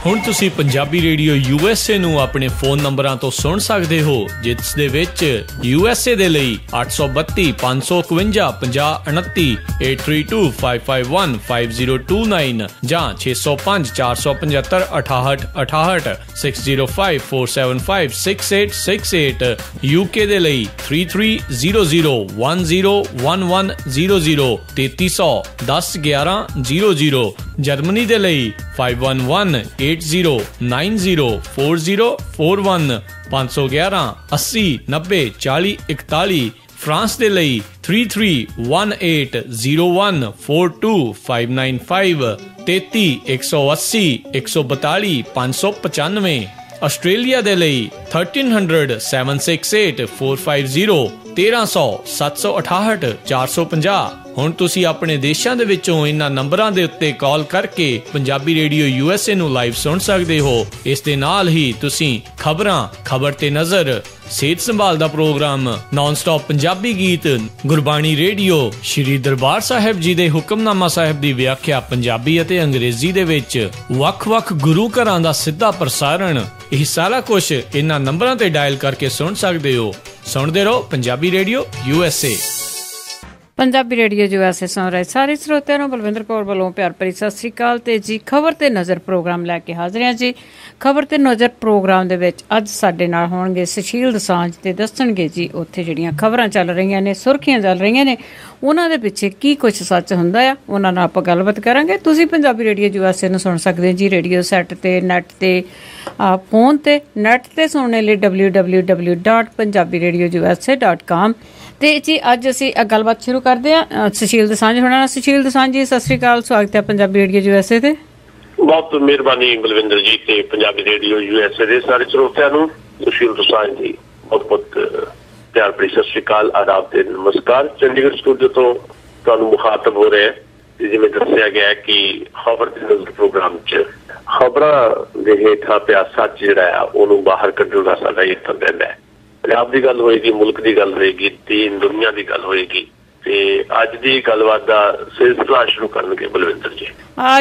ਹੁਣ ਤੁਸੀਂ Punjabi radio USA ਨੂੰ ਆਪਣੇ ਫੋਨ ਨੰਬਰਾਂ ਤੋਂ ਸੁਣ ਸਕਦੇ ਹੋ, ਜਿਸ ਦੇ ਵਿੱਚ USA ਦੇ ਲਈ 832 551 5029, 8325515029 ਜਾਂ 605 475 6868, 6054756868, UK ਦੇ ਲਈ 3300101100, 3300 101100, ਜਰਮਨੀ ਦੇ ਲਈ 51180904041511 80 90 40 41, ਫਰਾਂਸ ਦੇ ਲਈ 3318014255, 33 180 142 595, ਆਸਟ੍ਰੇਲੀਆ ਦੇ ਲਈ 1300 768 450, 1300 768 450। ਹੁਣ ਤੁਸੀਂ ਆਪਣੇ ਦੇਸ਼ਾਂ ਦੇ ਵਿੱਚੋਂ ਇਹਨਾਂ ਨੰਬਰਾਂ ਦੇ ਉੱਤੇ ਕਾਲ ਕਰਕੇ ਪੰਜਾਬੀ ਰੇਡੀਓ USA ਨੂੰ ਲਾਈਵ ਸੁਣ ਸਕਦੇ ਹੋ। ਇਸ ਦੇ ਨਾਲ ਹੀ ਤੁਸੀਂ ਖਬਰਾਂ, ਖਬਰ ਤੇ ਨਜ਼ਰ, ਸਿਹਤ ਸੰਭਾਲ ਦਾ ਪ੍ਰੋਗਰਾਮ, ਨਾਨ ਸਟਾਪ ਪੰਜਾਬੀ ਗੀਤ, ਗੁਰਬਾਣੀ ਰੇਡੀਓ, ਸ਼੍ਰੀ ਦਰਬਾਰ ਸਾਹਿਬ ਜੀ ਦੇ ਹੁਕਮਨਾਮਾ ਸਾਹਿਬ ਦੀ ਵਿਆਖਿਆ ਪੰਜਾਬੀ ਅਤੇ ਅੰਗਰੇਜ਼ੀ ਦੇ ਵਿੱਚ, ਵੱਖ-ਵੱਖ ਗੁਰੂ ਘਰਾਂ ਦਾ ਸਿੱਧਾ ਪ੍ਰਸਾਰਣ, ਇਹ ਸਾਰਾ ਕੁਝ ਇਹਨਾਂ ਨੰਬਰਾਂ ਤੇ ਡਾਇਲ ਕਰਕੇ ਸੁਣ ਸਕਦੇ ਹੋ। ਸੁਣਦੇ ਰਹੋ Punjabi radio USA। Punjabi radio USA ਸੁਣ ਰਹੇ ਸਾਰੇ ਸਰੋਤਿਆਂ ਨੂੰ ਬਲਵਿੰਦਰ ਕੌਰ ਵੱਲੋਂ ਪਿਆਰ ਭਰੀ ਸਤਿ ਸ੍ਰੀ ਅਕਾਲ। ਤੇ ਜੀ ਖਬਰ ਤੇ ਨਜ਼ਰ ਪ੍ਰੋਗਰਾਮ ਲੈ ਕੇ ਹਾਜ਼ਰ ਹਾਂ ਜੀ। ਖਬਰ ਤੇ ਨਜ਼ਰ ਪ੍ਰੋਗਰਾਮ ਦੇ ਵਿੱਚ ਅੱਜ ਸਾਡੇ ਨਾਲ ਹੋਣਗੇ ਸੁਸ਼ੀਲ ਦਸਾਂਝ ਤੇ ਦੱਸਣਗੇ ਜੀ ਉੱਥੇ ਜਿਹੜੀਆਂ ਖਬਰਾਂ ਚੱਲ ਰਹੀਆਂ ਨੇ, ਸੁਰਖੀਆਂ ਚੱਲ ਰਹੀਆਂ ਨੇ, ਉਹਨਾਂ ਦੇ ਪਿੱਛੇ ਕੀ ਕੁਝ ਸੱਚ ਹੁੰਦਾ ਆ, ਉਹਨਾਂ ਨਾਲ ਆਪਾਂ ਗੱਲਬਾਤ ਕਰਾਂਗੇ। ਤੁਸੀਂ ਪੰਜਾਬੀ ਰੇਡੀਓ USA ਨੂੰ ਸੁਣ ਸਕਦੇ ਜੀ ਰੇਡੀਓ ਸੈੱਟ ਤੇ, ਨੈੱਟ ਤੇ, ਫੋਨ ਤੇ। ਨੈੱਟ ਤੇ ਸੁਣਨੇ ਲਈ www.punjabiradiousa.com। ਤੇ ਜੀ ਅੱਜ ਅਸੀਂ ਗੱਲਬਾਤ ਸ਼ੁਰੂ ਕਰਦੇ ਹਾਂ ਸੁਸ਼ੀਲ ਦਸਾਂਝ ਹੋਣਾ ਨਾਲ। ਸੁਸ਼ੀਲ ਦਸਾਂਝ ਜੀ ਸਤਿ ਸ੍ਰੀ ਅਕਾਲ, ਸਵਾਗਤ ਹੈ ਪੰਜਾਬੀ ਰੇਡੀਓ USA ਤੇ। ਬਹੁਤ ਮਿਹਰਬਾਨੀ ਬਲਵਿੰਦਰ ਜੀ ਤੇ ਪੰਜਾਬੀ ਰੇਡੀਓ USA ਦੇ ਸਾਰੇ ਸਰੋਤਿਆਂ ਨੂੰ ਸੁਸ਼ੀਲ ਦਸਾਂਝ ਜੀ ਬਹੁਤ ਬਹੁਤ ਪਿਆਰ ਭਰੀ ਸਤਿ ਸ੍ਰੀ ਅਕਾਲ, ਆਦਾਬ ਤੇ ਨਮਸਕਾਰ। ਚੰਡੀਗੜ੍ਹ ਸਟੂਡੀਓ ਤੋਂ ਤੁਹਾਨੂੰ ਮੁਖਾਤਬ ਹੋ ਰਿਹਾ। ਜਿਵੇਂ ਦੱਸਿਆ ਗਿਆ ਕਿ ਖਬਰ ਦੇ ਨਜ਼ਰ ਪ੍ਰੋਗਰਾਮ 'ਚ ਖਬਰਾਂ ਦੇ ਹੇਠਾਂ ਪਿਆ ਸੱਚ ਜਿਹੜਾ ਆ ਉਹਨੂੰ ਬਾਹਰ ਕੱਢਣ ਦਾ ਸਾਡਾ ਯਤਨ ਰਹਿੰਦਾ ਹੈ। ਪੰਜਾਬ ਦੀ ਗੱਲ ਹੋਏਗੀ, ਮੁਲਕ ਦੀ ਗੱਲ ਹੋਏਗੀ, ਦੀਨ ਦੁਨੀਆ ਦੀ ਗੱਲ ਹੋਏਗੀ। ਤੇ ਅੱਜ ਦੀ ਗੱਲਬਾਤ ਦਾ ਸਿਲਸਿਲਾ ਸ਼ੁਰੂ ਕਰਨਗੇ ਬਲਵਿੰਦਰ ਜੀ।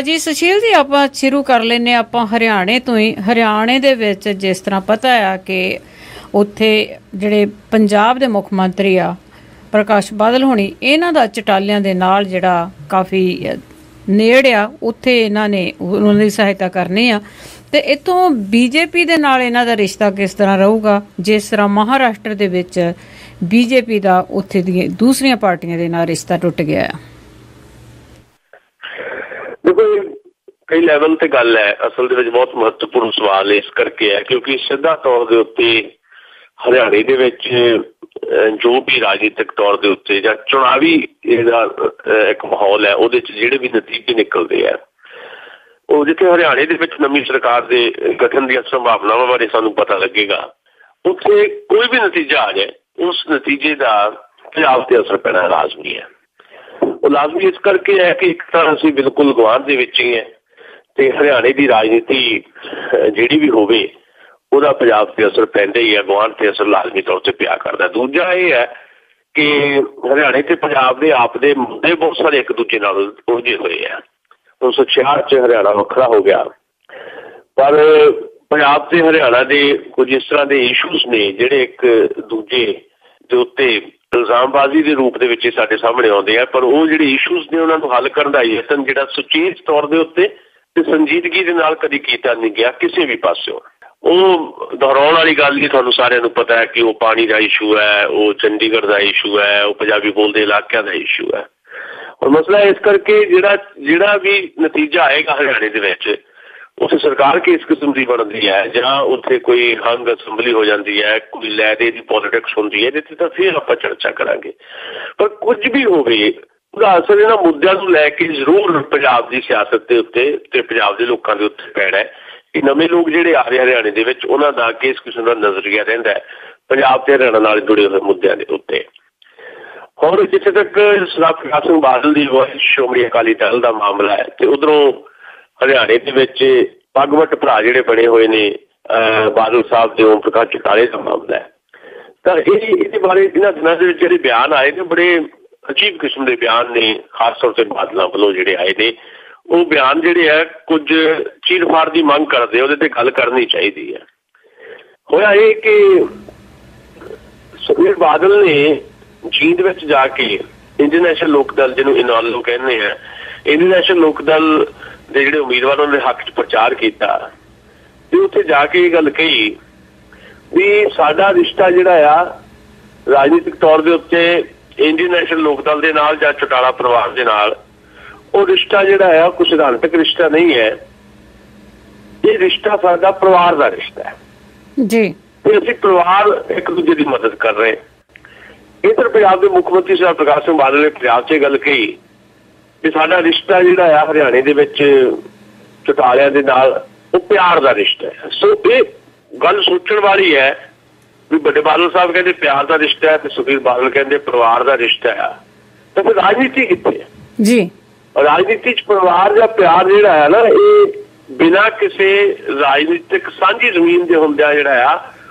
ਜੀ ਸੁਸ਼ੀਲ ਜੀ ਆਪਾਂ ਸ਼ੁਰੂ ਕਰ ਲੈਂਦੇ ਹਾਂ ਆਪਾਂ ਹਰਿਆਣੇ ਤੋਂ ਹੀ। ਹਰਿਆਣੇ ਦੇ ਵਿੱਚ ਜਿਸ ਤਰ੍ਹਾਂ ਪਤਾ ਆ ਕਿ ਉੱਥੇ ਜਿਹੜੇ ਪੰਜਾਬ ਦੇ ਮੁੱਖ ਮੰਤਰੀ ਆ ਪ੍ਰਕਾਸ਼ ਬਾਦਲ ਹੋਣੀ, ਇਹਨਾਂ ਦਾ ਚਟਾਲਿਆਂ ਦੇ ਨਾਲ ਜਿਹੜਾ ਕਾਫੀ ਨੇੜ ਆ, ਉੱਥੇ ਇਹਨਾਂ ਨੇ ਉਹਨਾਂ ਦੀ ਸਹਾਇਤਾ ਕਰਨੀ ਆ। ਤੇ ਇੱਥੋਂ BJP ਦੇ ਨਾਲ ਇਹਨਾਂ ਦਾ ਰਿਸ਼ਤਾ ਕਿਸ ਤਰ੍ਹਾਂ ਰਹੂਗਾ, ਜਿਸ ਤਰ੍ਹਾਂ ਮਹਾਰਾਸ਼ਟਰ ਦੇ ਵਿੱਚ BJP ਦਾ ਉੱਥੇ ਦੀਆਂ ਦੂਸਰੀਆਂ ਪਾਰਟੀਆਂ ਦੇ ਨਾਲ ਰਿਸ਼ਤਾ ਟੁੱਟ ਗਿਆ ਆ? ਦੇਖੋ ਕਈ ਲੈਵਲ ਤੇ ਗੱਲ ਹੈ, ਅਸਲ ਦੇ ਵਿੱਚ ਬਹੁਤ ਮਹੱਤਵਪੂਰਨ ਸਵਾਲ ਇਸ ਕਰਕੇ ਹੈ ਕਿਉਂਕਿ ਸਿੱਧਾ ਤੌਰ ਦੇ ਉੱਤੇ ਹਰਿਆਣੇ ਦੇ ਵਿੱਚ ਜੋ ਵੀ ਰਾਜਨੀਤਿਕ ਤੌਰ ਦੇ ਉੱਤੇ ਜਾਂ ਚੁਣਾਵੀ ਇਹਦਾ ਇੱਕ ਮਾਹੌਲ ਹੈ, ਉਹਦੇ 'ਚ ਜਿਹੜੇ ਵੀ ਨਤੀਜੇ ਨਿਕਲਦੇ ਆ, ਉਹ ਜਿੱਥੇ ਹਰਿਆਣੇ ਦੇ ਵਿੱਚ ਨਵੀਂ ਸਰਕਾਰ ਦੇ ਗਠਨ ਦੀਆਂ ਸੰਭਾਵਨਾਵਾਂ ਬਾਰੇ ਸਾਨੂੰ ਪਤਾ ਲੱਗੇਗਾ, ਉੱਥੇ ਕੋਈ ਵੀ ਨਤੀਜਾ ਆ ਜਾਏ ਉਸ ਨਤੀਜੇ ਦਾ ਪੰਜਾਬ ਤੇ ਅਸਰ ਪੈਣਾ ਲਾਜ਼ਮੀ ਹੈ। ਉਹ ਲਾਜ਼ਮੀ ਇਸ ਕਰਕੇ ਹੈ ਕਿ ਇੱਕ ਤਾਂ ਅਸੀਂ ਬਿਲਕੁਲ ਗੁਆਂਢ ਦੇ ਵਿੱਚ ਹੀ ਹੈ ਤੇ ਹਰਿਆਣੇ ਦੀ ਰਾਜਨੀਤੀ ਜਿਹੜੀ ਵੀ ਹੋਵੇ ਉਹਦਾ ਪੰਜਾਬ ਤੇ ਅਸਰ ਪੈਂਦਾ ਹੀ ਹੈ, ਗੁਆਂਢ ਤੇ ਅਸਰ ਲਾਜ਼ਮੀ ਤੌਰ ਤੇ ਪਿਆ ਕਰਦਾ। ਦੂਜਾ ਇਹ ਹੈ ਕਿ ਹਰਿਆਣੇ ਤੇ ਪੰਜਾਬ ਦੇ ਆਪ ਦੇ ਮੁੱਦੇ ਬਹੁਤ ਸਾਰੇ ਇੱਕ ਦੂਜੇ ਨਾਲ ਉਲਝੇ ਹੋਏ ਆ। 1966 'ਚ ਹਰਿਆਣਾ ਵੱਖਰਾ ਹੋ ਗਿਆ, ਪਰ ਪੰਜਾਬ ਤੇ ਹਰਿਆਣਾ ਦੇ ਕੁਝ ਇਸ ਤਰ੍ਹਾਂ ਦੇ ਇਸ਼ੂਜ਼ ਨੇ ਜਿਹੜੇ ਇੱਕ ਦੂਜੇ ਦੇ ਉੱਤੇ ਇਲਜ਼ਾਮਬਾਜ਼ੀ ਦੇ ਰੂਪ ਦੇ ਵਿੱਚ ਸਾਡੇ ਸਾਹਮਣੇ ਆਉਂਦੇ ਆ। ਪਰ ਉਹ ਜਿਹੜੇ ਇਸ਼ੂਜ਼ ਨੇ ਉਹਨਾਂ ਨੂੰ ਹੱਲ ਕਰਨ ਦਾ ਯਤਨ ਜਿਹੜਾ ਸੁਚੇਤ ਤੌਰ ਦੇ ਉੱਤੇ ਤੇ ਸੰਜੀਦਗੀ ਦੇ ਨਾਲ ਕਦੀ ਕੀਤਾ ਨਹੀਂ ਗਿਆ ਕਿਸੇ ਵੀ ਪਾਸਿਓਂ। ਉਹ ਦੁਹਰਾਉਣ ਵਾਲੀ ਗੱਲ ਨਹੀਂ, ਤੁਹਾਨੂੰ ਸਾਰਿਆਂ ਨੂੰ ਪਤਾ ਹੈ ਕਿ ਉਹ ਪਾਣੀ ਦਾ ਇਸ਼ੂ ਹੈ, ਉਹ ਚੰਡੀਗੜ੍ਹ ਦਾ ਇਸ਼ੂ ਹੈ, ਉਹ ਪੰਜਾਬੀ ਬੋਲਦੇ ਇਲਾਕਿਆਂ ਦਾ ਇਸ਼ੂ ਹੈ। ਔਰ ਮਸਲਾ ਇਸ ਕਰਕੇ ਜਿਹੜਾ ਵੀ ਨਤੀਜਾ ਆਏਗਾ ਹਰਿਆਣੇ ਦੇ ਵਿੱਚ, ਉੱਥੇ ਸਰਕਾਰ ਕਿਸ ਕਿਸਮ ਦੀ ਬਣਦੀ ਹੈ ਜਾਂ ਉੱਥੇ ਕੋਈ ਹੰਗ ਅਸੈਂਬਲੀ ਹੋ ਜਾਂਦੀ ਹੈ, ਕੋਈ ਲੈ ਦੇ ਦੀ ਪੋਲੀਟਿਕਸ ਹੁੰਦੀ ਹੈ, ਜਿੱਥੇ ਤਾਂ ਫਿਰ ਆਪਾਂ ਚਰਚਾ ਕਰਾਂਗੇ। ਪਰ ਕੁਝ ਵੀ ਹੋਵੇ ਉਹਦਾ ਅਸਰ ਇਹਨਾਂ ਮੁੱਦਿਆਂ ਨੂੰ ਲੈ ਕੇ ਜ਼ਰੂਰ ਪੰਜਾਬ ਦੀ ਸਿਆਸਤ ਦੇ ਉੱਤੇ ਤੇ ਪੰਜਾਬ ਦੇ ਲੋਕਾਂ ਦੇ ਉੱਤੇ ਪੈਣਾ ਹੈ ਕਿ ਨਵੇਂ ਲੋਕ ਜਿਹੜੇ ਆ ਰਹੇ ਹਰਿਆਣੇ ਦੇ ਵਿੱਚ ਉਹਨਾਂ ਦਾ ਕਿਸ ਕਿਸਮ ਦਾ ਨਜ਼ਰੀਆ ਰਹਿੰਦਾ ਹੈ ਪੰਜਾਬ ਤੇ ਹਰਿਆਣਾ ਨਾਲ ਜੁੜੇ ਹੋਏ ਮੁੱਦਿਆਂ ਦੇ ਉੱਤੇ। ਹੁਣ ਜਿੱਥੇ ਤੱਕ ਸਰਦਾਰ ਪ੍ਰਕਾਸ਼ ਸਿੰਘ ਬਾਦਲ ਦੀ ਸ਼੍ਰੋਮਣੀ ਅਕਾਲੀ ਦਲ ਦਾ ਮਾਮਲਾ ਹੈ ਤੇ ਉੱਧਰੋਂ ਹਰਿਆਣੇ ਦੇ ਵਿੱਚ ਪੱਗਵਟ ਭਰਾ ਜਿਹੜੇ ਬਣੇ ਹੋਏ ਨੇ ਬਾਦਲ ਸਾਹਿਬ ਦੇ ਓਮ ਪ੍ਰਕਾਸ਼ ਚੌਟਾਲੇ ਦਾ ਮਾਮਲਾ ਹੈ, ਤਾਂ ਇਹਦੇ ਬਾਰੇ ਇਹਨਾਂ ਦਿਨਾਂ ਦੇ ਵਿੱਚ ਜਿਹੜੇ ਬਿਆਨ ਆਏ ਨੇ ਬੜੇ ਅਜੀਬ ਕਿਸਮ ਦੇ ਬਿਆਨ ਨੇ, ਖਾਸ ਤੌਰ ਤੇ ਬਾਦਲਾਂ ਵੱਲੋਂ ਜਿਹੜੇ ਆਏ ਨੇ ਉਹ ਬਿਆਨ ਜਿਹੜੇ ਆ ਕੁਝ ਚੀਰ-ਫਾੜ ਦੀ ਮੰਗ ਕਰਦੇ, ਉਹਦੇ ਤੇ ਗੱਲ ਕਰਨੀ ਚਾਹੀਦੀ ਹੈ। ਹੋਇਆ ਇਹ ਕਿ ਸੁਖਬੀਰ ਬਾਦਲ ਨੇ ਜੀਂਦ ਵਿੱਚ ਜਾ ਕੇ ਇੰਡੀਅਨ ਨੈਸ਼ਨਲ ਲੋਕ ਦਲ, ਜਿਹਨੂੰ ਇਨਾਲੋ ਕਹਿੰਦੇ ਆ, ਇੰਡੀਅਨ ਨੈਸ਼ਨਲ ਲੋਕ ਦਲ ਦੇ ਜਿਹੜੇ ਉਮੀਦਵਾਰ ਉਹਨਾਂ ਦੇ ਹੱਕ 'ਚ ਪ੍ਰਚਾਰ ਕੀਤਾ ਤੇ ਉੱਥੇ ਜਾ ਕੇ ਇਹ ਗੱਲ ਕਹੀ ਵੀ ਸਾਡਾ ਰਿਸ਼ਤਾ ਜਿਹੜਾ ਆ ਰਾਜਨੀਤਿਕ ਤੌਰ ਦੇ ਉੱਤੇ ਇੰਡੀਅਨ ਨੈਸ਼ਨਲ ਲੋਕ ਦਲ ਦੇ ਨਾਲ ਜਾਂ ਚੌਟਾਲਾ ਪਰਿਵਾਰ ਦੇ ਨਾਲ, ਉਹ ਰਿਸ਼ਤਾ ਜਿਹੜਾ ਆ ਕੋਈ ਸਿਧਾਂਤਕ ਰਿਸ਼ਤਾ ਨਹੀਂ ਹੈ। ਇਹ ਰਿਸ਼ਤਾ ਸਾਡਾ ਪਰਿਵਾਰ ਦਾ ਰਿਸ਼ਤਾ ਹੈ ਜੀ, ਤੇ ਅਸੀਂ ਪਰਿਵਾਰ ਇੱਕ ਦੂਜੇ ਦੀ ਮਦਦ ਕਰ ਰਹੇ। ਇੱਧਰ ਪੰਜਾਬ ਦੇ ਮੁੱਖ ਮੰਤਰੀ ਸਰਦਾਰ ਪ੍ਰਕਾਸ਼ ਸਿੰਘ ਬਾਦਲ ਨੇ ਪੰਜਾਬ 'ਚ ਗੱਲ ਕਹੀ ਵੀ ਸਾਡਾ ਰਿਸ਼ਤਾ ਜਿਹੜਾ ਆ ਹਰਿਆਣੇ ਦੇ ਵਿੱਚ ਚੌਟਾਲਿਆਂ ਦੇ ਨਾਲ ਉਹ ਪਿਆਰ ਦਾ ਰਿਸ਼ਤਾ ਹੈ। ਸੋ ਇਹ ਗੱਲ ਸੋਚਣ ਵਾਲੀ ਹੈ ਵੀ ਵੱਡੇ ਬਾਦਲ ਸਾਹਿਬ ਕਹਿੰਦੇ ਪਿਆਰ ਦਾ ਰਿਸ਼ਤਾ ਹੈ ਤੇ ਸੁਖਬੀਰ ਬਾਦਲ ਕਹਿੰਦੇ ਪਰਿਵਾਰ ਦਾ ਰਿਸ਼ਤਾ ਆ, ਤਾਂ ਫਿਰ ਰਾਜਨੀਤੀ ਕਿੱਥੇ ਹੈ ਜੀ? ਰਾਜਨੀਤੀ 'ਚ ਪਰਿਵਾਰ ਜਾਂ ਪਿਆਰ ਜਿਹੜਾ ਹੈ ਨਾ, ਇਹ ਬਿਨਾਂ ਕਿਸੇ ਰਾਜਨੀਤਿਕ ਸਾਂਝੀ ਜ਼ਮੀਨ ਦੇ ਹੁੰਦਿਆਂ ਜਿਹੜਾ ਆ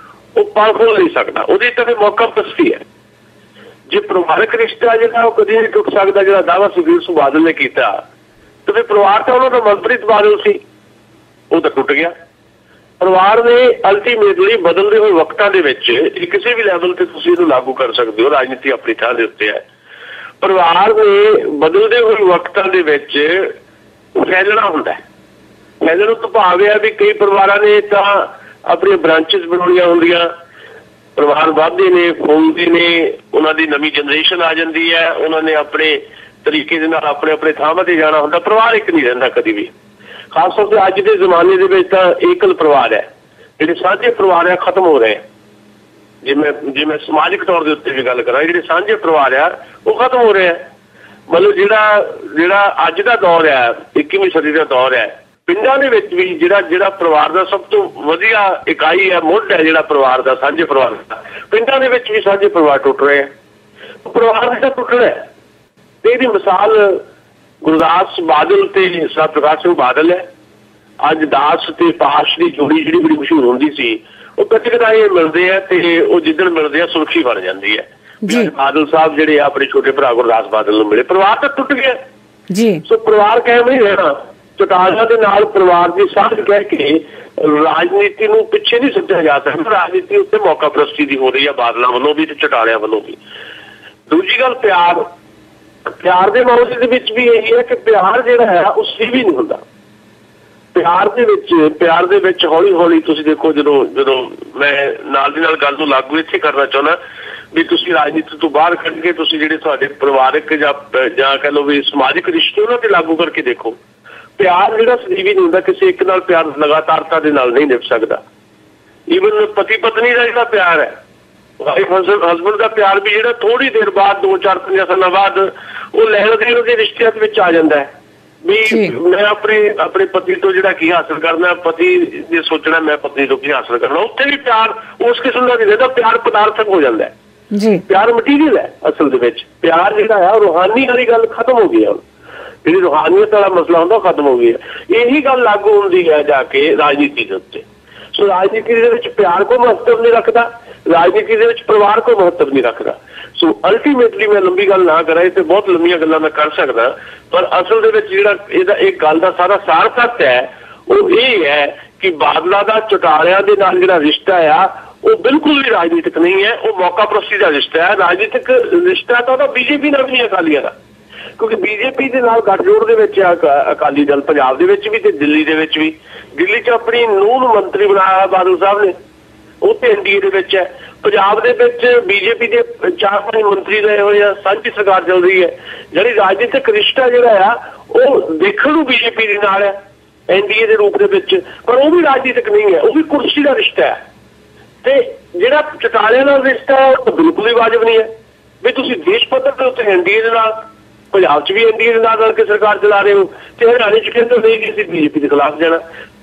ਉਹ ਪਰਖ ਨਹੀਂ ਸਕਦਾ। ਉਹਦੀ ਤਾਂ ਫਿਰ ਮੌਕਾ ਪ੍ਰਸਤੀ ਹੈ। ਜੇ ਪਰਿਵਾਰਕ ਰਿਸ਼ਤਾ ਜਿਹੜਾ ਉਹ ਕਦੇ ਨਹੀਂ ਟੁੱਟ ਸਕਦਾ, ਜਿਹੜਾ ਦਾਅਵਾ ਸੁਖਬੀਰ ਸਿੰਘ ਬਾਦਲ ਨੇ ਕੀਤਾ, ਤੇ ਫਿਰ ਪਰਿਵਾਰ ਤਾਂ ਉਹਨਾਂ ਦਾ ਮਨਪ੍ਰੀਤ ਬਾਦਲ ਸੀ, ਉਹ ਤਾਂ ਟੁੱਟ ਗਿਆ। ਪਰਿਵਾਰ ਨੇ ਅਲਟੀਮੇਟਲੀ ਬਦਲਦੇ ਹੋਏ ਵਕਤਾਂ ਦੇ ਵਿੱਚ ਕਿਸੇ ਵੀ ਲੈਵਲ ਤੇ ਤੁਸੀਂ ਇਹਨੂੰ ਲਾਗੂ ਕਰ ਸਕਦੇ ਹੋ, ਰਾਜਨੀਤੀ ਆਪਣੀ ਥਾਂ ਦੇ ਉੱਤੇ ਹੈ। ਪਰਿਵਾਰ ਨੇ ਬਦਲਦੇ ਹੋਏ ਵਕਤਾਂ ਦੇ ਵਿੱਚ ਫੈਲਣਾ ਹੁੰਦਾ ਹੈ। ਫੈਲਣ ਤੋਂ ਭਾਵ ਇਹ ਵੀ ਕਈ ਪਰਿਵਾਰਾਂ ਨੇ ਤਾਂ ਆਪਣੀਆਂ ਬ੍ਰਾਂਚਿਸ ਬਣਾਉਣੀਆਂ ਹੁੰਦੀਆਂ, ਪਰਿਵਾਰ ਵੱਧਦੇ ਨੇ, ਫੁੱਲਦੇ ਨੇ, ਉਹਨਾਂ ਦੀ ਨਵੀਂ ਜਨਰੇਸ਼ਨ ਆ ਜਾਂਦੀ ਹੈ, ਉਹਨਾਂ ਨੇ ਆਪਣੇ ਤਰੀਕੇ ਦੇ ਨਾਲ ਆਪਣੇ ਆਪਣੇ ਥਾਵਾਂ ਤੇ ਜਾਣਾ ਹੁੰਦਾ। ਪਰਿਵਾਰ ਇੱਕ ਨਹੀਂ ਰਹਿੰਦਾ ਕਦੀ ਵੀ। ਖਾਸ ਤੌਰ ਤੇ ਅੱਜ ਦੇ ਜ਼ਮਾਨੇ ਦੇ ਵਿੱਚ ਤਾਂ ਏਕਲ ਪਰਿਵਾਰ ਹੈ, ਜਿਹੜੇ ਸਾਂਝੇ ਪਰਿਵਾਰ ਆ ਖਤਮ ਹੋ ਰਹੇ। ਜੇ ਮੈਂ ਸਮਾਜਿਕ ਤੌਰ ਦੇ ਉੱਤੇ ਵੀ ਗੱਲ ਕਰਾਂ, ਜਿਹੜੇ ਸਾਂਝੇ ਪਰਿਵਾਰ ਆ ਉਹ ਖਤਮ ਹੋ ਰਹੇ ਆ। ਮਤਲਬ ਜਿਹੜਾ ਅੱਜ ਦਾ ਦੌਰ ਹੈ, 21ਵੀਂ ਸਦੀ ਦਾ ਦੌਰ ਹੈ, ਪਿੰਡਾਂ ਦੇ ਵਿੱਚ ਵੀ ਜਿਹੜਾ ਪਰਿਵਾਰ ਦਾ ਸਭ ਤੋਂ ਵਧੀਆ ਇਕਾਈ ਹੈ, ਮੁੱਢ ਹੈ ਜਿਹੜਾ ਪਰਿਵਾਰ ਦਾ, ਸਾਂਝੇ ਪਰਿਵਾਰ ਦਾ, ਪਿੰਡਾਂ ਦੇ ਵਿੱਚ ਵੀ ਸਾਂਝੇ ਪਰਿਵਾਰ ਟੁੱਟ ਰਹੇ ਆ। ਪਰਿਵਾਰ ਜਿਹੜਾ ਟੁੱਟਣਾ ਤੇ ਇਹਦੀ ਮਿਸਾਲ ਗੁਰਦਾਸ ਬਾਦਲ ਤੇ ਸਰਦਾਰ ਪ੍ਰਕਾਸ਼ ਸਿੰਘ ਬਾਦਲ ਹੈ। ਅੱਜ ਦਾਸ ਤੇ ਪਾਸ਼ ਦੀ ਜੋੜੀ ਜਿਹੜੀ ਬੜੀ ਮਸ਼ਹੂਰ ਹੁੰਦੀ ਸੀ, ਉਹ ਕਦੇ ਮਿਲਦੇ ਆ ਤੇ ਉਹ ਜਿੱਦਣ ਮਿਲਦੇ ਆ ਸੁਰਖੀ ਬਣ ਜਾਂਦੀ ਹੈ। ਬਾਦਲ ਸਾਹਿਬ ਜਿਹੜੇ ਆਪਣੇ ਛੋਟੇ ਭਰਾ ਗੁਰਦਾਸ ਬਾਦਲ ਨੂੰ ਮਿਲੇ, ਪਰਿਵਾਰ ਤਾਂ ਟੁੱਟ ਗਿਆ ਜੀ। ਸੋ ਪਰਿਵਾਰ ਕਾਇਮ ਨਹੀਂ ਰਹਿਣਾ। ਚੌਟਾਲਿਆਂ ਦੇ ਨਾਲ ਪਰਿਵਾਰ ਦੀ ਸਾਂਝ ਕਹਿ ਕੇ ਰਾਜਨੀਤੀ ਨੂੰ ਪਿੱਛੇ ਨਹੀਂ ਸਿੱਟਿਆ ਜਾ ਸਕਦਾ। ਰਾਜਨੀਤੀ ਉੱਤੇ ਮੌਕਾ ਪ੍ਰਸਤੀ ਦੀ ਹੋ ਰਹੀ ਹੈ, ਬਾਦਲਾਂ ਵੱਲੋਂ ਵੀ ਤੇ ਚੌਟਾਲਿਆਂ ਵੱਲੋਂ ਵੀ। ਦੂਜੀ ਗੱਲ ਪਿਆਰ ਦੇ ਮਾਮਲੇ ਦੇ ਵਿੱਚ ਵੀ ਇਹੀ ਹੈ ਕਿ ਪਿਆਰ ਜਿਹੜਾ ਹੈ ਉਹ ਸਹੀ ਨਹੀਂ ਹੁੰਦਾ। ਪਿਆਰ ਦੇ ਵਿੱਚ ਹੌਲੀ ਹੌਲੀ ਤੁਸੀਂ ਦੇਖੋ, ਜਦੋਂ ਮੈਂ ਨਾਲ ਦੀ ਨਾਲ ਗੱਲ ਨੂੰ ਲਾਗੂ ਇੱਥੇ ਕਰਨਾ ਚਾਹੁੰਦਾ ਵੀ ਤੁਸੀਂ ਰਾਜਨੀਤੀ ਤੋਂ ਬਾਹਰ ਕੱਢ ਕੇ ਤੁਸੀਂ ਜਿਹੜੇ ਤੁਹਾਡੇ ਪਰਿਵਾਰਕ ਜਾਂ ਕਹਿ ਲਓ ਵੀ ਸਮਾਜਿਕ ਰਿਸ਼ਤੇ ਉਹਨਾਂ ਤੇ ਲਾਗੂ ਕਰਕੇ ਦੇਖੋ। ਪਿਆਰ ਜਿਹੜਾ ਸਦੀਵੀ ਨਹੀਂ ਹੁੰਦਾ। ਕਿਸੇ ਇੱਕ ਨਾਲ ਪਿਆਰ ਲਗਾਤਾਰਤਾ ਦੇ ਨਾਲ ਨਹੀਂ ਨਿਭ ਸਕਦਾ। ਈਵਨ ਪਤੀ ਪਤਨੀ ਦਾ ਜਿਹੜਾ ਪਿਆਰ ਹੈ, ਵਾਈਫ ਹਸਬੈਂਡ ਦਾ ਪਿਆਰ ਵੀ ਜਿਹੜਾ ਥੋੜੀ ਦੇਰ ਬਾਅਦ 2-4-5 ਸਾਲਾਂ ਬਾਅਦ ਉਹ ਲੈਣ ਦੇਣ ਦੇ ਰਿਸ਼ਤਿਆਂ ਦੇ ਵਿੱਚ ਆ ਜਾਂਦਾ ਹੈ ਵੀ ਮੈਂ ਆਪਣੇ ਪਤੀ ਤੋਂ ਜਿਹੜਾ ਕੀ ਹਾਸਲ ਕਰਨਾ, ਪਤੀ ਨੇ ਸੋਚਣਾ ਮੈਂ ਪਤਨੀ ਤੋਂ ਕੀ ਹਾਸਲ ਕਰਨਾ। ਉੱਥੇ ਵੀ ਪਿਆਰ ਉਸ ਕਿਸਮ ਦਾ ਨਹੀਂ ਰਹਿੰਦਾ। ਪਿਆਰ ਪਦਾਰਥਕ ਹੋ ਜਾਂਦਾ ਹੈ। ਪਿਆਰ ਮਟੀਰੀਅਲ ਹੈ ਅਸਲ ਦੇ ਵਿੱਚ। ਪਿਆਰ ਜਿਹੜਾ ਹੈ ਰੂਹਾਨੀ ਵਾਲੀ ਗੱਲ ਖਤਮ ਹੋ ਗਈ ਹੈ। ਜਿਹੜੀ ਰੂਹਾਨੀਅਤ ਵਾਲਾ ਮਸਲਾ ਹੁੰਦਾ ਖਤਮ ਹੋ ਗਿਆ। ਇਹੀ ਗੱਲ ਲਾਗੂ ਹੁੰਦੀ ਹੈ ਜਾ ਕੇ ਰਾਜਨੀਤੀ ਦੇ ਉੱਤੇ। ਸੋ ਰਾਜਨੀਤੀ ਦੇ ਵਿੱਚ ਪਿਆਰ ਕੋਈ ਮਹੱਤਵ ਨਹੀਂ ਰੱਖਦਾ, ਰਾਜਨੀਤੀ ਦੇ ਵਿੱਚ ਪਰਿਵਾਰ ਕੋਈ ਮਹੱਤਵ ਨਹੀਂ ਰੱਖਦਾ। ਸੋ ਅਲਟੀਮੇਟਲੀ ਮੈਂ ਲੰਬੀ ਗੱਲ ਨਾ ਕਰਾਂ, ਤੇ ਬਹੁਤ ਲੰਬੀਆਂ ਗੱਲਾਂ ਮੈਂ ਕਰ ਸਕਦਾ, ਪਰ ਅਸਲ ਦੇ ਵਿੱਚ ਜਿਹੜਾ ਇਹਦਾ ਇੱਕ ਗੱਲ ਦਾ ਸਾਰਾ ਸਾਰ ਤੱਤ ਹੈ ਉਹ ਇਹ ਹੈ ਕਿ ਬਾਦਲਾਂ ਦਾ ਚੌਟਾਲਿਆਂ ਦੇ ਨਾਲ ਜਿਹੜਾ ਰਿਸ਼ਤਾ ਆ ਉਹ ਬਿਲਕੁਲ ਵੀ ਰਾਜਨੀਤਿਕ ਨਹੀਂ ਹੈ। ਉਹ ਮੌਕਾ ਪ੍ਰਸਤੀ ਦਾ ਰਿਸ਼ਤਾ ਹੈ। ਰਾਜਨੀਤਿਕ ਰਿਸ਼ਤਾ ਤਾਂ ਉਹਦਾ ਬੀਜੇਪੀ ਨਾਲ ਵੀ, ਅਕਾਲੀਆਂ ਦਾ, ਕਿਉਂਕਿ ਬੀਜੇਪੀ ਦੇ ਨਾਲ ਗੱਠਜੋੜ ਦੇ ਵਿੱਚ ਅਕਾਲੀ ਦਲ ਪੰਜਾਬ ਦੇ ਵਿੱਚ ਵੀ ਤੇ ਦਿੱਲੀ ਦੇ ਵਿੱਚ ਵੀ। ਦਿੱਲੀ 'ਚ ਆਪਣੀ ਨੂੰਹ ਨੂੰ ਮੰਤਰੀ ਬਣਾਇਆ ਬਾਦਲ ਸਾਹਿਬ ਨੇ, ਉਹ ਤੇ ਐਨਡੀਏ ਦੇ ਵਿੱਚ ਹੈ। ਪੰਜਾਬ ਦੇ ਵਿੱਚ ਬੀਜੇਪੀ ਦੇ 4-5 ਮੰਤਰੀ ਰਹੇ ਹੋਏ ਆ, ਸਾਂਝੀ ਸਰਕਾਰ ਚੱਲ ਰਹੀ ਹੈ। ਜਿਹੜੀ ਰਾਜਨੀਤਿਕ ਰਿਸ਼ਤਾ ਜਿਹੜਾ ਆ ਉਹ ਦੇਖਣ ਨੂੰ ਬੀਜੇਪੀ ਦੇ ਨਾਲ ਹੈ ਐਨਡੀਏ ਦੇ ਰੂਪ ਦੇ ਵਿੱਚ, ਪਰ ਉਹ ਵੀ ਰਾਜਨੀਤਿਕ ਨਹੀਂ ਹੈ, ਉਹ ਵੀ ਕੁਰਸੀ ਦਾ ਰਿਸ਼ਤਾ ਹੈ। ਤੇ ਜਿਹੜਾ ਚੌਟਾਲਿਆਂ ਨਾਲ ਰਿਸ਼ਤਾ ਹੈ ਉਹ ਬਿਲਕੁਲ ਹੀ ਵਾਜਬ ਨਹੀਂ ਹੈ ਵੀ ਤੁਸੀਂ ਦੇਸ਼ ਪੱਧਰ ਦੇ ਉੱਤੇ ਐਨਡੀਏ ਦੇ ਨਾਲ, ਪੰਜਾਬ 'ਚ ਵੀ ਐਨਡੀਏ ਦੇ ਨਾਲ ਰਲ ਕੇ ਸਰਕਾਰ ਚਲਾ ਰਹੇ ਹੋ, ਤੇ ਹਰਿਆਣੇ 'ਚ ਕਹਿੰਦੇ ਨਹੀਂ ਕਿ ਅਸੀਂ ਬੀਜੇਪੀ ਦੇ ਖਿਲਾਫ ਜਾਣਾ।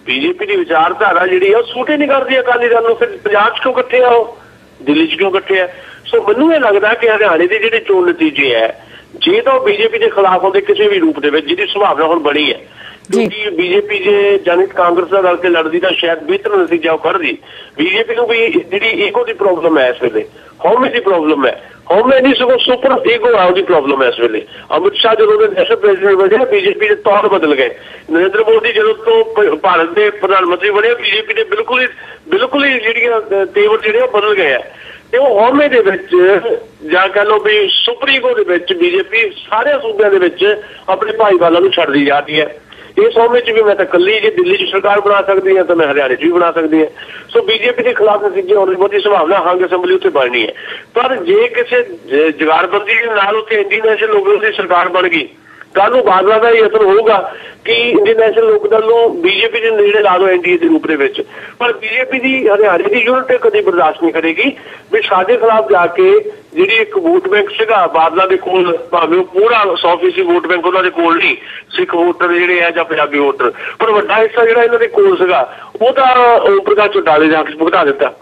ਬੀਜੇਪੀ ਦੀ ਵਿਚਾਰਧਾਰਾ ਜਿਹੜੀ ਆ ਉਹ ਸੂਟ ਹੀ ਨਹੀਂ ਕਰਦੀ ਅਕਾਲੀ ਦਲ ਨੂੰ। ਫਿਰ ਪੰਜਾਬ 'ਚ ਕਿਉਂ ਇਕੱਠੇ ਆ, ਉਹ ਦਿੱਲੀ 'ਚ ਕਿਉਂ ਇਕੱਠੇ ਆ? ਸੋ ਮੈਨੂੰ ਇਹ ਲੱਗਦਾ ਕਿ ਹਰਿਆਣੇ ਦੇ ਜਿਹੜੇ ਚੋਣ ਨਤੀਜੇ ਹੈ, ਜੇ ਤਾਂ ਉਹ ਬੀਜੇਪੀ ਦੇ ਖਿਲਾਫ ਹੁੰਦੇ ਕਿਸੇ ਵੀ ਰੂਪ ਦੇ ਵਿੱਚ, ਜਿਹਦੀ ਸੰਭਾਵਨਾ ਹੁਣ ਬਣੀ ਹੈ, ਕਿਉਂਕਿ ਬੀਜੇਪੀ ਜੇ ਜਨਹਿਤ ਕਾਂਗਰਸ ਦਾ ਰਲ ਕੇ ਲੜਦੀ ਤਾਂ ਸ਼ਾਇਦ ਬਿਹਤਰ ਨਤੀਜਾ ਉਹ ਕੱਢਦੀ। ਬੀਜੇਪੀ ਨੂੰ ਵੀ ਜਿਹੜੀ ਈਗੋ ਦੀ ਪ੍ਰੋਬਲਮ ਹੈ, ਇਸ ਵੇਲੇ ਹਉਮੈ ਦੀ ਪ੍ਰੋਬਲਮ ਹੈ, ਹਉਮੈ ਨਹੀਂ ਸਗੋਂ ਸੁਪਰ ਈਗੋ ਆ ਉਹਦੀ ਪ੍ਰੋਬਲਮ ਹੈ ਇਸ ਵੇਲੇ। ਅਮਿਤ ਸ਼ਾਹ ਜਦੋਂ ਦੇ ਨੈਸ਼ਨਲ ਪ੍ਰੈਜ਼ੀਡੈਂਟ ਬਣੇ ਬੀਜੇਪੀ ਦੇ ਤੌਰ ਬਦਲ ਗਏ। ਨਰਿੰਦਰ ਮੋਦੀ ਜਦੋਂ ਤੋਂ ਭਾਰਤ ਦੇ ਪ੍ਰਧਾਨ ਮੰਤਰੀ ਬਣੇ ਬੀਜੇਪੀ ਦੇ ਬਿਲਕੁਲ ਹੀ ਜਿਹੜੀਆਂ ਤੇਵਰ ਜਿਹੜੇ ਉਹ ਬਦਲ ਗਏ ਆ। ਤੇ ਉਹ ਹਉਮੈ ਦੇ ਵਿੱਚ ਜਾਂ ਕਹਿ ਲਓ ਵੀ ਸੁਪਰ ਈਗੋ ਦੇ ਵਿੱਚ ਬੀਜੇਪੀ ਸਾਰੇ ਸੂਬਿਆਂ ਦੇ ਵਿੱਚ ਆਪਣੇ ਭਾਈਵਾਲਾਂ ਨੂੰ ਛੱਡਦੀ ਜਾ ਰਹੀ ਹੈ। ਇਸ ਹਉਮੈ 'ਚ ਵੀ ਮੈਂ ਤਾਂ ਇਕੱਲੀ ਜੇ ਦਿੱਲੀ 'ਚ ਸਰਕਾਰ ਬਣਾ ਸਕਦੀ ਹਾਂ ਤਾਂ ਮੈਂ ਹਰਿਆਣੇ 'ਚ ਵੀ ਬਣਾ ਸਕਦੀ ਹਾਂ। ਸੋ ਬੀਜੇਪੀ ਦੇ ਖਿਲਾਫ ਨਤੀਜੇ ਆਉਣ ਦੀ ਬਹੁਤੀ ਸੰਭਾਵਨਾ ਹੰਗ ਅਸੈਂਬਲੀ ਉੱਤੇ ਬਣਨੀ ਹੈ। ਪਰ ਜੇ ਕਿਸੇ ਜੁਗਾੜਬੰਦੀ ਦੇ ਨਾਲ ਉੱਥੇ ਇੰਡੀਅਨ ਨੈਸ਼ਨਲ ਲੋਕ ਦਲ ਦੀ ਸਰਕਾਰ ਬਣ ਗਈ ਕੱਲ੍ਹ ਨੂੰ ਬਾਦਲਾਂ ਦਾ ਯਤਨ ਹੋਊਗਾ ਕਿ ਇੰਡੀਅਨ ਨੈਸ਼ਨਲ ਲੋਕ ਦਲ ਨੂੰ ਬੀਜੇਪੀ ਦੇ ਨੇੜੇ ਲਾ ਦਿਓ ਐਨਡੀਏ ਦੇ ਰੂਪ ਦੇ ਵਿੱਚ। ਪਰ ਬੀਜੇਪੀ ਦੀ ਹਰਿਆਣੇ ਦੀ ਯੂਨਿਟ ਕਦੇ ਬਰਦਾਸ਼ਤ ਨਹੀਂ ਕਰੇਗੀ ਵੀ ਸਾਡੇ ਖਿਲਾਫ ਜਾ ਕੇ ਜਿਹੜੀ ਇੱਕ ਵੋਟ ਬੈਂਕ ਸੀਗਾ ਬਾਦਲਾਂ ਦੇ ਕੋਲ, ਭਾਵੇਂ ਉਹ ਪੂਰਾ 100% ਵੋਟ ਬੈਂਕ ਉਹਨਾਂ ਦੇ ਕੋਲ ਨਹੀਂ, ਸਿੱਖ ਵੋਟਰ ਜਿਹੜੇ ਆ ਜਾਂ ਪੰਜਾਬੀ ਵੋਟਰ, ਪਰ ਵੱਡਾ ਹਿੱਸਾ ਜਿਹੜਾ ਇਹਨਾਂ ਦੇ ਕੋਲ ਸੀਗਾ ਉਹ ਤਾਂ ਓਮ ਪ੍ਰਕਾਸ਼ ਚੌਟਾਲੇ ਜਾ ਕੇ ਭੁਗਤਾ ਦਿੱਤਾ।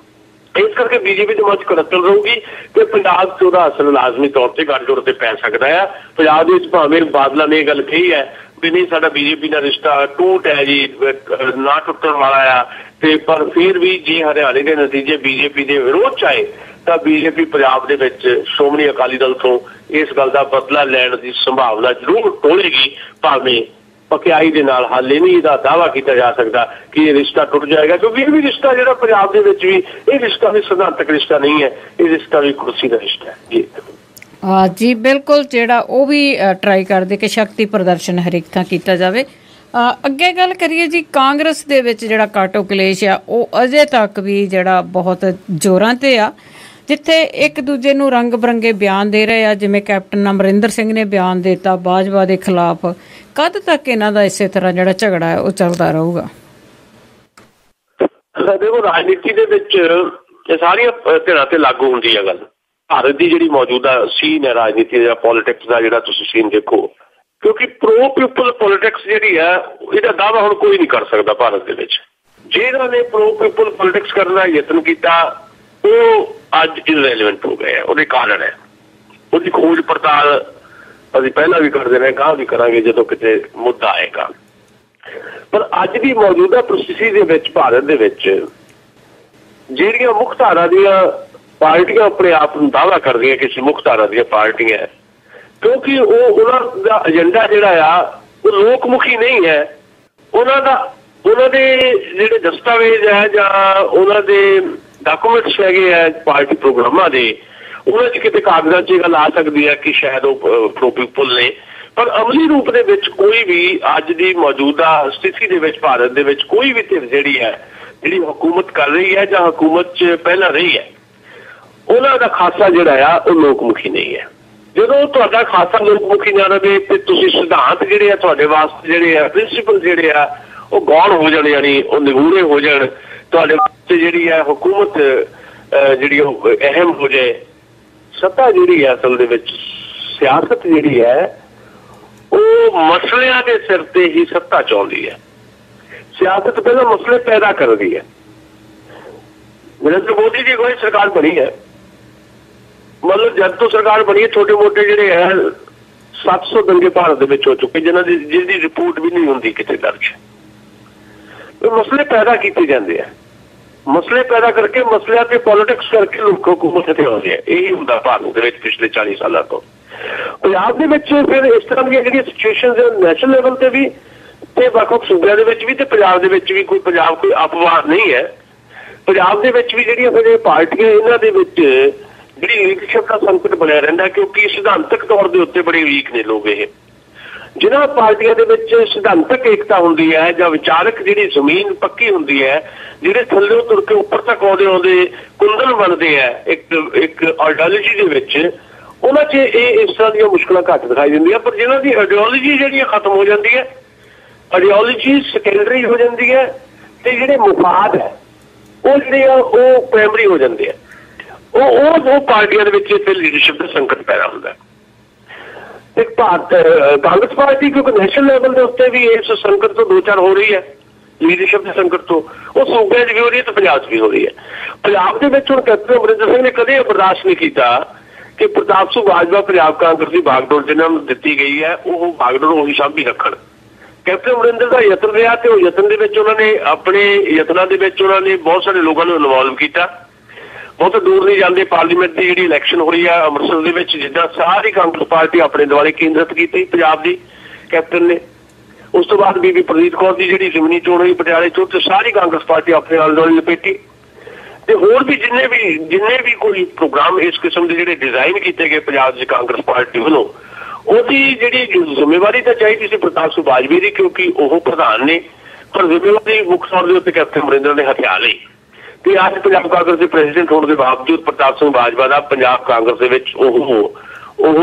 ਇਸ ਕਰਕੇ ਬੀਜੇਪੀ ਦੇ ਮੱਚ ਕੜਤਲ ਰਹੂਗੀ ਕਿ ਪੰਜਾਬ 'ਚ ਉਹਦਾ ਅਸਲ ਲਾਜ਼ਮੀ ਤੌਰ ਤੇ ਗੱਠਜੋੜ ਤੇ ਪੈ ਸਕਦਾ ਆ। ਪੰਜਾਬ ਦੇ ਵਿੱਚ ਭਾਵੇਂ ਬਾਦਲਾਂ ਨੇ ਇਹ ਗੱਲ ਕਹੀ ਹੈ ਵੀ ਨਹੀਂ ਸਾਡਾ ਬੀਜੇਪੀ ਨਾਲ ਰਿਸ਼ਤਾ ਟੂਟ ਹੈ ਜੀ, ਨਾ ਟੁੱਟਣ ਵਾਲਾ ਆ, ਤੇ ਪਰ ਫਿਰ ਵੀ ਜੇ ਹਰਿਆਣੇ ਦੇ ਨਤੀਜੇ ਬੀਜੇਪੀ ਦੇ ਵਿਰੋਧ 'ਚ ਆਏ ਤਾਂ ਬੀਜੇਪੀ ਪੰਜਾਬ ਦੇ ਵਿੱਚ ਸ਼੍ਰੋਮਣੀ ਅਕਾਲੀ ਦਲ ਤੋਂ ਇਸ ਗੱਲ ਦਾ ਬਦਲਾ ਲੈਣ ਦੀ ਸੰਭਾਵਨਾ ਜ਼ਰੂਰ ਟੋਲੇਗੀ। ਭਾਵੇਂ ਪਕਿਆਈ ਦੇ ਨਾਲ ਹਾਲੇ ਨਹੀਂ ਇਹਦਾ ਦਾਅਵਾ ਕੀਤਾ ਜਾ ਸਕਦਾ ਕਿ ਇਹ ਰਿਸ਼ਤਾ ਟੁੱਟ ਜਾਏਗਾ, ਕਿਉਂਕਿ ਇਹ ਵੀ ਰਿਸ਼ਤਾ ਜਿਹੜਾ ਪੰਜਾਬ ਦੇ ਵਿੱਚ ਵੀ ਇਹ ਰਿਸ਼ਤਾ ਵੀ ਸਿਧਾਂਤਕ ਰਿਸ਼ਤਾ ਨਹੀਂ ਹੈ, ਇਹ ਰਿਸ਼ਤਾ ਵੀ ਕੁਰਸੀ ਦਾ ਰਿਸ਼ਤਾ ਹੈ ਜੀ। ਜੀ ਬਿਲਕੁਲ, ਜਿਹੜਾ ਉਹ ਵੀ ਟਰਾਈ ਕਰਦੇ ਕਿ ਸ਼ਕਤੀ ਪ੍ਰਦਰਸ਼ਨ ਹਰੇਕ ਥਾਂ ਕੀਤਾ ਜਾਵੇ। ਅੱਗੇ ਗੱਲ ਕਰੀਏ ਜੀ, ਕਾਂਗਰਸ ਦੇ ਵਿੱਚ ਜਿਹੜਾ ਕਾਟੋ ਕਲੇਸ਼ ਆ ਉਹ ਅਜੇ ਤੱਕ ਵੀ ਜਿਹੜਾ ਬਹੁਤ ਜ਼ੋਰਾਂ ਤੇ ਆ, ਜਿੱਥੇ ਇੱਕ ਦੂਜੇ ਨੂੰ ਰੰਗ ਬਰੰਗੇ ਬਿਆਨ ਦੇ ਰਹੇ ਆ। ਜਿਵੇਂ ਕੈਪਟਨ ਅਮਰਿੰਦਰ ਸਿੰਘ ਨੇ ਬਿਆਨ ਦਿੱਤਾ ਬਾਜਵਾ ਦੇ ਖਿਲਾਫ। ਕਦ ਤੱਕ ਇਹਨਾਂ ਦਾ ਇਸੇ ਤਰ੍ਹਾਂ ਜਿਹੜਾ ਝਗੜਾ ਹੈ ਉਹ ਚੱਲਦਾ ਰਹੂਗਾ? ਦੇਖੋ, ਰਾਜਨੀਤੀ ਦੇ ਵਿੱਚ ਇਹ ਸਾਰੀਆਂ ਧਿਰਾਂ ਤੇ ਲਾਗੂ ਹੁੰਦੀ ਹੈ ਗੱਲ। ਭਾਰਤ ਦੀ ਜਿਹੜੀ ਮੌਜੂਦਾ ਸੀਨ ਹੈ ਰਾਜਨੀਤੀ ਦਾ, ਪੋਲੀਟਿਕਸ ਦਾ ਜਿਹੜਾ ਤੁਸੀਂ ਸੀਨ ਦੇਖੋ, ਕਿਉਂਕਿ ਪ੍ਰੋ ਪੀਪਲ ਪੋਲੀਟਿਕਸ ਜਿਹੜੀ ਹੈ ਇਹਦਾ ਦਾਅਵਾ ਹੁਣ ਕੋਈ ਨਹੀਂ ਕਰ ਸਕਦਾ ਭਾਰਤ ਦੇ ਵਿੱਚ। ਜਿਹਨਾਂ ਨੇ ਪ੍ਰੋ ਪੀਪਲ ਪੋਲੀਟਿਕਸ ਕਰਨ ਦਾ ਯਤਨ ਕੀਤਾ ਉਹ ਅੱਜ ਇਰਰੈਲੇਵੈਂਟ ਹੋ ਗਏ ਆ। ਉਹਦੇ ਕਾਰਨ ਹੈ, ਉਹਦੀ ਖੋਜ ਪੜਤਾਲ ਅਸੀਂ ਪਹਿਲਾਂ ਵੀ ਕਰਦੇ ਰਹੇ, ਗਾਂਹ ਵੀ ਕਰਾਂਗੇ ਜਦੋਂ ਕਿਤੇ ਮੁੱਦਾ ਆਏਗਾ। ਪਰ ਅੱਜ ਦੀ ਮੌਜੂਦਾ ਪ੍ਰਸਥਿਤੀ ਦੇ ਵਿੱਚ ਭਾਰਤ ਦੇ ਵਿੱਚ ਜਿਹੜੀਆਂ ਮੁੱਖ ਧਾਰਾ ਦੀਆਂ ਪਾਰਟੀਆਂ ਆਪਣੇ ਆਪ ਨੂੰ ਦਾਅਵਾ ਕਰਦੀਆਂ ਕਿਸੇ ਮੁੱਖ ਧਾਰਾ ਦੀਆਂ ਪਾਰਟੀਆਂ, ਕਿਉਂਕਿ ਉਹਨਾਂ ਦਾ ਏਜੰਡਾ ਜਿਹੜਾ ਆ ਉਹ ਲੋਕ ਮੁਖੀ ਨਹੀਂ ਹੈ। ਉਹਨਾਂ ਦੇ ਜਿਹੜੇ ਦਸਤਾਵੇਜ਼ ਹੈ ਜਾਂ ਉਹਨਾਂ ਦੇ ਡਾਕੂਮੈਂਟਸ ਹੈਗੇ ਆ ਪਾਰਟੀ ਪ੍ਰੋਗਰਾਮਾਂ ਦੇ, ਉਹਨਾਂ 'ਚ ਕਿਤੇ ਕਾਗਜ਼ਾਂ 'ਚ ਇਹ ਗੱਲ ਆ ਸਕਦੀ ਹੈ ਕਿ ਸ਼ਾਇਦ ਉਹ ਪ੍ਰੋ ਪੀਪਲ ਨੇ, ਪਰ ਅਮਲੀ ਰੂਪ ਦੇ ਵਿੱਚ ਕੋਈ ਵੀ ਅੱਜ ਦੀ ਮੌਜੂਦਾ ਸਥਿਤੀ ਦੇ ਵਿੱਚ ਭਾਰਤ ਦੇ ਵਿੱਚ ਕੋਈ ਵੀ ਧਿਰ ਜਿਹੜੀ ਹੈ ਜਿਹੜੀ ਹੁਕੂਮਤ ਕਰ ਰਹੀ ਹੈ ਜਾਂ ਹੁਕੂਮਤ 'ਚ ਪਹਿਲਾਂ ਰਹੀ ਹੈ, ਉਹਨਾਂ ਦਾ ਖਾਸਾ ਜਿਹੜਾ ਆ ਉਹ ਲੋਕ ਮੁਖੀ ਨਹੀਂ ਹੈ। ਜਦੋਂ ਤੁਹਾਡਾ ਖਾਸਾ ਲੋਕ ਮੁਖੀ ਨਾ ਰਹੇ ਤੇ ਤੁਸੀਂ ਸਿਧਾਂਤ ਜਿਹੜੇ ਆ ਤੁਹਾਡੇ ਵਾਸਤੇ ਜਿਹੜੇ ਆ ਪ੍ਰਿੰਸੀਪਲ ਜਿਹੜੇ ਆ ਉਹ ਗੌਣ ਹੋ ਜਾਣ, ਯਾਨੀ ਉਹ ਨਿਗੂੜੇ ਹੋ ਜਾਣ, ਤੁਹਾਡੇ ਵਾਸਤੇ ਜਿਹੜੀ ਹੈ ਹੁਕੂਮਤ ਜਿਹੜੀ ਉਹ ਅਹਿਮ ਹੋ ਜਾਏ। ਸੱਤਾ ਜਿਹੜੀ ਹੈ ਅਸਲ ਦੇ ਵਿੱਚ ਸਿਆਸਤ ਜਿਹੜੀ ਹੈ ਉਹ ਮਸਲਿਆਂ ਦੇ ਸਿਰ ਤੇ ਹੀ ਸੱਤਾ ਚਾਹੁੰਦੀ ਹੈ। ਸਿਆਸਤ ਪਹਿਲਾਂ ਮਸਲੇ ਪੈਦਾ ਕਰਦੀ ਹੈ। ਨਰਿੰਦਰ ਮੋਦੀ ਦੀ ਕੋਈ ਸਰਕਾਰ ਬਣੀ ਹੈ, ਮਤਲਬ ਜਦ ਤੋਂ ਸਰਕਾਰ ਬਣੀ ਹੈ ਛੋਟੇ ਮੋਟੇ ਜਿਹੜੇ ਹੈ 700 ਦੰਗੇ ਭਾਰਤ ਦੇ ਵਿੱਚ ਹੋ ਚੁੱਕੇ ਜਿਹਦੀ ਰਿਪੋਰਟ ਵੀ ਨਹੀਂ ਹੁੰਦੀ ਕਿਤੇ ਦਰਜ। ਮਸਲੇ ਪੈਦਾ ਕੀਤੇ ਜਾਂਦੇ ਆ, ਮਸਲੇ ਪੈਦਾ ਕਰਕੇ ਮਸਲਿਆਂ ਤੇ ਪੋਲੀਟਿਕਸ ਕਰਕੇ ਲੋਕ ਹੁਕੂਮਤ ਤੇ ਆਉਂਦੇ ਆ। ਇਹੀ ਹੁੰਦਾ ਭਾਰਤ ਦੇ ਵਿੱਚ ਪਿਛਲੇ 40 ਸਾਲਾਂ ਤੋਂ। ਪੰਜਾਬ ਦੇ ਵਿੱਚ ਫਿਰ ਇਸ ਤਰ੍ਹਾਂ ਦੀਆਂ ਜਿਹੜੀਆਂ ਸਿਚੁਏਸ਼ਨ ਨੈਸ਼ਨਲ ਲੈਵਲ ਤੇ ਵੀ ਤੇ ਵੱਖ-ਵੱਖ ਸੂਬਿਆਂ ਦੇ ਵਿੱਚ ਵੀ ਤੇ ਪੰਜਾਬ ਦੇ ਵਿੱਚ ਵੀ ਪੰਜਾਬ ਕੋਈ ਅਪਵਾਦ ਨਹੀਂ ਹੈ। ਪੰਜਾਬ ਦੇ ਵਿੱਚ ਵੀ ਜਿਹੜੀਆਂ ਫਿਰ ਪਾਰਟੀਆਂ ਇਹਨਾਂ ਦੇ ਵਿੱਚ ਜਿਹੜੀ ਲੀਡਰਸ਼ਿਪ ਦਾ ਸੰਕਟ ਬਣਿਆ ਰਹਿੰਦਾ, ਕਿਉਂਕਿ ਸਿਧਾਂਤਕ ਤੌਰ ਦੇ ਉੱਤੇ ਬੜੇ ਵੀਕ ਨੇ ਲੋਕ। ਇਹ ਜਿਹਨਾਂ ਪਾਰਟੀਆਂ ਦੇ ਵਿੱਚ ਸਿਧਾਂਤਕ ਏਕਤਾ ਹੁੰਦੀ ਹੈ ਜਾਂ ਵਿਚਾਰਕ ਜਿਹੜੀ ਜ਼ਮੀਨ ਪੱਕੀ ਹੁੰਦੀ ਹੈ, ਜਿਹੜੇ ਥੱਲੇ ਤੁਰ ਕੇ ਉੱਪਰ ਤੱਕ ਆਉਂਦੇ ਕੁੰਦਨ ਬਣਦੇ ਆ ਇੱਕ ਆਈਡੀਓਲੋਜੀ ਦੇ ਵਿੱਚ, ਉਹਨਾਂ 'ਚ ਇਹ ਇਸ ਤਰ੍ਹਾਂ ਦੀਆਂ ਮੁਸ਼ਕਲਾਂ ਘੱਟ ਦਿਖਾਈ ਦਿੰਦੀਆਂ। ਪਰ ਜਿਹਨਾਂ ਦੀ ਆਈਡੀਓਲੋਜੀ ਜਿਹੜੀ ਖਤਮ ਹੋ ਜਾਂਦੀ ਹੈ, ਆਈਡੀਓਲੋਜੀ ਸੈਕੰਡਰੀ ਹੋ ਜਾਂਦੀ ਹੈ ਤੇ ਜਿਹੜੇ ਮੁਫਾਦ ਹੈ ਉਹ ਜਿਹੜੇ ਆ ਉਹ ਪ੍ਰਾਇਮਰੀ ਹੋ ਜਾਂਦੇ ਆ। ਉਹ ਪਾਰਟੀਆਂ ਦੇ ਵਿੱਚ ਫਿਰ ਲੀਡਰਸ਼ਿਪ ਦਾ ਸੰਕਟ ਪੈਦਾ ਹੁੰਦਾ। ਤੇ ਕਾਂਗਰਸ ਪਾਰਟੀ ਕਿਉਂਕਿ ਨੈਸ਼ਨਲ ਲੈਵਲ ਦੇ ਉੱਤੇ ਵੀ ਇਸ ਸੰਕਟ ਤੋਂ ਦੋ ਚਾਰ ਹੋ ਰਹੀ ਹੈ, ਲੀਡਰਸ਼ਿਪ ਦੇ ਸੰਕਟ ਤੋਂ, ਉਹ ਸੂਬਿਆਂ 'ਚ ਵੀ ਹੋ ਰਹੀ ਹੈ ਤੇ ਪੰਜਾਬ 'ਚ ਵੀ ਹੋ ਰਹੀ ਹੈ। ਪੰਜਾਬ ਦੇ ਵਿੱਚ ਹੁਣ ਕੈਪਟਨ ਅਮਰਿੰਦਰ ਸਿੰਘ ਨੇ ਕਦੇ ਬਰਦਾਸ਼ਤ ਨਹੀਂ ਕੀਤਾ ਕਿ ਪ੍ਰਤਾਪ ਸਿੰਘ ਬਾਜਵਾ ਪੰਜਾਬ ਕਾਂਗਰਸ ਦੀ ਬਾਗਡੋਰ ਜਿਹਨਾਂ ਨੂੰ ਦਿੱਤੀ ਗਈ ਹੈ ਉਹ ਬਾਗਡੋਰ ਉਹੀ ਸਾਂਭੀ ਰੱਖਣ। ਕੈਪਟਨ ਅਮਰਿੰਦਰ ਦਾ ਯਤਨ ਰਿਹਾ ਤੇ ਉਹ ਯਤਨ ਦੇ ਵਿੱਚ ਉਹਨਾਂ ਨੇ ਆਪਣੇ ਯਤਨਾਂ ਦੇ ਵਿੱਚ ਉਹਨਾਂ ਨੇ ਬਹੁਤ ਸਾਰੇ ਲੋਕਾਂ ਨੂੰ ਇਨਵੋਲਵ ਕੀਤਾ। ਬਹੁਤ ਦੂਰ ਨਹੀਂ ਜਾਂਦੇ। ਪਾਰਲੀਮੈਂਟ ਦੀ ਜਿਹੜੀ ਇਲੈਕਸ਼ਨ ਹੋਈ ਆ ਅੰਮ੍ਰਿਤਸਰ ਦੇ ਵਿੱਚ, ਜਿੱਦਾਂ ਸਾਰੀ ਕਾਂਗਰਸ ਪਾਰਟੀ ਆਪਣੇ ਦੁਆਲੇ ਕੇਂਦਰਿਤ ਕੀਤੀ ਪੰਜਾਬ ਦੀ ਕੈਪਟਨ ਨੇ। ਉਸ ਤੋਂ ਬਾਅਦ ਬੀਬੀ ਪ੍ਰਨੀਤ ਕੌਰ ਦੀ ਜਿਹੜੀ ਜ਼ਿਮਨੀ ਚੋਣ ਹੋਈ ਪਟਿਆਲੇ ਚੋਂ, ਤੇ ਸਾਰੀ ਕਾਂਗਰਸ ਪਾਰਟੀ ਆਪਣੇ ਆਲੇ ਦੁਆਲੇ ਲਪੇਟੀ। ਤੇ ਹੋਰ ਵੀ ਜਿੰਨੇ ਵੀ ਕੋਈ ਪ੍ਰੋਗਰਾਮ ਇਸ ਕਿਸਮ ਦੇ ਜਿਹੜੇ ਡਿਜ਼ਾਈਨ ਕੀਤੇ ਗਏ ਪੰਜਾਬ ਦੀ ਕਾਂਗਰਸ ਪਾਰਟੀ ਵੱਲੋਂ, ਉਹਦੀ ਜਿਹੜੀ ਜ਼ਿੰਮੇਵਾਰੀ ਤਾਂ ਚਾਹੀਦੀ ਸੀ ਪ੍ਰਤਾਪ ਸਿੰਘ ਬਾਜਵਾ ਦੀ, ਕਿਉਂਕਿ ਉਹ ਪ੍ਰਧਾਨ ਨੇ, ਪਰ ਜ਼ਿੰਮੇਵਾਰੀ ਮੁੱਖ ਤੌਰ ਦੇ ਉੱਤੇ ਕੈਪਟਨ ਅਮਰਿੰਦਰ ਨੇ ਹਥਿਆ ਲਈ। ਤੇ ਅੱਜ ਪੰਜਾਬ ਕਾਂਗਰਸ ਦੇ ਪ੍ਰੈਜ਼ੀਡੈਂਟ ਹੋਣ ਦੇ ਬਾਵਜੂਦ ਪ੍ਰਤਾਪ ਸਿੰਘ ਬਾਜਵਾ ਦਾ ਪੰਜਾਬ ਕਾਂਗਰਸ ਦੇ ਵਿੱਚ ਉਹ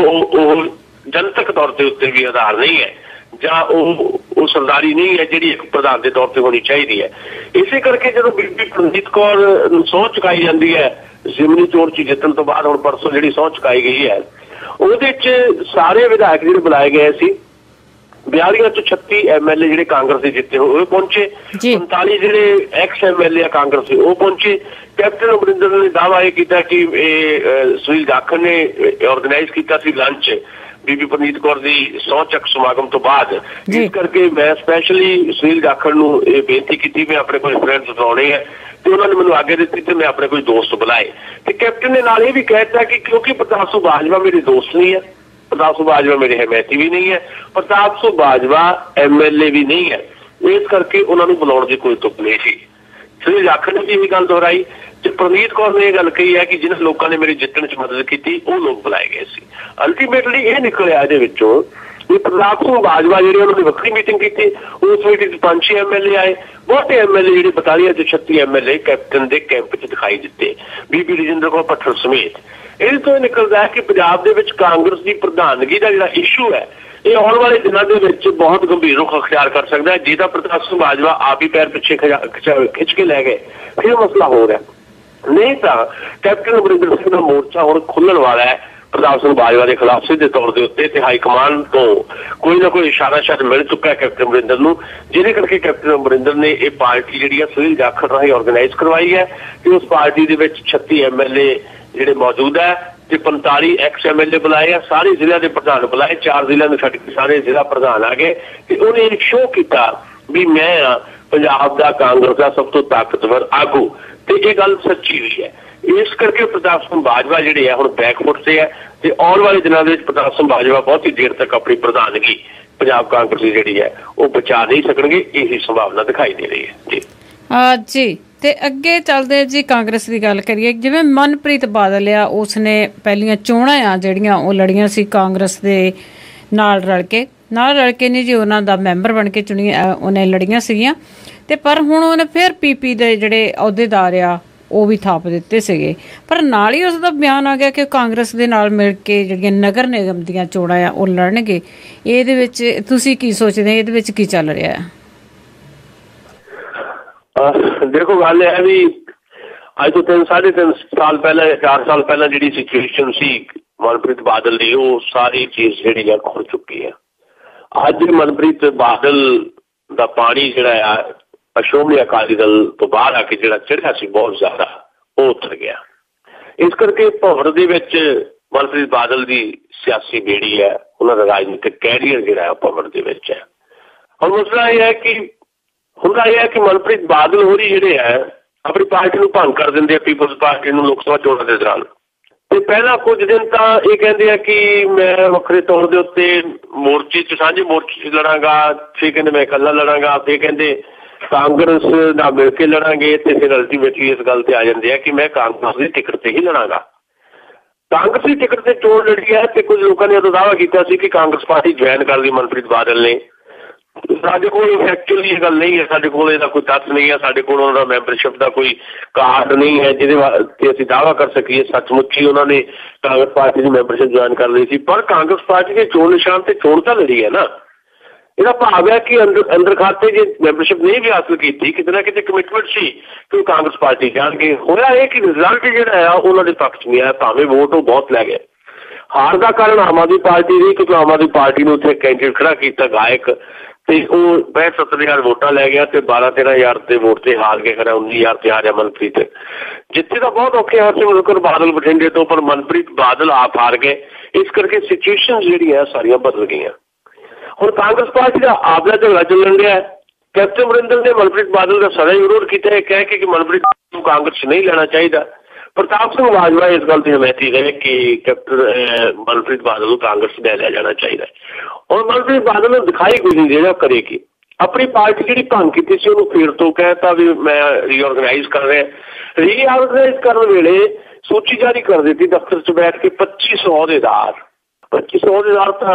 ਜਨਤਕ ਤੌਰ ਦੇ ਉੱਤੇ ਵੀ ਆਧਾਰ ਨਹੀਂ ਹੈ, ਜਾਂ ਉਹ ਸਰਦਾਰੀ ਨਹੀਂ ਹੈ ਜਿਹੜੀ ਇੱਕ ਪ੍ਰਧਾਨ ਦੇ ਤੌਰ ਤੇ ਹੋਣੀ ਚਾਹੀਦੀ ਹੈ। ਇਸੇ ਕਰਕੇ ਜਦੋਂ ਬੀਬੀ ਪ੍ਰਨੀਤ ਕੌਰ ਨੂੰ ਸਹੁੰ ਚੁਕਾਈ ਜਾਂਦੀ ਹੈ ਜ਼ਿਮਨੀ ਚੋਣ 'ਚ ਜਿੱਤਣ ਤੋਂ ਬਾਅਦ, ਹੁਣ ਪਰਸੋਂ ਜਿਹੜੀ ਸਹੁੰ ਚੁਕਾਈ ਗਈ ਹੈ, ਉਹਦੇ 'ਚ ਸਾਰੇ ਵਿਧਾਇਕ ਜਿਹੜੇ ਬੁਲਾਏ ਗਏ ਸੀ, 42 ਤੋਂ 36 MLA ਜਿਹੜੇ ਕਾਂਗਰਸ ਦੇ ਜਿੱਤੇ ਹੋਏ ਪਹੁੰਚੇ, 45 ਜਿਹੜੇ ਐਕਸ MLA ਆ ਕਾਂਗਰਸ ਦੇ ਉਹ ਪਹੁੰਚੇ। ਕੈਪਟਨ ਅਮਰਿੰਦਰ ਨੇ ਦਾਅਵਾ ਇਹ ਕੀਤਾ ਕਿ ਇਹ ਸੁਨੀਲ ਜਾਖੜ ਨੇ ਆਰਗੇਨਾਈਜ਼ ਕੀਤਾ ਸੀ ਲੰਚ ਬੀਬੀ ਪ੍ਰਨੀਤ ਕੌਰ ਦੀ ਸਹੁੰ ਚੱਕ ਸਮਾਗਮ ਤੋਂ ਬਾਅਦ। ਇਸ ਕਰਕੇ ਮੈਂ ਸਪੈਸ਼ਲੀ ਸੁਨੀਲ ਜਾਖੜ ਨੂੰ ਇਹ ਬੇਨਤੀ ਕੀਤੀ ਮੈਂ ਆਪਣੇ ਕੋਈ ਫਰੈਂਡਸ ਬੁਲਾਉਣੇ ਹੈ, ਤੇ ਉਹਨਾਂ ਨੇ ਮੈਨੂੰ ਆਗੇ ਦਿੱਤੀ ਤੇ ਮੈਂ ਆਪਣੇ ਕੋਈ ਦੋਸਤ ਬੁਲਾਏ। ਤੇ ਕੈਪਟਨ ਨੇ ਨਾਲ ਇਹ ਵੀ ਕਹਿ ਦਿੱਤਾ ਕਿ ਕਿਉਂਕਿ ਪ੍ਰਤਾਪ ਸਿੰਘ ਬਾਜਵਾ ਮੇਰੇ ਦੋਸਤ ਨਹੀਂ ਹੈ, ਪ੍ਰਤਾਪ ਸਿੰਘ ਬਾਜਵਾ ਮੇਰੇ ਹਮਾਇਤੀ ਵੀ ਨਹੀਂ ਹੈ, ਪ੍ਰਤਾਪ ਸਿੰਘ ਬਾਜਵਾ MLA ਵੀ ਨਹੀਂ ਹੈ, ਇਸ ਕਰਕੇ ਉਹਨਾਂ ਨੂੰ ਬੁਲਾਉਣ ਦੀ ਕੋਈ ਤੁਕ ਨਹੀਂ ਸੀ। ਸੁਨੀਲ ਜਾਖੜ ਨੇ ਵੀ ਇਹ ਗੱਲ ਦੁਹਰਾਈ ਤੇ ਪ੍ਰਨੀਤ ਕੌਰ ਨੇ ਇਹ ਗੱਲ ਕਹੀ ਹੈ ਕਿ ਜਿਹਨਾਂ ਲੋਕਾਂ ਨੇ ਮੇਰੇ ਜਿੱਤਣ 'ਚ ਮਦਦ ਕੀਤੀ ਉਹ ਲੋਕ ਬੁਲਾਏ ਗਏ ਸੀ। ਅਲਟੀਮੇਟਲੀ ਇਹ ਨਿਕਲਿਆ ਇਹਦੇ ਵਿੱਚੋਂ ਵੀ ਪ੍ਰਤਾਪ ਸਿੰਘ ਬਾਜਵਾ ਜਿਹੜੇ ਉਹਨਾਂ ਨੇ ਵੱਖਰੀ ਮੀਟਿੰਗ ਕੀਤੀ, ਉਸ ਮੀਟਿੰਗ 'ਚ 5-6 MLA ਆਏ, ਬਹੁਤੇ MLA ਜਿਹੜੇ 42 ਤੋਂ 36 MLA ਕੈਪਟਨ ਦੇ ਕੈਂਪ 'ਚ ਦਿਖਾਈ ਦਿੱਤੇ, ਬੀਬੀ ਰਜਿੰਦਰ ਕੌਰ ਭੱਠਲ ਸਮੇਤ। ਇਹਦੇ ਤੋਂ ਇਹ ਨਿਕਲਦਾ ਹੈ ਕਿ ਪੰਜਾਬ ਦੇ ਵਿੱਚ ਕਾਂਗਰਸ ਦੀ ਪ੍ਰਧਾਨਗੀ ਦਾ ਜਿਹੜਾ ਇਸ਼ੂ ਹੈ ਇਹ ਆਉਣ ਵਾਲੇ ਦਿਨਾਂ ਦੇ ਵਿੱਚ ਬਹੁਤ ਗੰਭੀਰ ਰੁਖ ਅਖਤਿਆਰ ਕਰ ਸਕਦਾ ਹੈ। ਜੇ ਤਾਂ ਪ੍ਰਤਾਪ ਸਿੰਘ ਬਾਜਵਾ ਆਪ ਹੀ ਪੈਰ ਪਿੱਛੇ ਖਿੱਚ ਕੇ ਲੈ ਗਏ ਫਿਰ ਮਸਲਾ ਹੋ ਰਿਹਾ, ਨਹੀਂ ਤਾਂ ਕੈਪਟਨ ਅਮਰਿੰਦਰ ਸਿੰਘ ਦਾ ਮੋਰਚਾ ਹੁਣ ਖੁੱਲਣ ਵਾਲਾ ਹੈ ਪ੍ਰਤਾਪ ਸਿੰਘ ਬਾਜਵਾ ਦੇ ਖਿਲਾਫ ਸਿੱਧੇ ਤੌਰ ਦੇ ਉੱਤੇ, ਤੇ ਹਾਈਕਮਾਂਡ ਤੋਂ ਕੋਈ ਨਾ ਕੋਈ ਇਸ਼ਾਰਾ ਸ਼ਾਇਦ ਮਿਲ ਚੁੱਕਾ ਹੈ ਕੈਪਟਨ ਅਮਰਿੰਦਰ ਨੂੰ, ਜਿਹਦੇ ਕਰਕੇ ਕੈਪਟਨ ਅਮਰਿੰਦਰ ਨੇ ਇਹ ਪਾਰਟੀ ਜਿਹੜੀ ਹੈ ਸੁਨੀਲ ਜਾਖੜ ਰਾਹੀਂ ਆਰਗੇਨਾਈਜ਼ ਕਰਵਾਈ ਹੈ। ਤੇ ਉਸ ਪਾਰਟੀ ਦੇ ਵਿੱਚ 36 MLA ਜਿਹੜੇ ਮੌਜੂਦ ਹੈ ਤੇ 45 ਐਕਸ MLA ਬੁਲਾਏ ਆ, ਸਾਰੇ ਜ਼ਿਲ੍ਹਿਆਂ ਦੇ ਪ੍ਰਧਾਨ ਬੁਲਾਏ, 4 ਜ਼ਿਲ੍ਹਿਆਂ ਨੂੰ ਛੱਡ ਕੇ ਸਾਰੇ ਜ਼ਿਲ੍ਹਾ ਪ੍ਰਧਾਨ ਆ ਗਏ। ਤੇ ਉਹਨੇ ਇੱਕ ਸ਼ੋਅ ਕੀਤਾ ਵੀ ਮੈਂ ਪੰਜਾਬ ਦਾ ਕਾਂਗਰਸ ਦਾ ਸਭ ਤੋਂ ਤਾਕਤਵਰ ਆਗੂ, ਤੇ ਇਹ ਗੱਲ ਸੱਚੀ ਵੀ ਹੈ। ਇਸ ਕਰਕੇ ਪ੍ਰਤਾਪ ਸਿੰਘ ਬਾਜਵਾ ਜਿਹੜੇ ਆ ਹੁਣ ਬੈਕਫੁੱਟ ਤੇ ਹੈ, ਤੇ ਆਉਣ ਵਾਲੇ ਦਿਨਾਂ ਦੇ ਵਿੱਚ ਪ੍ਰਤਾਪ ਸਿੰਘ ਬਾਜਵਾ ਬਹੁਤੀ ਦੇਰ ਤੱਕ ਆਪਣੀ ਪ੍ਰਧਾਨਗੀ ਪੰਜਾਬ ਕਾਂਗਰਸ ਦੀ ਜਿਹੜੀ ਹੈ ਉਹ ਬਚਾ ਨਹੀਂ ਸਕਣਗੇ, ਇਹੀ ਸੰਭਾਵਨਾ ਦਿਖਾਈ ਦੇ ਰਹੀ ਹੈ ਜੀ। ਤੇ ਅੱਗੇ ਚੱਲਦੇ ਜੀ, ਕਾਂਗਰਸ ਦੀ ਗੱਲ ਕਰੀਏ, ਜਿਵੇਂ ਮਨਪ੍ਰੀਤ ਬਾਦਲ ਆ, ਉਸਨੇ ਪਹਿਲੀਆਂ ਚੋਣਾਂ ਆ ਜਿਹੜੀਆਂ ਉਹ ਲੜੀਆਂ ਸੀ ਕਾਂਗਰਸ ਦੇ ਨਾਲ ਰਲ ਕੇ ਨਹੀਂ ਜੀ, ਉਹਨਾਂ ਦਾ ਮੈਂਬਰ ਬਣ ਕੇ ਉਹਨੇ ਲੜੀਆਂ ਸੀਗੀਆਂ। ਤੇ ਪਰ ਹੁਣ ਉਹਨੇ ਫਿਰ PP ਦੇ ਜਿਹੜੇ ਅਹੁਦੇਦਾਰ ਆ ਉਹ ਵੀ ਥਾਪ ਦਿੱਤੇ ਸੀਗੇ, ਪਰ ਨਾਲ ਹੀ ਉਸ ਦਾ ਬਿਆਨ ਆ ਗਿਆ ਕਿ ਕਾਂਗਰਸ ਦੇ ਨਾਲ ਮਿਲ ਕੇ ਜਿਹੜੀਆਂ ਨਗਰ ਨਿਗਮ ਦੀਆਂ ਚੋਣਾਂ ਆ ਉਹ ਲੜਨਗੇ। ਇਹਦੇ ਵਿੱਚ ਤੁਸੀਂ ਕੀ ਸੋਚਦੇ, ਇਹਦੇ ਵਿੱਚ ਕੀ ਚੱਲ ਰਿਹਾ ਹੈ? ਦੇਖੋ, ਗੱਲ ਇਹ ਵੀ ਅੱਜ ਤੋਂ 3-3.5 ਸਾਲ ਪਹਿਲਾਂ ਜਾਂ 4 ਸਾਲ ਪਹਿਲਾਂ ਜਿਹੜੀ ਸਿਚੁਏਸ਼ਨ ਸੀ ਮਨਪ੍ਰੀਤ ਬਾਦਲ ਦੀ, ਉਹ ਸਾਰੀ ਚੀਜ਼ ਜਿਹੜੀ ਆ ਖੁੱਲ ਚੁੱਕੀ ਹੈ। ਅੱਜ ਮਨਪ੍ਰੀਤ ਬਾਦਲ ਦਾ ਪਾਣੀ ਜਿਹੜਾ ਆ ਸ਼੍ਰੋਮਣੀ ਅਕਾਲੀ ਦਲ ਤੋਂ ਬਾਹਰ ਆ ਕੇ ਜਿਹੜਾ ਚੜ੍ਹਿਆ ਸੀ ਬਹੁਤ ਜ਼ਿਆਦਾ, ਉਹ ਉਤਰ ਗਿਆ। ਇਸ ਕਰਕੇ ਭਵਰ ਦੇ ਵਿੱਚ ਮਨਪ੍ਰੀਤ ਬਾਦਲ ਦੀ ਸਿਆਸੀ ਬੇੜੀ ਹੈ, ਉਹਨਾਂ ਦਾ ਰਾਜਨੀਤਿਕ ਕੈਰੀਅਰ ਜਿਹੜਾ ਹੈ ਭਵਰ ਦੇ ਵਿੱਚ ਹੈ। ਹੁਣ ਮਸਲਾ ਇਹ ਹੈ ਕਿ ਹੁੰਦਾ ਇਹ ਹੈ ਕਿ ਮਨਪ੍ਰੀਤ ਬਾਦਲ ਹੋਰੀ ਜਿਹੜੇ ਹੈ ਆਪਣੀ ਪਾਰਟੀ ਨੂੰ ਭੰਗ ਕਰ ਦਿੰਦੇ ਆ, ਪੀਪਲਜ਼ ਪਾਰਟੀ ਨੂੰ ਲੋਕ ਸਭਾ ਚੋਣਾਂ ਦੇ ਦੌਰਾਨ। ਤੇ ਪਹਿਲਾਂ ਕੁਝ ਦਿਨ ਤਾਂ ਇਹ ਕਹਿੰਦੇ ਆ ਕਿ ਮੈਂ ਵੱਖਰੇ ਤੌਰ ਦੇ ਉੱਤੇ ਮੋਰਚੇ 'ਚ ਸਾਂਝੇ ਮੋਰਚੇ 'ਚ ਲੜਾਂਗਾ, ਫਿਰ ਕਹਿੰਦੇ ਮੈਂ ਇਕੱਲਾ ਲੜਾਂਗਾ, ਫਿਰ ਕਹਿੰਦੇ ਕਾਂਗਰਸ ਨਾਲ ਮਿਲ ਕੇ ਲੜਾਂਗੇ, ਤੇ ਫਿਰ ਅਲਟੀਮੇਟਲੀ ਇਸ ਗੱਲ ਤੇ ਆ ਜਾਂਦੇ ਆ ਕਿ ਮੈਂ ਕਾਂਗਰਸ ਦੀ ਟਿਕਟ ਤੇ ਹੀ ਲੜਾਂਗਾ। ਕਾਂਗਰਸ ਦੀ ਟਿਕਟ ਤੇ ਚੋਣ ਲੜੀ ਹੈ, ਤੇ ਕੁਝ ਲੋਕਾਂ ਨੇ ਉਦੋਂ ਦਾਅਵਾ ਕੀਤਾ ਸੀ ਕਿ ਕਾਂਗਰਸ ਪਾਰਟੀ ਜੁਆਇਨ ਕਰ ਲਈ ਮਨਪ੍ਰੀਤ ਬਾਦਲ ਨੇ। ਸਾਡੇ ਕੋਲ ਐਕਚੁਅਲੀ ਇਹ ਗੱਲ ਨਹੀਂ ਹੈ, ਸਾਡੇ ਕੋਲ ਇਹਦਾ ਕੋਈ ਤੱਥ ਨਹੀਂ ਹੈ, ਸਾਡੇ ਕੋਲ ਉਹਨਾਂ ਦਾ ਮੈਂਬਰਸ਼ਿਪ ਦਾ ਕੋਈ ਕਾਰਡ ਨਹੀਂ ਹੈ ਜਿਹਦੇ ਤੇ ਅਸੀਂ ਦਾਅਵਾ ਕਰ ਸਕੀਏ ਸੱਚਮੁੱਚ ਹੀ ਉਹਨਾਂ ਨੇ ਕਾਂਗਰਸ ਪਾਰਟੀ ਦੀ ਮੈਂਬਰਸ਼ਿਪ ਜੁਆਇਨ ਕਰ ਲਈ ਸੀ। ਪਰ ਕਾਂਗਰਸ ਪਾਰਟੀ ਦੇ ਚੋਣ ਨਿਸ਼ਾਨ ਤੇ ਚੋਣ ਤਾਂ ਲੜੀ ਹੈ ਨਾ। ਇਹਦਾ ਭਾਵ ਹੈ ਕਿ ਅੰਦਰ ਖਾਤੇ ਜੇ ਮੈਂਬਰਸ਼ਿਪ ਨਹੀਂ ਵੀ ਹਾਸਲ ਕੀਤੀ, ਕਿਤੇ ਨਾ ਕਿਤੇ ਕਮਿਟਮੈਂਟ ਸੀ ਕਿ ਉਹ ਕਾਂਗਰਸ ਪਾਰਟੀ ਜਾਣਗੇ। ਹੋਇਆ ਇਹ ਕਿ ਰਿਜ਼ਲਟ ਜਿਹੜਾ ਆ ਉਹਨਾਂ ਦੇ ਪੱਖ 'ਚ ਨਹੀਂ ਆਇਆ, ਭਾਵੇਂ ਵੋਟ ਉਹ ਬਹੁਤ ਲੈ ਗਏ। ਹਾਰ ਦਾ ਕਾਰਨ ਆਮ ਆਦਮੀ ਪਾਰਟੀ ਦੀ, ਕਿਉਂਕਿ ਆਮ ਆਦਮੀ ਪਾਰਟੀ ਨੂੰ ਉੱਥੇ ਕੈਂਡੀਡੇਟ ਖੜਾ ਕੀਤਾ ਗਾਇਕ, ਤੇ ਉਹ 65-70 ਵੋਟਾਂ ਲੈ ਗਿਆ ਤੇ 12-13 ਦੇ ਵੋਟ ਤੇ ਹਾਰ ਕੇ ਖੜਾ 19 ਤੇ ਹਾਰਿਆ ਮਨਪ੍ਰੀਤ। ਜਿੱਥੇ ਤਾਂ ਬਹੁਤ ਔਖੇ ਹਰਸਿਮਰਤ ਬਾਦਲ ਬਠਿੰਡੇ ਤੋਂ, ਪਰ ਮਨਪ੍ਰੀਤ ਬਾਦਲ ਆਪ ਹਾਰ ਗਏ। ਇਸ ਕਰਕੇ ਸਿਚੁਏਸ਼ਨ ਜਿਹੜੀਆਂ ਸਾਰੀਆਂ ਬਦਲ ਗਈਆਂ। ਹੁਣ ਕਾਂਗਰਸ ਪਾਰਟੀ ਦਾ ਆਪਦਾ ਝਗੜਾ ਚੱਲਣ ਡਿਆ। ਕੈਪਟਨ ਅਮਰਿੰਦਰ ਨੇ ਮਨਪ੍ਰੀਤ ਬਾਦਲ ਦਾ ਸਦਾ ਹੀ ਵਿਰੋਧ ਕੀਤਾ, ਇਹ ਕਹਿ ਕੇ ਕਿ ਮਨਪ੍ਰੀਤ ਨੂੰ ਕਾਂਗਰਸ ਨਹੀਂ ਲੈਣਾ ਚਾਹੀਦਾ। ਪ੍ਰਤਾਪ ਸਿੰਘ ਬਾਜਵਾ ਇਸ ਗੱਲ ਦੀ ਹਮਾਇਤੀ ਰਹੇ ਕਿ ਕੈਪਟਨ ਮਨਪ੍ਰੀਤ ਬਾਦਲ ਨੂੰ ਕਾਂਗਰਸ ਲੈ ਲਿਆ ਜਾਣਾ ਚਾਹੀਦਾ। ਹੁਣ ਮਨਪ੍ਰੀਤ ਬਾਦਲ ਨੂੰ ਦਿਖਾਈ ਕੁਝ ਨਹੀਂ ਜਿਹੜਾ ਕਰੇਗੀ। ਆਪਣੀ ਪਾਰਟੀ ਜਿਹੜੀ ਭੰਗ ਕੀਤੀ ਸੀ ਉਹਨੂੰ ਫਿਰ ਤੋਂ ਕਹਿਤਾ ਵੀ ਮੈਂ ਰੀਆਰਗਨਾਈਜ਼ ਕਰ ਰਿਹਾ। ਰੀਆਰਗਨਾਈਜ਼ ਕਰਨ ਵੇਲੇ ਸੂਚੀ ਜਾਰੀ ਕਰ ਦਿੱਤੀ ਦਫ਼ਤਰ 'ਚ ਬੈਠ ਕੇ 2500 ਅਹੁਦੇਦਾਰ। 2500 ਅਹੁਦੇਦਾਰ ਤਾਂ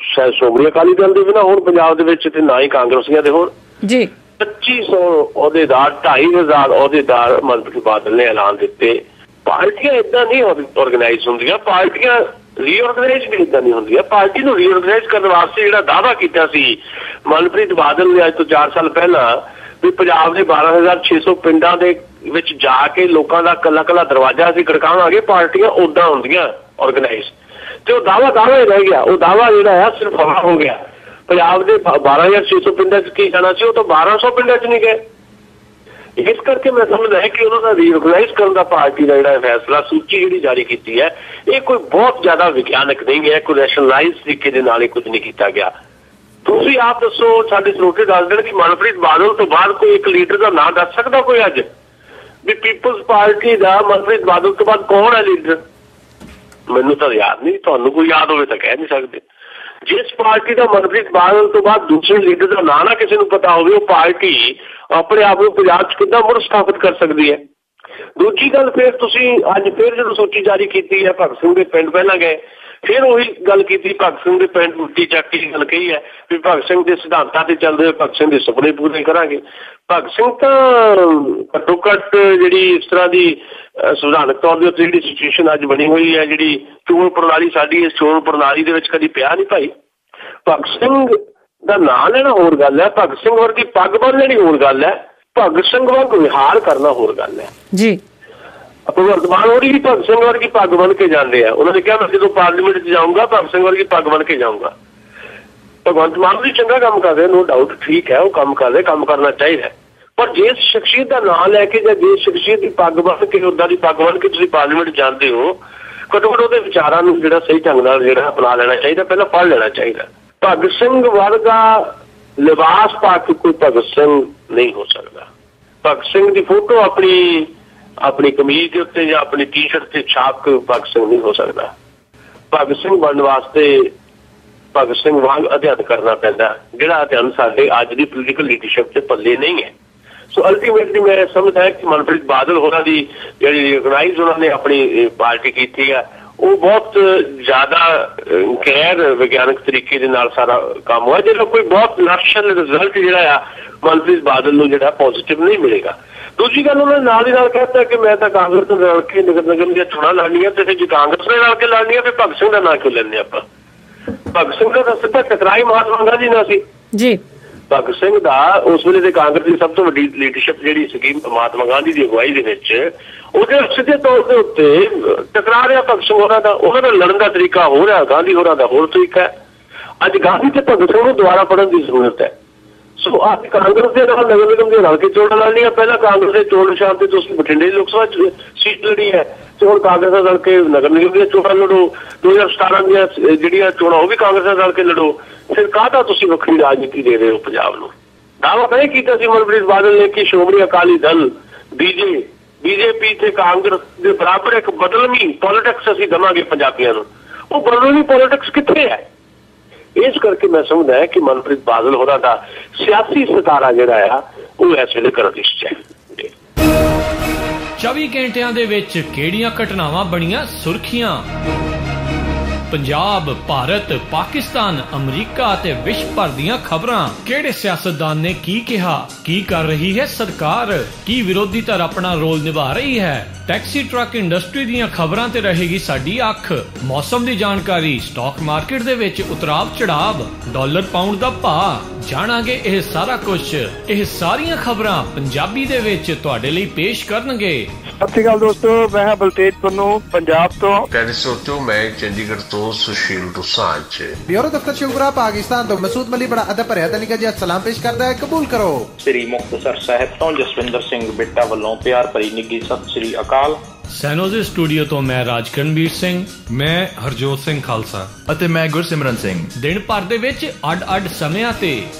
ਸ਼ਾਇਦ ਸ਼੍ਰੋਮਣੀ ਅਕਾਲੀ ਦਲ ਦੇ ਵੀ ਨਾ ਹੋਣ ਪੰਜਾਬ ਦੇ ਵਿੱਚ, ਤੇ ਨਾ ਹੀ ਕਾਂਗਰਸੀਆਂ ਦੇ ਹੋਣ ਜੀ। 2500 ਅਹੁਦੇਦਾਰ, 2500 ਅਹੁਦੇਦਾਰ ਮਨਪ੍ਰੀਤ ਬਾਦਲ ਨੇ ਐਲਾਨ ਦਿੱਤੇ। ਪਾਰਟੀਆਂ ਏਦਾਂ ਨਹੀਂ ਆਰਗੇਨਾਈਜ਼ ਹੁੰਦੀਆਂ, ਪਾਰਟੀਆਂ ਰੀਆਰਗਨਾਈਜ਼ ਵੀ ਏਦਾਂ ਨਹੀਂ ਹੁੰਦੀਆਂ। ਪਾਰਟੀ ਨੂੰ ਰੀਆਰਗਨਾਈਜ਼ ਕਰਨ ਵਾਸਤੇ ਜਿਹੜਾ ਦਾਅਵਾ ਕੀਤਾ ਸੀ ਮਨਪ੍ਰੀਤ ਬਾਦਲ ਨੇ ਅੱਜ ਤੋਂ 4 ਸਾਲ ਪਹਿਲਾਂ ਵੀ ਪੰਜਾਬ ਦੇ 12,600 ਪਿੰਡਾਂ ਦੇ ਵਿੱਚ ਜਾ ਕੇ ਲੋਕਾਂ ਦਾ ਕੱਲਾ ਕੱਲਾ ਦਰਵਾਜ਼ਾ ਅਸੀਂ ਖੜਕਾਵਾਂਗੇ, ਪਾਰਟੀਆਂ ਉੱਦਾਂ ਹੁੰਦੀਆਂ ਆਰਗੇਨਾਈਜ਼, ਤੇ ਉਹ ਦਾਅਵਾ ਹੀ ਰਹਿ ਗਿਆ। ਉਹ ਦਾਅਵਾ ਜਿਹੜਾ ਆ ਸਿਰਫ ਹਵਾ ਹੋ ਗਿਆ। ਪੰਜਾਬ ਦੇ 12,600 ਪਿੰਡਾਂ 'ਚ ਕੀ ਜਾਣਾ ਸੀ, ਉਹ ਤਾਂ 1200 ਪਿੰਡਾਂ 'ਚ ਨਹੀਂ ਗਏ। ਇਸ ਕਰਕੇ ਮੈਂ ਸਮਝਦਾ ਹੈ ਕਿ ਉਹਨਾਂ ਦਾ ਰੀਆਰਗਨਾਈਜ਼ ਕਰਨ ਦਾ ਪਾਰਟੀ ਦਾ ਜਿਹੜਾ ਫੈਸਲਾ, ਸੂਚੀ ਜਿਹੜੀ ਜਾਰੀ ਕੀਤੀ ਹੈ, ਇਹ ਕੋਈ ਬਹੁਤ ਜ਼ਿਆਦਾ ਵਿਗਿਆਨਕ ਨਹੀਂ ਹੈ, ਕੋਈ ਰੈਸ਼ਨਲਾਈਜ਼ ਤਰੀਕੇ ਦੇ ਨਾਲ ਇਹ ਕੁਝ ਨਹੀਂ ਕੀਤਾ ਗਿਆ। ਤੁਸੀਂ ਆਪ ਦੱਸੋ, ਸਾਡੇ ਸਰੋਤੇ ਦੱਸ ਦੇਣ ਕਿ ਮਨਪ੍ਰੀਤ ਬਾਦਲ ਤੋਂ ਬਾਅਦ ਕੋਈ ਇੱਕ ਲੀਡਰ ਦਾ ਨਾਂ ਦੱਸ ਸਕਦਾ ਕੋਈ ਅੱਜ ਵੀ ਪੀਪਲਜ਼ ਪਾਰਟੀ ਦਾ ਮਨਪ੍ਰੀਤ ਬਾਦਲ ਤੋਂ ਬਾਅਦ ਕੌਣ ਹੈ ਲੀਡਰ? ਮੈਨੂੰ ਤਾਂ ਯਾਦ ਨਹੀਂ, ਤੁਹਾਨੂੰ ਕੋਈ ਯਾਦ ਹੋਵੇ ਤਾਂ ਕਹਿ ਨਹੀਂ ਸਕਦੇ। ਜਿਸ ਪਾਰਟੀ ਦਾ ਮਨਪ੍ਰੀਤ ਬਾਦਲ ਤੋਂ ਬਾਅਦ ਦੂਸਰੇ ਲੀਡਰ ਦਾ ਨਾਂ ਨਾ ਕਿਸੇ ਨੂੰ ਪਤਾ ਹੋਵੇ, ਉਹ ਪਾਰਟੀ ਆਪਣੇ ਆਪ ਨੂੰ ਪੰਜਾਬ 'ਚ ਕਿੱਦਾਂ ਮੁੜ ਸਥਾਪਿਤ ਕਰ ਸਕਦੀ ਹੈ? ਦੂਜੀ ਗੱਲ, ਫਿਰ ਤੁਸੀਂ ਅੱਜ ਫਿਰ ਜਦੋਂ ਸੂਚੀ ਜਾਰੀ ਕੀਤੀ ਹੈ, ਭਗਤ ਸਿੰਘ ਦੇ ਪਿੰਡ ਪਹਿਲਾਂ ਗਏ, ਫਿਰ ਉਹੀ ਗੱਲ ਕੀਤੀ, ਭਗਤ ਸਿੰਘ ਦੇ ਪਿੰਡ ਮੁੱਠੀ ਚੱਕ ਕੇ ਗੱਲ ਕਹੀ ਹੈ ਵੀ ਭਗਤ ਸਿੰਘ ਦੇ ਸਿਧਾਂਤਾਂ ਤੇ ਚੱਲਦੇ ਹੋਏ ਭਗਤ ਸਿੰਘ ਦੇ ਸੁਪਨੇ ਪੂਰੇ ਕਰਾਂਗੇ। ਭਗਤ ਸਿੰਘ ਤਾਂ ਘੱਟੋ ਘੱਟ ਜਿਹੜੀ ਇਸ ਤਰ੍ਹਾਂ ਦੀ ਸੰਵਿਧਾਨਕ ਤੌਰ ਦੇ ਉੱਤੇ ਜਿਹੜੀ ਸਿਚੁਏਸ਼ਨ ਅੱਜ ਬਣੀ ਹੋਈ ਹੈ, ਜਿਹੜੀ ਚੋਣ ਪ੍ਰਣਾਲੀ ਸਾਡੀ, ਇਸ ਚੋਣ ਪ੍ਰਣਾਲੀ ਦੇ ਵਿੱਚ ਕਦੀ ਪਿਆ ਨਹੀਂ ਭਾਈ। ਭਗਤ ਸਿੰਘ ਦਾ ਨਾਂ ਲੈਣਾ ਹੋਰ ਗੱਲ ਹੈ, ਭਗਤ ਸਿੰਘ ਵਰਗੀ ਪੱਗ ਬੰਨ ਲੈਣੀ ਹੋਰ ਗੱਲ ਹੈ, ਭਗਤ ਸਿੰਘ ਵਾਂਗ ਵਿਹਾਰ ਕਰਨਾ ਹੋਰ ਗੱਲ ਹੈ ਜੀ। ਭਗਵੰਤ ਮਾਨ ਹੋਰੀ ਵੀ ਭਗਤ ਸਿੰਘ ਵਰਗੀ ਪੱਗ ਬੰਨ ਕੇ ਜਾਂਦੇ ਆ। ਉਹਨਾਂ ਨੇ ਕਿਹਾ ਮੈਂ ਜਦੋਂ ਪਾਰਲੀਮੈਂਟ 'ਚ ਜਾਊਂਗਾ ਭਗਤ ਸਿੰਘ ਵਰਗੀ ਪੱਗ ਬੰਨ ਕੇ ਜਾਊਂਗਾ। ਭਗਵੰਤ ਮਾਨ ਵੀ ਚੰਗਾ ਕੰਮ ਕਰ ਰਿਹਾ, ਨੋ ਡਾਊਟ, ਠੀਕ ਹੈ, ਉਹ ਕੰਮ ਕਰ ਰਿਹਾ, ਕੰਮ ਕਰਨਾ ਚਾਹੀਦਾ। ਪਰ ਜਿਸ ਸ਼ਖਸੀਅਤ ਦਾ ਨਾਂ ਲੈ ਕੇ ਜਾਂ ਜਿਸ ਸ਼ਖਸੀਅਤ ਦੀ ਪੱਗ ਬੰਨ ਕੇ, ਉੱਦਾਂ ਦੀ ਪੱਗ ਬੰਨ ਕੇ ਤੁਸੀਂ ਪਾਰਲੀਮੈਂਟ ਜਾਂਦੇ ਹੋ, ਘੱਟੋ ਘੱਟ ਉਹਦੇ ਵਿਚਾਰਾਂ ਨੂੰ ਜਿਹੜਾ ਸਹੀ ਢੰਗ ਨਾਲ ਜਿਹੜਾ ਅਪਣਾ ਲੈਣਾ ਚਾਹੀਦਾ, ਪਹਿਲਾਂ ਪੜ੍ਹ ਲੈਣਾ ਚਾਹੀਦਾ। ਭਗਤ ਸਿੰਘ ਵਰਗਾ ਲਿਬਾਸ ਪਾ ਕੇ ਕੋਈ ਭਗਤ ਸਿੰਘ ਨਹੀਂ ਹੋ ਸਕਦਾ। ਭਗਤ ਸਿੰਘ ਦੀ ਫੋਟੋ ਆਪਣੀ ਕਮੀਜ਼ ਦੇ ਉੱਤੇ ਜਾਂ ਆਪਣੀ ਟੀ-ਸ਼ਰਟ ਤੇ ਛਾਪ ਕੇ ਭਗਤ ਸਿੰਘ ਨਹੀਂ ਹੋ ਸਕਦਾ। ਭਗਤ ਸਿੰਘ ਬਣਨ ਵਾਸਤੇ ਭਗਤ ਸਿੰਘ ਵਾਂਗ ਅਧਿਐਨ ਕਰਨਾ ਪੈਂਦਾ, ਜਿਹੜਾ ਅਧਿਐਨ ਸਾਡੇ ਅੱਜ ਦੀ ਪੋਲੀਟੀਕਲ ਲੀਡਰਸ਼ਿਪ 'ਚ ਪੱਲੇ ਨਹੀਂ ਹੈ। ਸੋ ਅਲਟੀਮੇਟਲੀ ਮੈਂ ਸਮਝਦਾ ਕਿ ਮਨਪ੍ਰੀਤ ਬਾਦਲ ਹੋਰਾਂ ਦੀ ਜਿਹੜੀ ਰੀਅਗਨਾਈਜ਼ ਉਹਨਾਂ ਨੇ ਆਪਣੀ ਪਾਰਟੀ ਕੀਤੀ ਹੈ, ਉਹ ਬਹੁਤ ਜ਼ਿਆਦਾ ਗੈਰ ਵਿਗਿਆਨਕ ਤਰੀਕੇ ਦੇ ਨਾਲ ਸਾਰਾ ਕੰਮ ਹੋਇਆ, ਜਿਹੜਾ ਕੋਈ ਬਹੁਤ ਨੈਚੁਰਲ ਰਿਜ਼ਲਟ ਜਿਹੜਾ ਆ ਮਨਪ੍ਰੀਤ ਬਾਦਲ ਨੂੰ ਜਿਹੜਾ ਪੋਜ਼ਿਟਿਵ ਨਹੀਂ ਮਿਲੇਗਾ। ਦੂਜੀ ਗੱਲ, ਉਹਨਾਂ ਨੇ ਨਾਲ ਦੀ ਨਾਲ ਕਹਿਤਾ ਕਿ ਮੈਂ ਤਾਂ ਕਾਂਗਰਸ ਨਾਲ ਰਲ ਕੇ ਨਗਰ ਨਿਗਮ ਦੀਆਂ ਚੋਣਾਂ ਲੜਨੀਆਂ, ਤੇ ਜੇ ਕਾਂਗਰਸ ਨਾਲ ਰਲ ਕੇ ਲੜਨੀਆਂ ਫਿਰ ਭਗਤ ਸਿੰਘ ਦਾ ਨਾਂ ਕਿਉਂ ਲੈਂਦੇ ਆਪਾਂ? ਭਗਤ ਸਿੰਘ ਦਾ ਤਾਂ ਸਿੱਧਾ ਟਕਰਾਈ ਮਹਾਤਮਾ ਗਾਂਧੀ ਨਾਲ ਸੀ ਜੀ। ਭਗਤ ਸਿੰਘ ਦਾ ਉਸ ਵੇਲੇ ਦੇ ਕਾਂਗਰਸ ਦੀ ਸਭ ਤੋਂ ਵੱਡੀ ਲੀਡਰਸ਼ਿਪ ਜਿਹੜੀ ਸੀਗੀ ਮਹਾਤਮਾ ਗਾਂਧੀ ਦੀ ਅਗਵਾਈ ਦੇ ਵਿੱਚ, ਉਹਦੇ ਸਿੱਧੇ ਤੌਰ ਦੇ ਉੱਤੇ ਟਕਰਾ ਰਿਹਾ ਭਗਤ ਸਿੰਘ ਹੋਰਾਂ ਦਾ। ਉਹਨਾਂ ਦਾ ਲੜਨ ਦਾ ਤਰੀਕਾ ਹੋ ਰਿਹਾ, ਗਾਂਧੀ ਹੋਰਾਂ ਦਾ ਹੋਰ ਤਰੀਕਾ ਹੈ। ਅੱਜ ਗਾਂਧੀ ਤੇ ਭਗਤ ਸਿੰਘ ਨੂੰ ਦੁਬਾਰਾ ਪੜ੍ਹਨ ਦੀ ਜ਼ਰੂਰਤ ਹੈ। ਸੋ ਅੱਜ ਕਾਂਗਰਸ ਦੇ ਨਾਲ ਨਗਰ ਨਿਗਮ ਦੇ ਰਲ ਕੇ ਚੋਣਾਂ ਲੜਨੀਆਂ। ਪਹਿਲਾਂ ਕਾਂਗਰਸ ਦੇ ਚੋਣ ਨਿਸ਼ਾਨ ਤੇ ਤੁਸੀਂ ਬਠਿੰਡੇ ਲੋਕ ਸਭਾ ਸੀਟ ਲੜੀ ਹੈ, ਤੇ ਹੁਣ ਕਾਂਗਰਸ ਨਾਲ ਰਲ ਕੇ ਨਗਰ ਨਿਗਮ ਦੀਆਂ ਚੋਣਾਂ ਲੜੋ। 2017 ਦੀਆਂ ਜਿਹੜੀਆਂ ਚੋਣਾਂ ਉਹ ਵੀ ਕਾਂਗਰਸ ਨਾਲ ਰਲ ਕੇ ਲੜੋ। ਫਿਰ ਕਾਹਦਾ ਤੁਸੀਂ ਵੱਖਰੀ ਰਾਜਨੀਤੀ ਦੇ ਰਹੇ ਹੋ ਪੰਜਾਬ ਨੂੰ? ਦਾਅਵਾ ਤਾਂ ਇਹ ਕੀਤਾ ਸੀ ਮਨਪ੍ਰੀਤ ਬਾਦਲ ਨੇ ਕਿ ਸ਼੍ਰੋਮਣੀ ਅਕਾਲੀ ਦਲ, ਬੀਜੇਪੀ ਤੇ ਕਾਂਗਰਸ ਦੇ ਬਰਾਬਰ ਇੱਕ ਬਦਲਵੀਂ ਪੋਲੀਟਿਕਸ ਅਸੀਂ ਦੇਵਾਂਗੇ ਪੰਜਾਬੀਆਂ ਨੂੰ। ਉਹ ਬਦਲਵੀਂ ਪੋਲੀਟਿਕਸ ਕਿੱਥੇ ਹੈ? ਇਸ ਕਰਕੇ ਮੈਂ ਸਮਝਦਾ ਹੈ ਕਿ ਮਨਪ੍ਰੀਤ ਬਾਦਲ ਹੋਰਾਂ ਦਾ ਸਿਆਸੀ ਸਿਤਾਰਾ ਜਿਹੜਾ ਆ ਉਹ ਇਸ ਵੇਲੇ ਕਰਨ ਦੀ ਸਚਾਈ। 24 ਘੰਟਿਆਂ ਦੇ ਵਿੱਚ ਕਿਹੜੀਆਂ ਘਟਨਾਵਾਂ ਬਣੀਆਂ ਸੁਰਖੀਆਂ? ਪੰਜਾਬ, ਭਾਰਤ, ਪਾਕਿਸਤਾਨ, ਅਮਰੀਕਾ ਅਤੇ ਵਿਸ਼ਵ ਭਰ ਦੀਆਂ ਖਬਰਾਂ। ਕਿਹੜੇ ਸਿਆਸਤਦਾਨ ਨੇ ਕੀ ਕਿਹਾ? ਕੀ ਕਰ ਰਹੀ ਹੈ ਸਰਕਾਰ? ਕੀ ਵਿਰੋਧੀ ਧਿਰ ਆਪਣਾ ਰੋਲ ਨਿਭਾ ਰਹੀ ਹੈ? ਟੈਕਸੀ ਟਰੱਕ ਇੰਡਸਟਰੀ ਦੀਆਂ ਖਬਰਾਂ ਤੇ ਰਹੇਗੀ ਸਾਡੀ ਅੱਖ। ਮੌਸਮ ਦੀ ਜਾਣਕਾਰੀ, ਸਟਾਕ ਮਾਰਕੀਟ ਦੇ ਵਿੱਚ ਉਤਰਾਵ ਚੜਾਵ, ਡਾਲਰ ਪਾਉਂਡ ਦਾ ਭਾਅ, ਜਾਣਾਂਗੇ ਇਹ ਸਾਰਾ ਕੁਝ। ਇਹ ਸਾਰੀਆਂ ਖਬਰਾਂ ਪੰਜਾਬੀ ਦੇ ਵਿੱਚ ਤੁਹਾਡੇ ਲਈ ਪੇਸ਼ ਕਰਨਗੇ। ਸਤਿ ਸ਼੍ਰੀ ਅਕਾਲ ਦੋਸਤੋ, ਮੈਂ ਹਾਂ ਬਲਤੇਜ ਪੰਨੂ ਪੰਜਾਬ ਤੋਂ। ਟੈਲੀਸੋਟੋ ਮੈਂ ਚੰਡੀਗੜ੍ਹ ਤੋਂ ਸੁਸ਼ੀਲ ਦੁਸਾਂਝ। ਬਿਊਰੋ ਦਫ਼ਤਰ ਸ਼ੁਗਰਾ ਪਾਕਿਸਤਾਨ ਤੋਂ ਮਸੂਦ ਮਲੀ ਬੜਾ ਅਦਬ ਭਰਿਆ ਤਨੀਕਾ ਜੀ ਸਲਾਮ ਪੇਸ਼ ਕਰਦਾ ਹੈ, ਕਬੂਲ ਕਰੋ। ਸ੍ਰੀ ਮੁਕਤਸਰ ਸਾਹਿਬ ਤੋਂ ਜਸਵਿੰਦਰ ਸਿੰਘ ਬਿੱਟਾ ਵੱਲੋਂ ਪਿਆਰ ਭਰੀ ਨਿੱਘੀ ਸਤਿ ਸ੍ਰੀ ਅਕਾਲ। ਸੈਨੋਜ਼ੇ ਸਟੂਡੀਓ ਤੋਂ ਮੈਂ ਰਾਜਕਰਨਵੀਰ ਸਿੰਘ, ਮੈਂ ਹਰਜੋਤ ਸਿੰਘ ਖਾਲਸਾ ਅਤੇ ਮੈਂ ਗੁਰਸਿਮਰਨ ਸਿੰਘ। ਦਿਨ ਭਰ ਦੇ ਵਿੱਚ ਅੱਡ-ਅੱਡ ਸਮਿਆਂ ਤੇ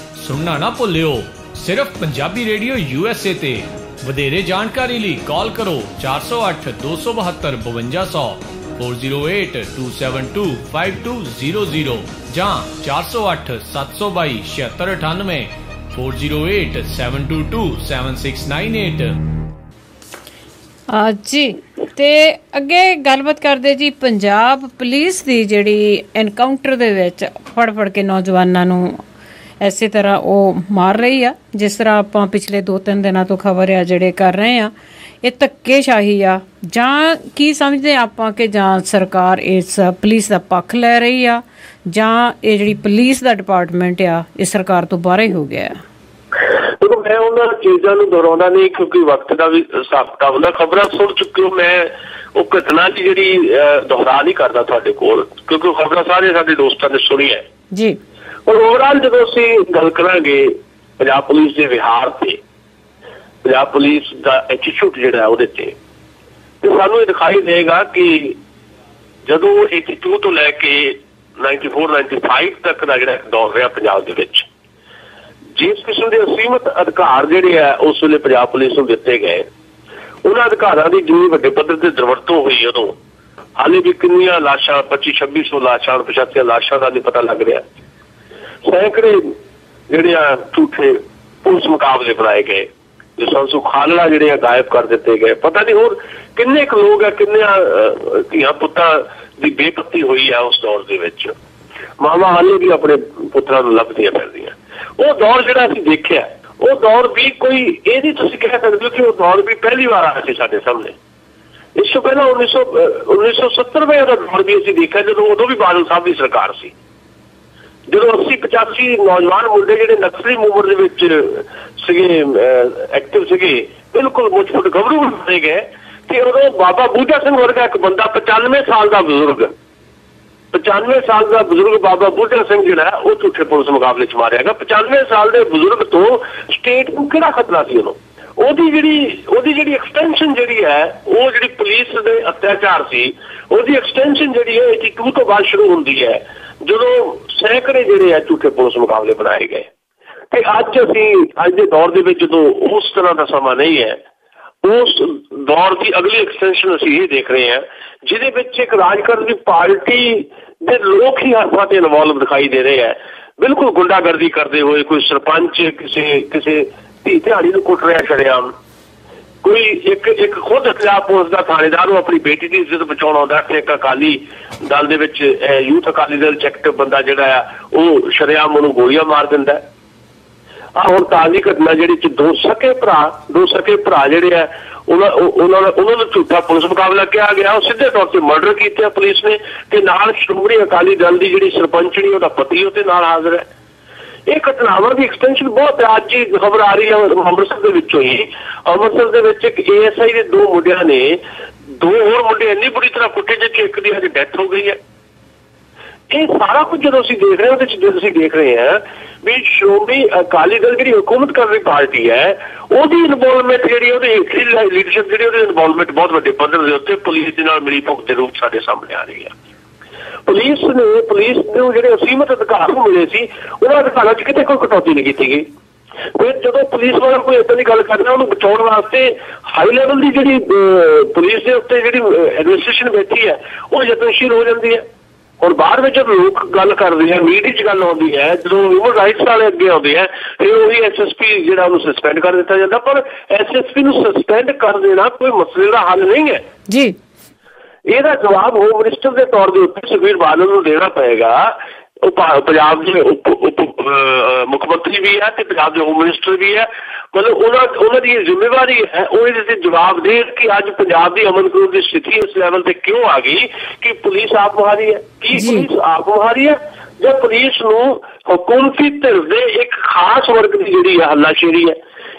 ਸੁਣਨਾ ਨਾ ਭੁੱਲਿਓ, ਸਿਰਫ ਪੰਜਾਬੀ ਰੇਡੀਓ USA ਤੇ ਵਧੇਰੇ ਜਾਣਕਾਰੀ ਲਈ ਕਾਲ ਕਰੋ 408 272 5200 408-272-5200 ਜਾਂ 408 722 7698 408-722-7698। ਜੀ ਤੇ ਅੱਗੇ ਗੱਲਬਾਤ ਕਰਦੇ ਜੀ ਪੰਜਾਬ ਪੁਲਿਸ ਦੀ ਜਿਹੜੀ ਐਨਕਾਊਂਟਰ ਦੇ ਵਿੱਚ ਫੜ ਕੇ ਨੌਜਵਾਨਾਂ ਨੂੰ ਇਸੇ ਤਰ੍ਹਾਂ ਉਹ ਮਾਰ ਰਹੀ ਆ, ਜਿਸ ਤਰ੍ਹਾਂ ਆਪਾਂ ਪਿਛਲੇ 2-3 ਦਿਨਾਂ ਤੋਂ ਖਬਰ ਆ ਜਿਹੜੇ ਕਰ ਰਹੇ ਆ, ਇਹ ਧੱਕੇਸ਼ਾਹੀ ਆ ਜਾਂ ਕੀ ਸਮਝਦੇ ਆਪਾਂ ਕਿ ਜਾਂ ਸਰਕਾਰ ਇਸ ਪੁਲਿਸ ਦਾ ਪੱਖ ਲੈ ਰਹੀ ਆ ਜਾਂ ਇਹ ਜਿਹੜੀ ਪੁਲਿਸ ਦਾ ਡਿਪਾਰਟਮੈਂਟ ਆ ਇਹ ਸਰਕਾਰ ਤੋਂ ਬਾਹਰ ਹੋ ਗਿਆ? ਦੇਖੋ, ਮੈਂ ਉਹਨਾਂ ਚੀਜ਼ਾਂ ਨੂੰ ਦੁਹਰਾਉਂਦਾ ਨਹੀਂ ਕਿਉਂਕਿ ਵਕਤ ਦਾ ਵੀ ਹਿਸਾਬ ਕਿਤਾਬ ਹੁੰਦਾ। ਖਬਰਾਂ ਸੁਣ ਚੁੱਕੇ ਹੋ, ਮੈਂ ਉਹ ਘਟਨਾ ਦੀ ਜਿਹੜੀ ਦੁਹਰਾ ਨਹੀਂ ਕਰਦਾ ਤੁਹਾਡੇ ਕੋਲ ਕਿਉਂਕਿ ਖਬਰਾਂ ਸਾਰੇ ਸਾਡੇ ਦੋਸਤਾਂ ਨੇ ਸੁਣੀ ਹੈ ਜੀ। ਔਰ ਓਵਰਆਲ ਜਦੋਂ ਅਸੀਂ ਗੱਲ ਕਰਾਂਗੇ ਪੰਜਾਬ ਪੁਲਿਸ ਦੇ ਵਿਹਾਰ ਤੇ, ਪੰਜਾਬ ਪੁਲਿਸ ਦਾ ਐਟੀਟਿਊਡ ਜਿਹੜਾ ਉਹਦੇ ਤੇ ਸਾਨੂੰ ਇਹ ਦਿਖਾਈ ਦੇਗਾ ਕਿ ਜਦੋਂ 82 ਤੋਂ ਲੈ ਕੇ 94-95 ਤੱਕ ਦਾ ਜਿਹੜਾ ਦੌਰ ਰਿਹਾ ਪੰਜਾਬ ਦੇ ਵਿੱਚ, ਜਿਸ ਕਿਸਮ ਦੇ ਅਸੀਮਤ ਅਧਿਕਾਰ ਜਿਹੜੇ ਆ ਉਸ ਵੇਲੇ ਪੰਜਾਬ ਪੁਲਿਸ ਨੂੰ ਦਿੱਤੇ ਗਏ, ਉਹਨਾਂ ਅਧਿਕਾਰਾਂ ਦੀ ਜਿੰਨੀ ਵੱਡੇ ਪੱਧਰ ਤੇ ਦੁਰਵਰਤੋਂ ਹੋਈ ਉਦੋਂ ਹਾਲੇ ਵੀ ਕਿੰਨੀਆਂ ਲਾਸ਼ਾਂ 2500-2600 ਲਾਸ਼ਾਂ ਪਛਾਤੀਆਂ ਲਾਸ਼ਾਂ ਦਾ ਨਹੀਂ ਪਤਾ ਲੱਗ ਰਿਹਾ। ਸੈਂਕੜੇ ਜਿਹੜੇ ਆ ਝੂਠੇ ਪੁਲਿਸ ਮੁਕਾਬਲੇ ਬਣਾਏ ਗਏ, ਜਸਵੰਤ ਖਾਲੜਾ ਜਿਹੜੇ ਆ ਗਾਇਬ ਕਰ ਦਿੱਤੇ ਗਏ। ਪਤਾ ਨਹੀਂ ਹੋਰ ਕਿੰਨੇ ਕੁ ਲੋਕ ਆ, ਕਿੰਨੀਆਂ ਧੀਆਂ ਪੁੱਤਾਂ ਦੀ ਬੇਪਤੀ ਹੋਈ ਆ ਉਸ ਦੌਰ ਦੇ ਵਿੱਚ। ਮਾਵਾਂ ਹਾਲੇ ਵੀ ਆਪਣੇ ਪੁੱਤਰਾਂ ਨੂੰ ਲੱਭਦੀਆਂ ਫਿਰਦੀਆਂ। ਉਹ ਦੌਰ ਜਿਹੜਾ ਅਸੀਂ ਦੇਖਿਆ, ਉਹ ਦੌਰ ਵੀ ਕੋਈ ਇਹ ਨਹੀਂ ਤੁਸੀਂ ਕਹਿ ਸਕਦੇ ਕਿ ਉਹ ਦੌਰ ਵੀ ਪਹਿਲੀ ਵਾਰ ਆਇਆ ਸੀ ਸਾਡੇ ਸਾਹਮਣੇ। ਇਸ ਤੋਂ ਪਹਿਲਾਂ 1970 ਦਾ ਦੌਰ ਵੀ ਅਸੀਂ ਦੇਖਿਆ ਜਦੋਂ ਉਦੋਂ ਵੀ ਬਾਦਲ ਸਾਹਿਬ ਦੀ ਸਰਕਾਰ ਸੀ, ਜਦੋਂ 80-85 ਨੌਜਵਾਨ ਮੁੰਡੇ ਜਿਹੜੇ ਨਕਸਲੀ ਮੂਵਮੈਂਟ ਦੇ ਵਿੱਚ ਸੀਗੇ, ਐਕਟਿਵ ਸੀਗੇ, ਬਿਲਕੁਲ ਮੁੱਛ-ਫੁੱਟ ਗੱਭਰੂ ਬਣੇ ਗਏ ਤੇ ਉਦੋਂ ਬਾਬਾ ਬੂਟਾ ਸਿੰਘ ਵਰਗਾ ਇੱਕ ਬੰਦਾ 95 ਸਾਲ ਦਾ ਬਜ਼ੁਰਗ ਬਾਬਾ ਬੂਟਾ ਸਿੰਘ ਜਿਹੜਾ ਉਹ ਝੂਠੇ ਪੁਲਿਸ ਮੁਕਾਬਲੇ 'ਚ ਮਾਰਿਆ ਗਿਆ। 95 ਸਾਲ ਦੇ ਬਜ਼ੁਰਗ ਤੋਂ ਸਟੇਟ ਨੂੰ ਕਿਹੜਾ ਖਤਰਾ ਸੀ ਉਦੋਂ? ਉਹਦੀ ਜਿਹੜੀ ਐਕਸਟੈਂਸ਼ਨ ਜਿਹੜੀ ਹੈ, ਉਹ ਜਿਹੜੀ ਪੁਲਿਸ ਦੇ ਅਤਿਆਚਾਰ ਸੀ, ਉਹਦੀ ਐਕਸਟੈਂਸ਼ਨ ਜਿਹੜੀ ਹੈ 82 ਤੋਂ ਬਾਅਦ ਸ਼ੁਰੂ ਹੁੰਦੀ ਹੈ ਜਦੋਂ ਸੈਂਕੜੇ ਜਿਹੜੇ ਆ ਝੂਠੇ ਪੁਲਿਸ ਮੁਕਾਬਲੇ ਬਣਾਏ ਗਏ। ਤੇ ਅੱਜ ਦੇ ਦੌਰ ਦੇ ਵਿੱਚ ਜਦੋਂ ਉਸ ਤਰ੍ਹਾਂ ਦਾ ਸਮਾਂ ਨਹੀਂ ਹੈ, ਉਸ ਦੌਰ ਦੀ ਅਗਲੀ ਐਕਸਟੈਂਸ਼ਨ ਅਸੀਂ ਇਹ ਦੇਖ ਰਹੇ ਹਾਂ ਜਿਹਦੇ ਵਿੱਚ ਇੱਕ ਰਾਜ ਕਰਨ ਦੀ ਪਾਰਟੀ ਦੇ ਲੋਕ ਹੀ ਹਰ ਥਾਂ ਤੇ ਇਨਵੋਲਵ ਦਿਖਾਈ ਦੇ ਰਹੇ ਹੈ। ਬਿਲਕੁਲ ਗੁੰਡਾਗਰਦੀ ਕਰਦੇ ਹੋਏ, ਕੋਈ ਸਰਪੰਚ ਕਿਸੇ ਧੀ ਧਿਆੜੀ ਨੂੰ ਕੁੱਟ ਰਿਹਾ ਸ਼ਰੇਆਮ, ਕੋਈ ਇੱਕ ਖੁਦ ਪੰਜਾਬ ਪੁਲਿਸ ਦਾ ਥਾਣੇਦਾਰ ਨੂੰ ਆਪਣੀ ਬੇਟੀ ਦੀ ਇੱਜ਼ਤ ਬਚਾਉਣ ਆਉਂਦਾ ਤੇ ਇੱਕ ਅਕਾਲੀ ਦਲ ਦੇ ਵਿੱਚ ਯੂਥ ਅਕਾਲੀ ਦਲ ਚ ਐਕਟਿਵ ਬੰਦਾ ਜਿਹੜਾ ਆ ਉਹ ਸ਼ਰੇਆਮ ਉਹਨੂੰ ਗੋਲੀਆਂ ਮਾਰ ਦਿੰਦਾ। ਆਹ ਹੁਣ ਤਾਜ਼ੀ ਘਟਨਾ ਜਿਹੜੀ ਚ ਦੋ ਸਕੇ ਭਰਾ ਜਿਹੜੇ ਆ ਉਹਨਾਂ ਨੂੰ ਝੂਠਾ ਪੁਲਿਸ ਮੁਕਾਬਲਾ ਕਿਹਾ ਗਿਆ, ਉਹ ਸਿੱਧੇ ਤੌਰ ਤੇ ਮਰਡਰ ਕੀਤੇ ਪੁਲਿਸ ਨੇ ਤੇ ਨਾਲ ਸ਼੍ਰੋਮਣੀ ਅਕਾਲੀ ਦਲ ਦੀ ਜਿਹੜੀ ਸਰਪੰਚਣੀ ਉਹਦਾ ਪਤੀ ਉਹਦੇ ਨਾਲ ਹਾਜ਼ਰ ਹੈ। ਇਹ ਘਟਨਾਵਾਂ ਦੀ ਐਕਸਟੈਂਸ਼ਨ ਬਹੁਤ ਹੈ। ਅੱਜ ਹੀ ਖਬਰ ਆ ਰਹੀ ਹੈ ਅੰਮ੍ਰਿਤਸਰ ਦੇ ਵਿੱਚੋਂ ਹੀ, ਅੰਮ੍ਰਿਤਸਰ ਦੇ ਵਿੱਚ ਇੱਕ ASI ਦੇ 2 ਮੁੰਡਿਆਂ ਨੇ 2 ਹੋਰ ਮੁੰਡੇ ਇੰਨੀ ਬੁਰੀ ਤਰ੍ਹਾਂ ਕੁੱਟੇ ਜੇ ਇੱਕ ਦੀ ਅੱਜ ਡੈਥ ਹੋ ਗਈ ਹੈ। ਇਹ ਸਾਰਾ ਕੁਝ ਜਦੋਂ ਅਸੀਂ ਦੇਖ ਰਹੇ ਹਾਂ ਉਹਦੇ 'ਚ ਅਸੀਂ ਦੇਖ ਰਹੇ ਹਾਂ ਵੀ ਸ਼੍ਰੋਮਣੀ ਅਕਾਲੀ ਦਲ ਜਿਹੜੀ ਹੁਕੂਮਤ ਕਰ ਰਹੀ ਪਾਰਟੀ ਹੈ ਉਹਦੀ ਇਨਵੋਲਵਮੈਂਟ ਜਿਹੜੀ ਉਹਦੀ ਲੀਡਰਸ਼ਿਪ ਜਿਹੜੀ ਉਹਦੀ ਇਨਵੋਲਵਮੈਂਟ ਬਹੁਤ ਵੱਡੇ ਪੱਧਰ ਦੇ ਉੱਤੇ ਪੁਲਿਸ ਦੇ ਨਾਲ ਮਿਲੀ ਭੁਗਤ ਦੇ ਰੂਪ ਸਾਡੇ ਸਾਹਮਣੇ ਆ ਰਹੀ ਹੈ। ਪੁਲਿਸ ਨੂੰ ਜਿਹੜੇ ਅਸੀਮਤ ਅਧਿਕਾਰ ਮਿਲੇ ਸੀ ਉਹਨਾਂ ਅਧਿਕਾਰਾਂ 'ਚ ਕਿਤੇ ਕੋਈ ਕਟੌਤੀ ਨਹੀਂ ਕੀਤੀ ਗਈ। ਫਿਰ ਜਦੋਂ ਪੁਲਿਸ ਵਾਲਾ ਕੋਈ ਏਦਾਂ ਦੀ ਗੱਲ ਕਰਦਾ ਉਹਨੂੰ ਬਚਾਉਣ ਵਾਸਤੇ ਹਾਈ ਲੈਵਲ ਦੀ ਜਿਹੜੀ ਪੁਲਿਸ ਦੇ ਉੱਤੇ ਜਿਹੜੀ ਐਡਮਿਨਿਸਟ੍ਰੇਸ਼ਨ ਬੈਠੀ ਹੈ ਉਹ ਯਤਨਸ਼ੀਲ ਹੋ ਜਾਂਦੀ ਹੈ। ਔਰ ਬਾਅਦ ਵਿੱਚ ਜਦੋਂ ਲੋਕ ਗੱਲ ਕਰਦੇ ਆ, ਮੀਡੀਆ 'ਚ ਗੱਲ ਆਉਂਦੀ ਹੈ, ਜਦੋਂ ਹਿਊਮਨ ਰਾਈਟਸ ਵਾਲੇ ਅੱਗੇ ਆਉਂਦੇ ਆ ਫਿਰ ਉਹੀ SSP ਜਿਹੜਾ ਉਹਨੂੰ ਸਸਪੈਂਡ ਕਰ ਦਿੱਤਾ ਜਾਂਦਾ। ਪਰ SSP ਨੂੰ ਸਸਪੈਂਡ ਕਰ ਦੇਣਾ ਕੋਈ ਮਸਲੇ ਦਾ ਹੱਲ ਨਹੀਂ ਹੈ ਜੀ। ਇਹਦਾ ਜਵਾਬ ਹੋਮ ਮਿਨਿਸਟਰ ਦੇ ਤੌਰ ਦੇ ਉੱਤੇ ਸੁਖਬੀਰ ਬਾਦਲ ਨੂੰ ਦੇਣਾ ਪਏਗਾ। ਉਹ ਪੰਜਾਬ ਦੇ ਮੁੱਖ ਮੰਤਰੀ ਵੀ ਹੈ ਤੇ ਪੰਜਾਬ ਦੇ ਹੋਮ ਮਿਨਿਸਟਰ ਵੀ ਹੈ। ਮਤਲਬ ਉਹਨਾਂ ਦੀ ਜ਼ਿੰਮੇਵਾਰੀ ਹੈ ਉਹ ਇਹਦੇ ਤੇ ਜਵਾਬ ਦੇਣ ਕਿ ਅੱਜ ਪੰਜਾਬ ਦੀ ਅਮਨ ਕਾਨੂੰਨ ਦੀ ਸਥਿਤੀ ਇਸ ਲੈਵਲ ਤੇ ਕਿਉਂ ਆ ਗਈ ਕਿ ਪੁਲਿਸ ਆਪ ਮੁਹਾਰੀ ਹੈ। ਕੀ ਪੁਲਿਸ ਆਪ ਮੁਹਾਰੀ ਹੈ ਜਾਂ ਪੁਲਿਸ ਨੂੰ ਹਕੂਮਤੀ ਧਿਰ ਦੇ ਇੱਕ ਖਾਸ ਵਰਗ ਦੀ ਜਿਹੜੀ ਹੱਲਾਸ਼ੇਰੀ ਹੈ?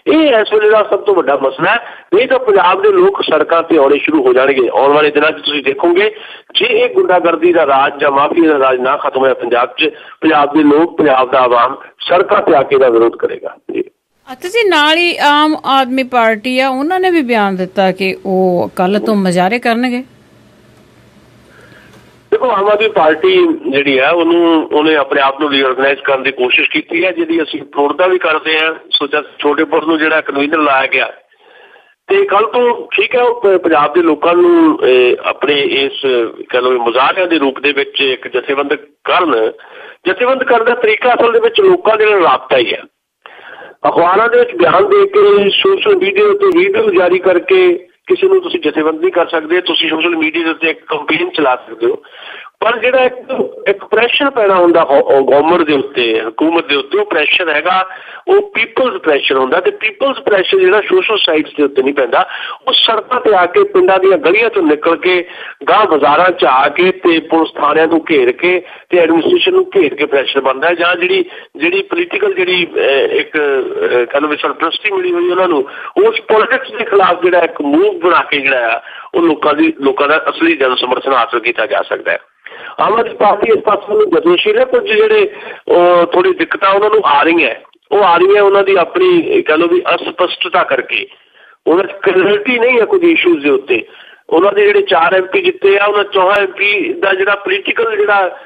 ਇਹ ਇਸ ਵੇਲੇ ਦਾ ਸਭ ਤੋਂ ਵੱਡਾ ਮਸਲਾ ਹੈ। ਨਹੀਂ ਤਾਂ ਪੰਜਾਬ ਦੇ ਲੋਕ ਸੜਕਾਂ ਤੇ ਆਉਣੇ ਸ਼ੁਰੂ ਹੋ ਜਾਣਗੇ। ਆਉਣ ਵਾਲੇ ਦਿਨਾਂ 'ਚ ਤੁਸੀਂ ਦੇਖੋਗੇ ਜੇ ਇਹ ਗੁੰਡਾਗਰਦੀ ਦਾ ਰਾਜ ਜਾਂ ਮਾਫੀਆ ਦਾ ਰਾਜ ਨਾ ਖਤਮ ਹੋਇਆ ਪੰਜਾਬ 'ਚ, ਪੰਜਾਬ ਦੇ ਲੋਕ, ਪੰਜਾਬ ਦਾ ਆਵਾਮ ਸੜਕਾਂ ਤੇ ਆ ਕੇ ਇਹਦਾ ਵਿਰੋਧ ਕਰੇਗਾ। ਅੱਛਾ ਜੀ, ਨਾਲ ਹੀ ਆਮ ਆਦਮੀ ਪਾਰਟੀ ਆ ਉਹਨਾਂ ਨੇ ਵੀ ਬਿਆਨ ਦਿੱਤਾ ਕਿ ਉਹ ਕੱਲ ਤੋਂ ਮੁਜ਼ਾਹਰੇ ਕਰਨਗੇ। ਦੇਖੋ, ਆਮ ਆਦਮੀ ਪਾਰਟੀ ਜਿਹੜੀ ਹੈ ਉਹਨੇ ਆਪਣੇ ਆਪ ਨੂੰ ਰੀਆਰਗਨਾਈਜ਼ ਕਰਨ ਦੀ ਕੋਸ਼ਿਸ਼ ਕੀਤੀ ਹੈ, ਜਿਹਦੀ ਅਸੀਂ ਪ੍ਰੋੜਤਾ ਵੀ ਕਰਦੇ ਹਾਂ। ਸੋਚਿਆ ਛੋਟੇਪੁਰ ਨੂੰ ਜਿਹੜਾ ਕਨਵੀਨਰ ਲਾਇਆ ਗਿਆ ਤੇ ਕੱਲ ਤੋਂ ਠੀਕ ਹੈ ਉਹ ਪੰਜਾਬ ਦੇ ਲੋਕਾਂ ਨੂੰ ਆਪਣੇ ਇਸ ਕਹਿ ਲਓ ਮੁਜ਼ਾਹਰਿਆਂ ਦੇ ਰੂਪ ਦੇ ਵਿੱਚ ਇੱਕ ਜਥੇਬੰਦ ਕਰਨ ਦਾ ਤਰੀਕਾ ਅਸਲ ਦੇ ਵਿੱਚ ਲੋਕਾਂ ਦੇ ਨਾਲ ਰਾਬਤਾ ਹੀ ਹੈ। ਅਖਬਾਰਾਂ ਦੇ ਵਿੱਚ ਬਿਆਨ ਦੇ ਕੇ, ਸੋਸ਼ਲ ਮੀਡੀਆ ਉੱਤੇ ਵੀਡੀਓ ਜਾਰੀ ਕਰਕੇ ਕਿਸੇ ਨੂੰ ਤੁਸੀਂ ਜਥੇਬੰਦ ਨਹੀਂ ਕਰ ਸਕਦੇ। ਤੁਸੀਂ ਸੋਸ਼ਲ ਮੀਡੀਆ ਦੇ ਉੱਤੇ ਇੱਕ ਕੰਪੇਨ ਚਲਾ ਸਕਦੇ ਹੋ, ਪਰ ਜਿਹੜਾ ਇੱਕ ਪ੍ਰੈਸ਼ਰ ਪੈਣਾ ਹੁੰਦਾ ਗਵਰਨਮੈਂਟ ਦੇ ਉੱਤੇ, ਹਕੂਮਤ ਦੇ ਉੱਤੇ, ਉਹ ਪ੍ਰੈਸ਼ਰ ਹੈਗਾ ਉਹ ਪੀਪਲਜ਼ ਪ੍ਰੈਸ਼ਰ ਹੁੰਦਾ। ਤੇ ਪੀਪਲਜ਼ ਪ੍ਰੈਸ਼ਰ ਜਿਹੜਾ ਸੋਸ਼ਲ ਸਾਈਟਸ ਦੇ ਉੱਤੇ ਨਹੀਂ ਪੈਂਦਾ, ਉਹ ਸੜਕਾਂ ਤੇ ਆ ਕੇ, ਪਿੰਡਾਂ ਦੀਆਂ ਗਲੀਆਂ ਤੋਂ ਨਿਕਲ ਕੇ, ਗਾਂਹ ਬਾਜ਼ਾਰਾਂ 'ਚ ਆ ਕੇ ਤੇ ਪੁਲਿਸ ਥਾਣਿਆਂ ਨੂੰ ਘੇਰ ਕੇ ਤੇ ਐਡਮਿਨਿਸਟ੍ਰੇਸ਼ਨ ਨੂੰ ਘੇਰ ਕੇ ਪ੍ਰੈਸ਼ਰ ਬਣਦਾ। ਜਾਂ ਜਿਹੜੀ ਪੋਲੀਟੀਕਲ ਜਿਹੜੀ ਇੱਕ ਕਹਿ ਲਓ ਸਰਪ੍ਰਸਤੀ ਮਿਲੀ ਹੋਈ ਉਹਨਾਂ ਨੂੰ, ਉਸ ਪੋਲੀਟਿਕਸ ਦੇ ਖਿਲਾਫ ਜਿਹੜਾ ਇੱਕ ਮੂਵ ਬਣਾ ਕੇ ਜਿਹੜਾ ਆ ਉਹ ਲੋਕਾਂ ਦਾ ਅਸਲੀ ਜਨ ਸਮਰਥਨ ਹਾਸਲ ਕੀਤਾ ਜਾ ਸਕਦਾ ਹੈ। ਆਮ ਆਦਮੀ ਪਾਰਟੀ ਇਸ ਪਾਸੇ ਨੂੰ ਗਤੀਸ਼ੀਲ ਹੈ। ਕੁਝ ਜਿਹੜੇ ਥੋੜੀ ਦਿੱਕਤਾਂ ਉਹਨਾਂ ਨੂੰ ਆ ਰਹੀਆਂ ਉਹਨਾਂ ਦੀ ਆਪਣੀ ਕਹਿ ਲਓ ਵੀ ਅਸਪਸ਼ਟਤਾ ਕਰਕੇ, ਉਹਨਾਂ 'ਚ ਕਲੈਰਿਟੀ ਨਹੀਂ ਹੈ ਕੁਝ ਇਸ਼ੂਜ਼ ਦੇ ਉੱਤੇ। ਉਹਨਾਂ ਦੇ ਜਿਹੜੇ 4 MP ਜਿੱਤੇ ਆ, ਉਹਨਾਂ 4 MP ਦਾ ਜਿਹੜਾ ਪੋਲੀਟੀਕਲ ਜਿਹੜਾ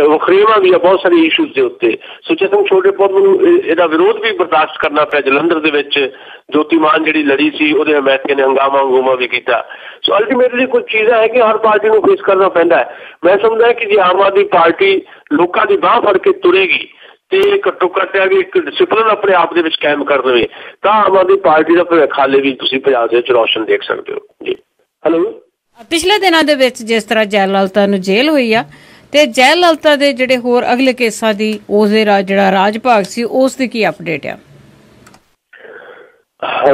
ਵਖਰੇਵਾ ਵੀ ਆ ਬਹੁਤ ਸਾਰੇ ਇਸ਼ੂਜ਼ ਦੇ ਉੱਤੇ। ਸੁੱਚਾ ਸਿੰਘ ਛੋਟੇਪੁਰ ਨੂੰ ਇਹਦਾ ਵਿਰੋਧ ਵੀ ਬਰਦਾਸ਼ਤ ਕਰਨਾ ਪਿਆ। ਜਲੰਧਰ ਦੇ ਵਿੱਚ ਜੋਤੀ ਮਾਨ ਜਿਹੜੀ ਲੜੀ ਸੀ, ਉਹਦੇ ਹਮਾਇਤੀਆਂ ਨੇ ਹੰਗਾਮਾ ਵੀ ਕੀਤਾ। ਸੋ ਅਲਟੀਮੇਟਲੀ ਕੁਝ ਚੀਜ਼ਾਂ ਹੈ ਕਿ ਹਰ ਪਾਰਟੀ ਨੂੰ ਫੇਸ ਕਰਨਾ ਪੈਂਦਾ ਹੈ। ਮੈਂ ਸਮਝਦਾ ਕਿ ਜੇ ਆਮ ਆਦਮੀ ਪਾਰਟੀ ਲੋਕਾਂ ਦੀ ਬਾਂਹ ਫੜ ਕੇ ਤੁਰੇਗੀ ਤੇ ਘੱਟੋ ਘੱਟ ਵੀ ਇੱਕ ਡਿਸਿਪਲਿਨ ਆਪਣੇ ਆਪ ਦੇ ਵਿੱਚ ਕਾਇਮ ਕਰ ਦੇਵੇ, ਤਾਂ ਆਮ ਆਦਮੀ ਪਾਰਟੀ ਦਾ ਭਵਿੱਖ ਹਾਲੇ ਵੀ ਤੁਸੀਂ ਪੰਜਾਬ ਦੇ ਵਿੱਚ ਰੌਸ਼ਨ ਦੇਖ ਸਕਦੇ ਹੋ ਜੀ। ਹੈਲੋ, ਪਿਛਲੇ ਦਿਨਾਂ ਦੇ ਵਿੱਚ ਜਿਸ ਤਰ੍ਹਾਂ ਜੈ ਲਲਿਤਾ ਨੂੰ ਜੇਲ੍ਹ ਹੋਈ ਆ, ਤੇ ਜੈ ਲਲਿਤਾ ਦੇ ਜਿਹੜੇ ਹੋਰ ਅਗਲੇ ਕੇਸਾਂ ਦੀ ਉਸਦੇ ਜਿਹੜਾ ਰਾਜ ਭਾਗ ਸੀ ਉਸ ਦੀ ਕੀ ਅਪਡੇਟ ਆ?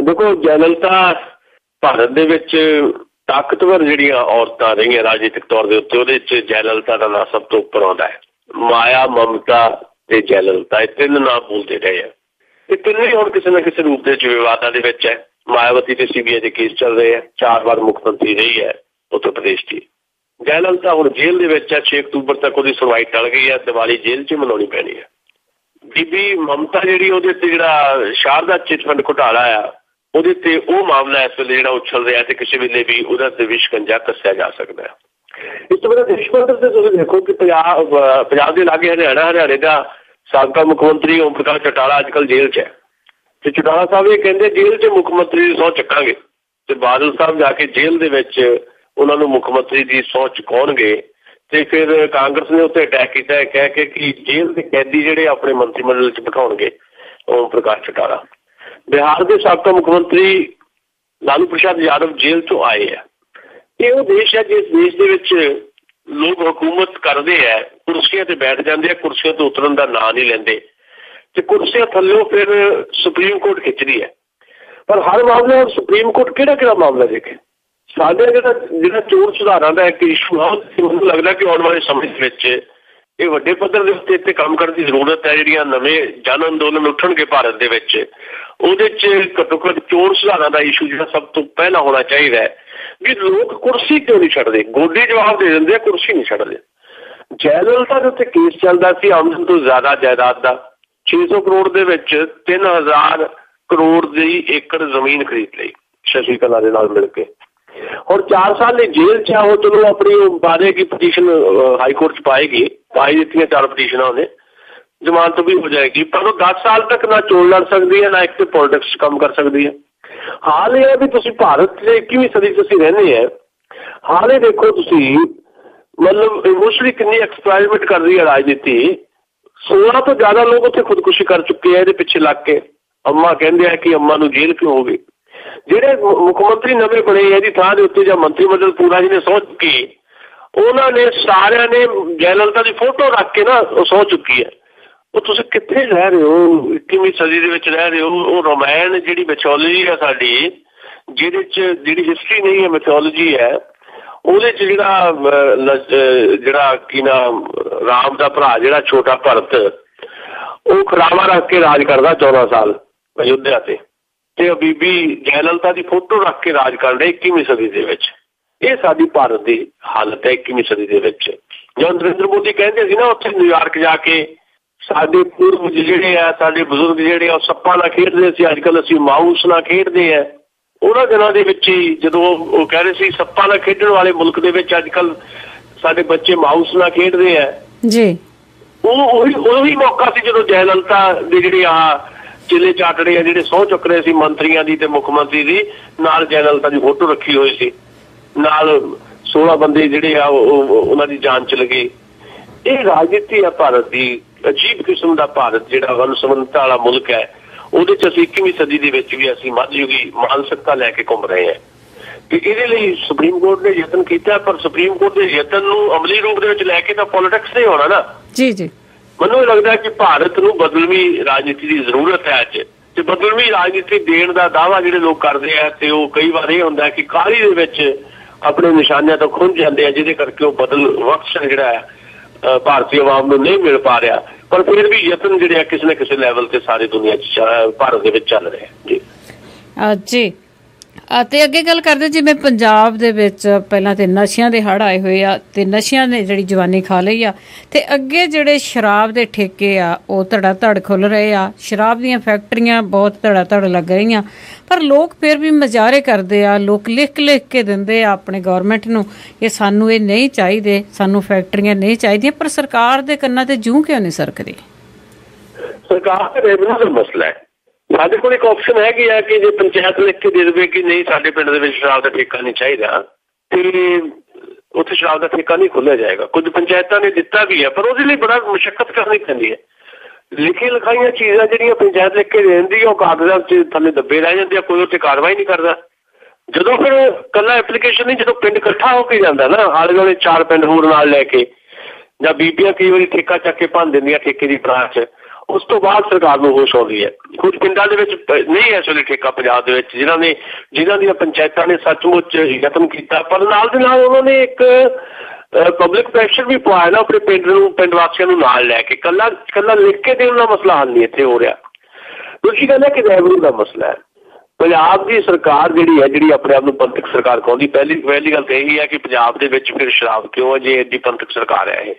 ਦੇਖੋ, ਜੈ ਲਲਿਤਾ ਭਾਰਤ ਦੇ ਵਿੱਚ ਤਾਕਤਵਰ ਜਿਹੜੀਆਂ ਔਰਤਾਂ ਰਹੀਆਂ ਰਾਜਨੀਤਿਕ ਤੌਰ ਦੇ ਉੱਤੇ, ਉਹਦੇ 'ਚ ਜੈ ਲਲਿਤਾ ਦਾ ਨਾਂ ਸਭ ਤੋਂ ਉੱਪਰ ਆਉਂਦਾ ਹੈ। ਮਾਇਆ, ਮਮਤਾ ਤੇ ਜੈ ਲਲਿਤਾ, ਇਹ 3 ਨਾਮ ਬੋਲਦੇ ਰਹੇ ਆ। ਇਹ ਤਿੰਨੇ ਹੁਣ ਕਿਸੇ ਨਾ ਕਿਸੇ ਰੂਪ ਦੇ ਵਿੱਚ ਵਿਵਾਦਾਂ ਦੇ ਵਿੱਚ ਹੈ। ਮਾਇਆਵਤੀ ਤੇ CBI ਦੇ ਕੇਸ ਚੱਲ ਰਹੇ ਆ। 4 ਵਾਰ ਮੁੱਖ ਮੰਤਰੀ ਰਹੀ ਹੈ ਉੱਤਰ ਪ੍ਰਦੇਸ਼ ਦੀ। ਜੈ ਲਲਿਤਾ ਹੁਣ ਜੇਲ੍ਹ ਦੇ ਵਿੱਚ ਹੈ। 6 ਅਕਤੂਬਰ ਤੱਕ ਉਹਦੀ ਸੁਣਵਾਈ ਟਲ ਗਈ ਹੈ। ਦੀਵਾਲੀ ਜੇਲ੍ਹ 'ਚ ਮਨਾਉਣੀ ਪੈਣੀ ਹੈ। ਬੀਬੀ ਮਮਤਾ ਜਿਹੜੀ, ਉਹਦੇ ਤੇ ਜਿਹੜਾ ਸ਼ਾਰਦਾ ਚਿੱਟ ਫੰਡ ਘੁਟਾਲਾ ਆ, ਉਹਦੇ ਤੇ ਉਹ ਮਾਮਲਾ ਇਸ ਵੇਲੇ ਜਿਹੜਾ ਉਛਲ ਰਿਹਾ ਤੇ ਕਿਸੇ ਵੇਲੇ ਵੀ ਉਹਦਾ ਤੇ ਵਿਸ਼ਕੰਜਾ ਕੱਸਿਆ ਜਾ ਸਕਦਾ ਹੈ। ਇਸ ਤੋਂ ਬਾਅਦ ਦੇਸ਼ ਪੱਧਰ ਤੇ ਤੁਸੀਂ ਦੇਖੋ ਕਿ ਪੰਜਾਬ ਦੇ ਲਾਗੇ ਹਰਿਆਣੇ ਦਾ ਸਾਬਕਾ ਮੁੱਖ ਮੰਤਰੀ ਓਮ ਪ੍ਰਕਾਸ਼ ਚੌਟਾਲਾ ਅੱਜ ਕੱਲ੍ਹ ਜੇਲ੍ਹ 'ਚ ਹੈ। ਤੇ ਚੌਟਾਲਾ ਸਾਹਿਬ ਇਹ ਕਹਿੰਦੇ ਜੇਲ੍ਹ 'ਚ ਮੁੱਖ ਮੰਤਰੀ ਦੀ ਸਹੁੰ ਚੱਕਾਂਗੇ, ਤੇ ਬਾਦਲ ਸਾਹਿਬ ਜਾ ਕੇ ਜੇਲ੍ਹ ਦੇ ਵਿੱਚ ਉਹਨਾਂ ਨੂੰ ਮੁੱਖ ਮੰਤਰੀ ਦੀ ਸਹੁੰ ਚੁਕਾਉਣਗੇ। ਤੇ ਫਿਰ ਕਾਂਗਰਸ ਨੇ ਉੱਤੇ ਅਟੈਕ ਕੀਤਾ ਹੈ ਕਹਿ ਕੇ ਕਿ ਜੇਲ੍ਹ ਦੇ ਕੈਦੀ ਜਿਹੜੇ ਆਪਣੇ ਮੰਤਰੀ ਮੰਡਲ 'ਚ ਬਿਠਾਉਣਗੇ ਓਮ ਪ੍ਰਕਾਸ਼ ਚੌਟਾਲਾ। ਬਿਹਾਰ ਦੇ ਸਾਬਕਾ ਮੁੱਖ ਮੰਤਰੀ ਲਾਲੂ ਪ੍ਰਸਾਦ ਯਾਦਵ ਜੇਲ੍ਹ 'ਚੋਂ ਆਏ ਆ। ਇਹ ਉਹ ਦੇਸ਼ ਹੈ ਜਿਸ ਦੇਸ਼ ਦੇ ਵਿੱਚ ਲੋਕ ਹਕੂਮਤ ਕਰਦੇ ਹੈ, ਕੁਰਸੀਆਂ ਤੇ ਬੈਠ ਜਾਂਦੇ ਆ, ਕੁਰਸੀਆਂ ਤੋਂ ਉਤਰਨ ਦਾ ਨਾਂ ਨਹੀਂ ਲੈਂਦੇ, ਤੇ ਕੁਰਸੀਆਂ ਥੱਲੋਂ ਫਿਰ ਸੁਪਰੀਮ ਕੋਰਟ ਖਿੱਚਦੀ ਹੈ। ਪਰ ਹਰ ਮਾਮਲੇ ਸੁਪਰੀਮ ਕੋਰਟ ਕਿਹੜਾ ਮਾਮਲਾ ਦੇਖੇ। ਸਾਡੇ ਜਿਹੜਾ ਚੋਣ ਸੁਧਾਰਾਂ ਦਾ ਇੱਕ ਇਸ਼ੂ ਆ, ਮੈਨੂੰ ਲੱਗਦਾ ਕਿ ਆਉਣ ਵਾਲੇ ਸਮੇਂ ਦੇ ਵਿੱਚ ਇਹ ਵੱਡੇ ਪੱਧਰ ਦੇ ਉੱਤੇ ਇੱਥੇ ਕੰਮ ਕਰਨ ਦੀ ਜ਼ਰੂਰਤ ਹੈ। ਜਿਹੜੀਆਂ ਨਵੇਂ ਜਨ ਅੰਦੋਲਨ ਉੱਠਣਗੇ ਭਾਰਤ ਦੇ ਵਿੱਚ, ਉਹਦੇ 'ਚ ਘੱਟੋ ਘੱਟ ਚੋਣ ਸੁਧਾਰਾਂ ਦਾ ਇਸ਼ੂ ਜਿਹੜਾ ਸਭ ਤੋਂ ਪਹਿਲਾਂ ਹੋਣਾ ਚਾਹੀਦਾ ਹੈ ਵੀ ਲੋਕ ਕੁਰਸੀ ਕਿਉਂ ਨਹੀਂ ਛੱਡਦੇ। ਗੋਡੇ ਜਵਾਬ ਦੇ ਦਿੰਦੇ ਆ, ਕੁਰਸੀ ਨਹੀਂ ਛੱਡਦੇ। ਜੈ ਲਲਿਤਾ ਦੇ ਉੱਤੇ ਕੇਸ ਚੱਲਦਾ ਸੀ ਆਮਦਨ ਤੋਂ ਜ਼ਿਆਦਾ ਜਾਇਦਾਦ ਦਾ। 600 ਕਰੋੜ ਦੇ ਵਿੱਚ 3000 ਕਰੋੜ ਦੀ ਏਕੜ ਜ਼ਮੀਨ ਖਰੀਦ ਲਈ ਸ਼ਸ਼ੀ ਕਲਾ ਦੇ ਨਾਲ ਮਿਲ ਕੇ। ਹੁਣ 4 ਸਾਲ ਲਈ ਜੇਲ੍ਹ 'ਚ ਆ। ਉਹ ਚਲੋ ਆਪਣੀ ਬਾਰੇਗੀ ਪਟੀਸ਼ਨ ਹਾਈ ਕੋਰਟ 'ਚ ਪਾਈ ਦਿੱਤੀਆਂ 4 ਪਟੀਸ਼ਨਾਂ ਉਹਨੇ, ਜ਼ਮਾਨਤ ਵੀ ਹੋ ਜਾਏਗੀ। ਪਰ ਉਹ 10 ਸਾਲ ਤੱਕ ਨਾ ਚੋਣ ਲੜ ਸਕਦੀ ਹੈ, ਨਾ ਇੱਕ ਤੇ ਪੋਲੀਟਿਕਸ ਕੰਮ ਕਰ ਸਕਦੀ ਹੈ। ਹਾਲ ਇਹ ਹੈ ਵੀ ਤੁਸੀਂ ਭਾਰਤ ਦੇ 21ਵੀਂ ਸਦੀ 'ਚ ਅਸੀਂ ਰਹਿੰਦੇ ਹਾਂ। ਹਾਲ ਇਹ ਦੇਖੋ ਤੁਸੀਂ, ਮਤਲਬ ਇਮੋਸ਼ਨਲੀ ਕਿੰਨੀ ਐਕਸਪੈਰੀਮੈਂਟ ਕਰ ਰਹੀ ਹੈ ਰਾਜਨੀਤੀ। 16 ਤੋਂ ਜ਼ਿਆਦਾ ਲੋਕ ਉੱਥੇ ਖੁਦਕੁਸ਼ੀ ਕਰ ਚੁੱਕੇ ਆ ਇਹਦੇ ਪਿੱਛੇ ਲੱਗ ਕੇ। ਅੰਮਾ ਕਹਿੰਦੇ ਆ ਕਿ ਅੰਮਾ ਨੂੰ ਜੇਲ੍ਹ ਕਿਉਂ ਹੋ ਗਈ। ਜਿਹੜੇ ਮੁੱਖ ਮੰਤਰੀ ਨਵੇਂ ਬਣੇ ਇਹਦੀ ਥਾਂ ਦੇ ਉੱਤੇ ਜਾਂ ਮੰਤਰੀ ਮੰਡਲ ਪੂਰਾ ਜਿਹਨੇ ਸਹੁੰ ਚੁੱਕੀ, ਉਹਨਾਂ ਨੇ ਸਾਰਿਆਂ ਨੇ ਜੈ ਲਲਿਤਾ ਦੀ ਫੋਟੋ ਰੱਖ ਕੇ ਨਾ ਉਹ ਸਹੁੰ ਚੁੱਕੀ ਹੈ। ਉਹ ਤੁਸੀਂ ਕਿੱਥੇ ਰਹਿ ਰਹੇ ਹੋ? 21ਵੀਂ ਸਦੀ ਦੇ ਵਿੱਚ ਰਹਿ ਰਹੇ ਹੋ। ਉਹ ਰਾਮਾਇਣ ਜਿਹੜੀ ਮੈਥੋਲੋਜੀ ਹੈ ਸਾਡੀ, ਜਿਹਦੇ 'ਚ ਜਿਹੜੀ ਹਿਸਟਰੀ ਨਹੀਂ ਹੈ, ਮੈਥੋਲੋਜੀ ਹੈ, ਉਹਦੇ 'ਚ ਜਿਹੜਾ ਕੀ ਨਾਮ ਰਾਮ ਦਾ ਭਰਾ ਜਿਹੜਾ ਛੋਟਾ ਭਰਤ, ਉਹ ਖਰਾਵਾ ਰੱਖ ਕੇ ਰਾਜ ਕਰਦਾ 14 ਸਾਲ ਅਯੁੱਧਿਆ ਤੇ ਬੀਬੀ ਜੈ ਲਲਿਤਾ ਦੀ ਫੋਟੋ ਰੱਖ ਕੇ ਰਾਜ ਕਰ ਰਹੇ 21ਵੀਂ ਸਦੀ ਦੇ ਵਿੱਚ। ਇਹ ਸਾਡੀ ਭਾਰਤ ਦੀ ਹਾਲਤ ਹੈ 21ਵੀਂ ਸਦੀ ਦੇ ਵਿੱਚ। ਜਦੋਂ ਨਰਿੰਦਰ ਮੋਦੀ ਕਹਿੰਦੇ ਸੀ ਨਾ ਉੱਥੇ ਨਿਊਯਾਰਕ ਜਾ ਕੇ, ਸਾਡੇ ਪੂਰਵਜ ਜਿਹੜੇ ਆ, ਸਾਡੇ ਬਜ਼ੁਰਗ ਜਿਹੜੇ ਆ, ਉਹ ਸੱਪਾਂ ਨਾਲ ਖੇਡਦੇ ਸੀ, ਅੱਜ ਕੱਲ੍ਹ ਅਸੀਂ ਮਾਊਸ ਨਾਲ ਖੇਡਦੇ ਆ। ਉਹਨਾਂ ਦਿਨਾਂ ਦੇ ਵਿੱਚ ਹੀ ਜਦੋਂ ਉਹ ਕਹਿ ਰਹੇ ਸੀ ਸੱਪਾਂ ਨਾਲ ਖੇਡਣ ਵਾਲੇ ਮੁਲਕ ਦੇ ਵਿੱਚ ਅੱਜ ਕੱਲ੍ਹ ਸਾਡੇ ਬੱਚੇ ਮਾਊਸ ਨਾਲ ਖੇਡਦੇ ਆ ਜੀ, ਉਹੀ ਮੌਕਾ ਸੀ ਜਦੋਂ ਜੈ ਲਲਿਤਾ ਦੇ ਜਿਹੜੇ ਚੇਲੇ ਚਾਟੜੇ ਆ ਜਿਹੜੇ ਸਹੁੰ ਚੁੱਕ ਰਹੇ ਸੀ ਮੰਤਰੀਆਂ ਦੀ ਤੇ ਮੁੱਖ ਮੰਤਰੀ ਦੀ, ਨਾਲ ਜੈਨਲਤਾ ਦੀ ਫੋਟੋ ਰੱਖੀ ਹੋਈ ਸੀ, ਨਾਲ 16 ਬੰਦੇ ਜਿਹੜੇ ਆ ਉਹਨਾਂ ਦੀ ਜਾਨ ਚਲ ਗਈ। ਇਹ ਰਾਜਨੀਤੀ ਆ ਭਾਰਤ ਦੀ, ਅਜੀਬ ਕਿਸਮ ਦਾ ਭਾਰਤ ਜਿਹੜਾ ਵੰਨ-ਸੁਵੰਨਤਾ ਵਾਲਾ ਮੁਲਕ ਹੈ, ਉਹਦੇ 'ਚ ਅਸੀਂ 21ਵੀਂ ਸਦੀ ਦੇ ਵਿੱਚ ਵੀ ਅਸੀਂ ਮੱਧਯੁਗੀ ਮਾਨਸਿਕਤਾ ਲੈ ਕੇ ਘੁੰਮ ਰਹੇ ਹਾਂ। ਤੇ ਇਹਦੇ ਲਈ ਸੁਪਰੀਮ ਕੋਰਟ ਨੇ ਯਤਨ ਕੀਤਾ, ਪਰ ਸੁਪਰੀਮ ਕੋਰਟ ਦੇ ਯਤਨ ਨੂੰ ਅਮਲੀ ਰੂਪ ਦੇ ਵਿੱਚ ਲੈ ਕੇ ਤਾਂ ਪੋਲੀਟਿਕਸ ਨਹੀਂ ਹੋਣਾ ਨਾ। ਜੀ ਜੀ, ਮੈਨੂੰ ਲੱਗਦਾ ਕਿ ਭਾਰਤ ਨੂੰ ਬਦਲਵੀਂ ਰਾਜਨੀਤੀ ਦੀ ਜ਼ਰੂਰਤ ਹੈ ਅੱਜ, ਤੇ ਬਦਲਵੀਂ ਰਾਜਨੀਤੀ ਦੇਣ ਦਾ ਦਾਅਵਾ ਜਿਹੜੇ ਲੋਕ ਕਰਦੇ ਆ ਤੇ ਉਹ ਕਈ ਵਾਰ ਇਹ ਹੁੰਦਾ ਕਿ ਕਾਹਲੀ ਦੇ ਵਿੱਚ ਆਪਣੇ ਨਿਸ਼ਾਨਿਆਂ ਤੋਂ ਖੁੰਝ ਜਾਂਦੇ ਆ, ਜਿਹਦੇ ਕਰਕੇ ਉਹ ਬਦਲ ਵਕਤ ਜਿਹੜਾ ਹੈ ਭਾਰਤੀ ਆਵਾਮ ਨੂੰ ਨਹੀਂ ਮਿਲ ਪਾ ਰਿਹਾ। ਪਰ ਫਿਰ ਵੀ ਯਤਨ ਜਿਹੜੇ ਆ ਕਿਸੇ ਨਾ ਕਿਸੇ ਲੈਵਲ ਤੇ ਸਾਰੀ ਦੁਨੀਆ 'ਚ ਭਾਰਤ ਦੇ ਵਿੱਚ ਚੱਲ ਰਹੇ ਜੀ। ਜੀ ਅਤੇ ਅੱਗੇ ਗੱਲ ਕਰਦੇ, ਜਿਵੇਂ ਪੰਜਾਬ ਦੇ ਵਿੱਚ ਪਹਿਲਾਂ ਤੇ ਨਸ਼ਿਆਂ ਦੇ ਹੜ੍ਹ ਆਏ ਹੋਏ ਆ ਤੇ ਨਸ਼ਿਆਂ ਨੇ ਜਿਹੜੀ ਜਵਾਨੀ ਖਾ ਲਈ ਆ, ਤੇ ਅੱਗੇ ਜਿਹੜੇ ਸ਼ਰਾਬ ਦੇ ਠੇਕੇ ਆ ਉਹ ਧੜਾ ਧੜ ਖੁੱਲ ਰਹੇ ਆ, ਸ਼ਰਾਬ ਦੀਆਂ ਫੈਕਟਰੀਆਂ ਬਹੁਤ ਧੜਾ ਧੜ ਲੱਗ ਰਹੀਆਂ, ਪਰ ਲੋਕ ਫਿਰ ਵੀ ਮਜ਼ਾਰੇ ਕਰਦੇ ਆ, ਲੋਕ ਲਿਖ ਕੇ ਦਿੰਦੇ ਆ ਆਪਣੇ ਗੌਰਮੈਂਟ ਨੂੰ ਕਿ ਸਾਨੂੰ ਇਹ ਨਹੀਂ ਚਾਹੀਦੇ, ਸਾਨੂੰ ਫੈਕਟਰੀਆਂ ਨਹੀਂ ਚਾਹੀਦੀਆਂ, ਪਰ ਸਰਕਾਰ ਦੇ ਕੰਨਾਂ ਤੇ ਜੂੰ ਕਿਉਂ ਨਹੀਂ ਸਰਕਦੀ? ਸਰਕਾਰ ਦਾ ਰੈਵਨਿਊ ਦਾ ਮਸਲਾ ਹੈ। ਸਾਡੇ ਕੋਲ ਇੱਕ ਆਪਸ਼ਨ ਹੈਗੀ ਆ ਕਿ ਜੇ ਪੰਚਾਇਤ ਲਿਖ ਕੇ ਦੇ ਦੇਵੇ ਕਿ ਨਹੀਂ ਸਾਡੇ ਪਿੰਡ ਦੇ ਵਿੱਚ ਸ਼ਰਾਬ ਦਾ ਠੇਕਾ ਨਹੀਂ ਚਾਹੀਦਾ, ਤੇ ਉੱਥੇ ਸ਼ਰਾਬ ਦਾ ਠੇਕਾ ਨਹੀਂ ਖੋਲ੍ਹਿਆ ਜਾਏਗਾ। ਕੁਝ ਪੰਚਾਇਤਾਂ ਨੇ ਦਿੱਤਾ ਵੀ ਹੈ, ਪਰ ਉਹਦੇ ਲਈ ਬੜਾ ਮੁਸ਼ੱਕਤ ਕਰਨੀ ਪੈਂਦੀ ਹੈ। ਲਿਖੀ ਲਿਖਾਈਆਂ ਚੀਜ਼ਾਂ ਜਿਹੜੀਆਂ ਪੰਚਾਇਤ ਲਿਖ ਕੇ ਦੇ ਦਿੰਦੀ ਆ, ਉਹ ਕਾਗਜ਼ਾਂ 'ਚ ਥੱਲੇ ਦੱਬੇ ਰਹਿ ਜਾਂਦੇ ਆ, ਕੋਈ ਉੱਥੇ ਕਾਰਵਾਈ ਨਹੀਂ ਕਰਦਾ। ਜਦੋਂ ਫਿਰ ਇਕੱਲਾ ਐਪਲੀਕੇਸ਼ਨ ਨਹੀਂ, ਜਦੋਂ ਪਿੰਡ ਇਕੱਠਾ ਹੋ ਕੇ ਜਾਂਦਾ ਨਾ, ਆਲੇ ਦੁਆਲੇ 4 ਪਿੰਡ ਹੋਰ ਨਾਲ ਲੈ ਕੇ, ਜਾਂ ਬੀਬੀਆਂ ਕਈ ਵਾਰੀ ਠੇਕਾ ਚੱਕ ਕੇ ਭੰਨ ਦਿੰਦੀਆਂ ਠੇਕੇ ਦੀ ਬਰਾਤ 'ਚ, ਉਸ ਤੋਂ ਬਾਅਦ ਸਰਕਾਰ ਨੂੰ ਹੋਸ਼ ਆਉਂਦੀ ਹੈ। ਕੁਝ ਪਿੰਡਾਂ ਦੇ ਵਿੱਚ ਨਹੀਂ ਇਸ ਵੇਲੇ ਠੇਕਾ ਪੰਜਾਬ ਦੇ ਵਿੱਚ, ਜਿਨ੍ਹਾਂ ਦੀਆਂ ਪੰਚਾਇਤਾਂ ਨੇ ਸੱਚਮੁੱਚ ਯਤਨ ਕੀਤਾ, ਪਰ ਨਾਲ ਦੇ ਨਾਲ ਉਹਨਾਂ ਨੇ ਇੱਕ ਪਬਲਿਕ ਪ੍ਰੈਸ਼ਰ ਵੀ ਪਾਇਆ ਨਾ ਆਪਣੇ ਪਿੰਡ ਵਾਸੀਆਂ ਨੂੰ ਨਾਲ ਲੈ ਕੇ। ਕੱਲਾ ਲਿਖ ਕੇ ਦੇਣ ਦਾ ਮਸਲਾ ਹੱਲ ਨਹੀਂ ਇੱਥੇ ਹੋ ਰਿਹਾ। ਦੂਜੀ ਗੱਲ ਹੈ ਕਿ ਰੈਵਨਿਊ ਦਾ ਮਸਲਾ ਹੈ। ਪੰਜਾਬ ਦੀ ਸਰਕਾਰ ਜਿਹੜੀ ਆਪਣੇ ਆਪ ਨੂੰ ਪੰਥਕ ਸਰਕਾਰ ਕਹਿੰਦੀ, ਪਹਿਲੀ ਗੱਲ ਤਾਂ ਇਹੀ ਹੈ ਕਿ ਪੰਜਾਬ ਦੇ ਵਿੱਚ ਫਿਰ ਸ਼ਰਾਬ ਕਿਉਂ ਹੈ ਜੇ ਐਡੀ ਪੰਥਕ ਸਰਕਾਰ ਹੈ ਇਹ?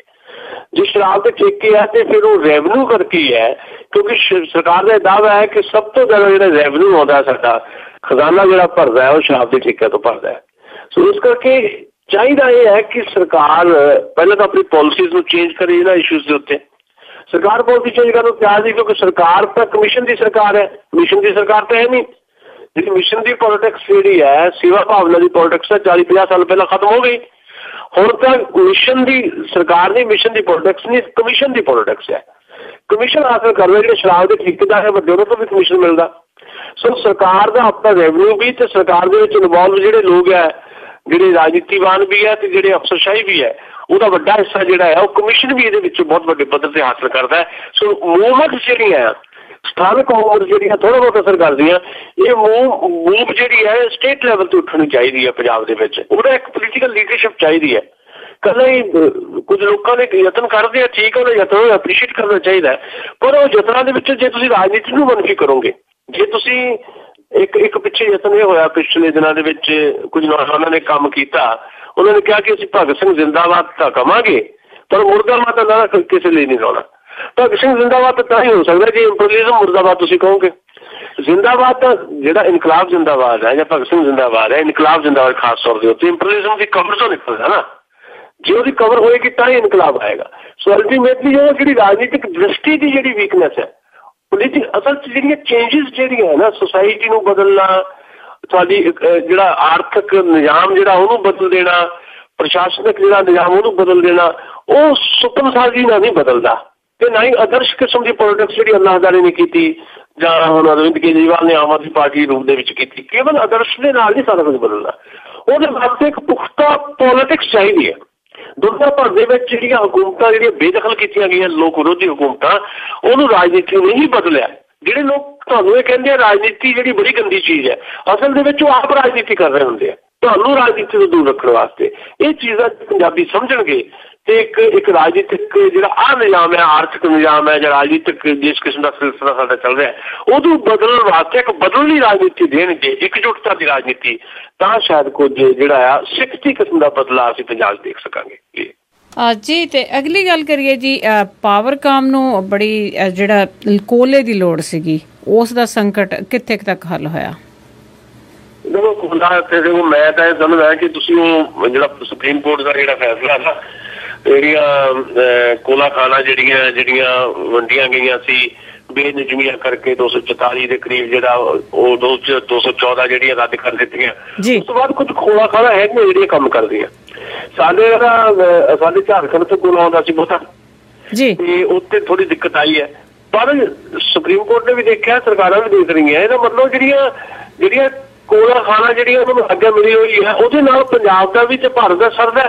ਜੇ ਸ਼ਰਾਬ ਦੇ ਠੇਕੇ ਹੈ ਤੇ ਫਿਰ ਉਹ ਰੈਵਨਿਊ ਕਰਕੇ ਹੈ, ਕਿਉਂਕਿ ਸਰਕਾਰ ਦਾ ਦਾਅਵਾ ਹੈ ਕਿ ਸਭ ਤੋਂ ਜ਼ਿਆਦਾ ਜਿਹੜਾ ਰੈਵਨਿਊ ਆਉਂਦਾ ਸਾਡਾ ਖਜ਼ਾਨਾ ਜਿਹੜਾ ਭਰਦਾ ਹੈ ਉਹ ਸ਼ਰਾਬ ਦੇ ਠੇਕਿਆਂ ਤੋਂ ਭਰਦਾ ਹੈ। ਸੋ ਇਸ ਕਰਕੇ ਚਾਹੀਦਾ ਇਹ ਹੈ ਕਿ ਸਰਕਾਰ ਪਹਿਲਾਂ ਤਾਂ ਆਪਣੀ ਪਾਲਿਸੀਜ਼ ਨੂੰ ਚੇਂਜ ਕਰੇ ਇਹਨਾਂ ਇਸ਼ੂਜ਼ ਦੇ ਉੱਤੇ। ਸਰਕਾਰ ਪਾਲਿਸੀ ਚੇਂਜ ਕਰਨ ਨੂੰ ਤਿਆਰ ਨਹੀਂ, ਕਿਉਂਕਿ ਸਰਕਾਰ ਤਾਂ ਕਮਿਸ਼ਨ ਦੀ ਸਰਕਾਰ ਹੈ, ਮਿਸ਼ਨ ਦੀ ਸਰਕਾਰ ਤਾਂ ਹੈ ਨਹੀਂ। ਜਿਹੜੀ ਮਿਸ਼ਨ ਦੀ ਪੋਲੀਟਿਕਸ ਜਿਹੜੀ ਹੈ, ਸੇਵਾ ਭਾਵਨਾ ਦੀ ਪੋਲੀਟਿਕਸ ਹੈ, 40-50 ਸਾਲ ਪਹਿਲਾਂ ਖਤਮ ਹੋ ਗਈ। ਹੁਣ ਤਾਂ ਮਿਸ਼ਨ ਦੀ ਸਰਕਾਰ ਨਹੀਂ, ਮਿਸ਼ਨ ਦੀ ਪੋਲੀਟਿਕਸ ਨਹੀਂ, ਕਮਿਸ਼ਨ ਦੀ ਪੋਲੀਟਿਕਸ ਹੈ। ਕਮਿਸ਼ਨ ਹਾਸਲ ਕਰਨਾ ਜਿਹੜੇ ਸ਼ਰਾਬ ਦੇ ਠੇਕੇਦਾਰ ਹੈ ਵੱਡੇ, ਉਹਨਾਂ ਤੋਂ ਵੀ ਕਮਿਸ਼ਨ ਮਿਲਦਾ। ਸੋ ਸਰਕਾਰ ਦਾ ਆਪਣਾ ਰੈਵਨਿਊ ਵੀ ਤੇ ਸਰਕਾਰ ਦੇ ਵਿੱਚ ਇਨਵੋਲਵ ਜਿਹੜੇ ਲੋਕ ਹੈ, ਜਿਹੜੇ ਰਾਜਨੀਤੀਵਾਨ ਵੀ ਹੈ ਤੇ ਜਿਹੜੇ ਅਫਸਰਸ਼ਾਹੀ ਵੀ ਹੈ, ਉਹਦਾ ਵੱਡਾ ਹਿੱਸਾ ਜਿਹੜਾ ਹੈ ਉਹ ਕਮਿਸ਼ਨ ਵੀ ਇਹਦੇ ਵਿੱਚ ਬਹੁਤ ਵੱਡੇ ਪੱਧਰ ਤੇ ਹਾਸਲ ਕਰਦਾ ਹੈ। ਸੋ ਮੂਵਮੈਂਟਸ ਜਿਹੜੀਆਂ ਸਥਾਨਕ ਕੌਮਸ ਜਿਹੜੀਆਂ ਥੋੜ੍ਹਾ ਬਹੁਤ ਅਸਰ ਕਰਦੀਆਂ, ਇਹ ਮੂਵ ਜਿਹੜੀ ਹੈ ਸਟੇਟ ਲੈਵਲ ਤੇ ਉੱਠਣੀ ਚਾਹੀਦੀ ਹੈ ਪੰਜਾਬ ਦੇ ਵਿੱਚ। ਉਹਦਾ ਇੱਕ ਪੋਲੀਟੀਕਲ ਲੀਡਰਸ਼ਿਪ ਚਾਹੀਦੀ ਹੈ। ਕੱਲਾ ਹੀ ਕੁਝ ਲੋਕਾਂ ਨੇ ਯਤਨ ਕਰਦੇ ਆ, ਠੀਕ ਹੈ, ਉਹਨਾਂ ਯਤਨ ਨੂੰ ਐਪਰੀਸ਼ੀਏਟ ਕਰਨਾ ਚਾਹੀਦਾ ਹੈ, ਪਰ ਉਹ ਯਤਨਾਂ ਦੇ ਵਿੱਚ ਜੇ ਤੁਸੀਂ ਰਾਜਨੀਤੀ ਨੂੰ ਮਨਫੀ ਕਰੋਗੇ, ਜੇ ਤੁਸੀਂ ਇੱਕ ਪਿੱਛੇ ਯਤਨ ਇਹ ਹੋਇਆ ਪਿਛਲੇ ਦਿਨਾਂ ਦੇ ਵਿੱਚ, ਕੁਝ ਨੌਜਵਾਨਾਂ ਨੇ ਕੰਮ ਕੀਤਾ, ਉਹਨਾਂ ਨੇ ਕਿਹਾ ਕਿ ਅਸੀਂ ਭਗਤ ਸਿੰਘ ਜ਼ਿੰਦਾਬਾਦ ਤਾਂ ਕਵਾਂਗੇ ਪਰ ਮੁਰਦਾਬਾਦ ਤਾਂ ਕਿਸੇ ਲਈ ਨਹੀਂ ਲਾਉਣਾ। ਭਗਤ ਸਿੰਘ ਜ਼ਿੰਦਾਬਾਦ ਤਾਂ ਹੀ ਹੋ ਸਕਦਾ ਜੇ ਇੰਪੀਰੀਅਲਿਜ਼ਮ ਮੁਰਦਾਬਾਦ ਤੁਸੀਂ ਕਹੋਗੇ। ਜ਼ਿੰਦਾਬਾਦ ਤਾਂ ਜਿਹੜਾ ਇਨਕਲਾਬ ਜ਼ਿੰਦਾਬਾਦ ਹੈ ਜਾਂ ਭਗਤ ਸਿੰਘ ਜ਼ਿੰਦਾਬਾਦ ਹੈ, ਇਨਕਲਾਬ ਜ਼ਿੰਦਾਬਾਦ ਖਾਸ ਤੌਰ ਦੇ ਉੱਤੇ ਇੰਪੀਰੀਅਲਿਜ਼ਮ ਦੀ ਕਵਰ ਤੋਂ ਨਿਕਲਦਾ ਨਾ, ਜੇ ਉਹਦੀ ਕਵਰ ਹੋਏਗੀ ਤਾਂ ਹੀ ਇਨਕਲਾਬ ਆਏਗਾ। ਸੋ ਅਲਟੀਮੇਟਲੀ ਉਹ ਜਿਹੜੀ ਰਾਜਨੀਤਿਕ ਦ੍ਰਿਸ਼ਟੀ ਦੀ ਜਿਹੜੀ ਵੀਕਨੈਸ ਹੈ, ਅਸਲ 'ਚ ਜਿਹੜੀਆਂ ਚੇਂਜਿਸ ਜਿਹੜੀਆਂ ਹੈ ਨਾ, ਸੁਸਾਇਟੀ ਨੂੰ ਬਦਲਣਾ, ਤੁਹਾਡੀ ਜਿਹੜਾ ਆਰਥਿਕ ਨਿਜ਼ਾਮ ਜਿਹੜਾ ਉਹਨੂੰ ਬਦਲ ਦੇਣਾ, ਪ੍ਰਸ਼ਾਸਨਿਕ ਜਿਹੜਾ ਨਿਜ਼ਾਮ ਉਹਨੂੰ ਬਦਲ ਦੇਣਾ, ਉਹ ਸੁਪਨਸਾਜ਼ੀ ਨਾਲ ਨਹੀਂ ਬਦਲਦਾ, ਤੇ ਨਾ ਹੀ ਆਦਰਸ਼ ਕਿਸਮ ਦੀ ਪੋਲੀਟਿਕਸ ਜਿਹੜੀ ਅੱਲਾਹ ਤਾਲਾ ਨੇ ਕੀਤੀ ਜਾਂ ਹੁਣ ਅਰਵਿੰਦ ਕੇਜਰੀਵਾਲ ਨੇ ਆਮ ਆਦਮੀ ਪਾਰਟੀ ਰੂਪ ਦੇ ਵਿੱਚ ਕੀਤੀ। ਕੇਵਲ ਆਦਰਸ਼ ਦੇ ਨਾਲ ਨਹੀਂ ਸਾਰਾ ਕੁਝ ਬਦਲਦਾ, ਉਹਦੇ ਵਾਸਤੇ ਇੱਕ ਪੁਖਤਾ ਪੋਲੀਟਿਕਸ ਚਾਹੀਦੀ ਹੈ। ਦੁਨੀਆ ਭਰ ਦੇ ਵਿੱਚ ਜਿਹੜੀਆਂ ਹਕੂਮਤਾਂ ਜਿਹੜੀਆਂ ਬੇਦਖਲ ਕੀਤੀਆਂ ਗਈਆਂ ਲੋਕ ਵਿਰੋਧੀ ਹਕੂਮਤਾਂ, ਉਹਨੂੰ ਰਾਜਨੀਤੀ ਨੇ ਹੀ ਬਦਲਿਆ। ਜਿਹੜੇ ਲੋਕ ਤੁਹਾਨੂੰ ਇਹ ਕਹਿੰਦੇ ਆ ਰਾਜਨੀਤੀ ਜਿਹੜੀ ਬੜੀ ਗੰਦੀ ਚੀਜ਼ ਹੈ, ਅਸਲ ਦੇ ਵਿੱਚ ਉਹ ਆਪ ਰਾਜਨੀਤੀ ਕਰ ਰਹੇ ਹੁੰਦੇ ਆ ਤੁਹਾਨੂੰ ਰਾਜਨੀਤੀ ਤੋਂ ਦੂਰ ਰੱਖਣ ਵਾਸਤੇ। ਇਹ ਚੀਜ਼ਾਂ ਪੰਜਾਬੀ ਸਮਝਣਗੇ ਤੇ ਇੱਕ ਰਾਜਨੀਤਿਕ ਜਿਹੜਾ ਆਹ ਨਿਜ਼ਾਮ ਹੈ, ਆਰਥਿਕ ਨਿਜ਼ਾਮ ਹੈ ਜਾਂ ਰਾਜਨੀਤਿਕ ਜਿਸ ਕਿਸਮ ਦਾ ਸਿਲਸਿਲਾ ਸਾਡਾ ਚੱਲ ਰਿਹਾ, ਉਹਨੂੰ ਬਦਲਣ ਵਾਸਤੇ ਇੱਕ ਬਦਲਣੀ ਰਾਜਨੀਤੀ ਦੇਣਗੇ, ਇਕਜੁੱਟਤਾ ਦੀ ਰਾਜਨੀਤੀ, ਤਾਂ ਸ਼ਾਇਦ ਕੁਝ ਜਿਹੜਾ ਆ ਸਿੱਖਤੀ ਕਿਸਮ ਦਾ ਬਦਲਾਅ ਅਸੀਂ ਪੰਜਾਬ ਦੇਖ ਸਕਾਂਗੇ ਜੀ। ਤੇ ਅਗਲੀ ਗੱਲ ਕਰੀਏ ਜੀ, ਪਾਵਰਕਾਮ ਨੂੰ ਬੜੀ ਜਿਹੜਾ ਕੋਲੇ ਦੀ ਲੋੜ ਸੀਗੀ, ਉਸ ਦਾ ਸੰਕਟ ਕਿੱਥੇ ਤੱਕ ਹੱਲ ਹੋਇਆ? ਦੇਖੋ ਕੋਲਾ ਤੇ ਮੈਂ ਤਾਂ ਇਹ ਸਮਝਦਾ ਕਿ ਤੁਸੀਂ ਉਹ ਜਿਹੜਾ ਸੁਪਰੀਮ ਕੋਰਟ ਦਾ ਜਿਹੜਾ ਫੈਸਲਾ ਨਾ, ਜਿਹੜੀਆਂ ਕੋਲਾ ਖਾਨਾ ਜਿਹੜੀਆਂ ਵੰਡੀਆਂ ਗਈਆਂ ਸੀ ਬੇਨਿਯਮੀਆਂ ਕਰਕੇ 244 ਦੇ ਕਰੀਬ ਜਿਹੜਾ ਉਹ 214 ਜਿਹੜੀਆਂ ਰੱਦ ਕਰ ਦਿੱਤੀਆਂ। ਉਸ ਤੋਂ ਬਾਅਦ ਕੁਝ ਖੋਲਾ ਖਾਣਾ ਹੈਗੀਆਂ ਜਿਹੜੀਆਂ ਕੰਮ ਕਰਦੀਆਂ। ਸਾਡੇ ਝਾਰਖੰਡ ਤੋਂ ਕੋਲ ਆਉਂਦਾ ਸੀ ਬਹੁਤਾ ਤੇ ਉੱਥੇ ਥੋੜੀ ਦਿੱਕਤ ਆਈ ਹੈ, ਪਰ ਸੁਪਰੀਮ ਕੋਰਟ ਨੇ ਵੀ ਦੇਖਿਆ, ਸਰਕਾਰਾਂ ਵੀ ਦੇਖ ਰਹੀਆਂ। ਇਹਦਾ ਮਤਲਬ ਜਿਹੜੀਆਂ ਕੋਲਾ ਖਾਣਾ ਜਿਹੜੀਆਂ ਉਹਨਾਂ ਨੂੰ ਆਗਿਆ ਮਿਲੀ ਹੋਈ ਹੈ, ਉਹਦੇ ਨਾਲ ਪੰਜਾਬ ਦਾ ਵੀ ਤੇ ਭਾਰਤ ਦਾ ਸਰਦਾ।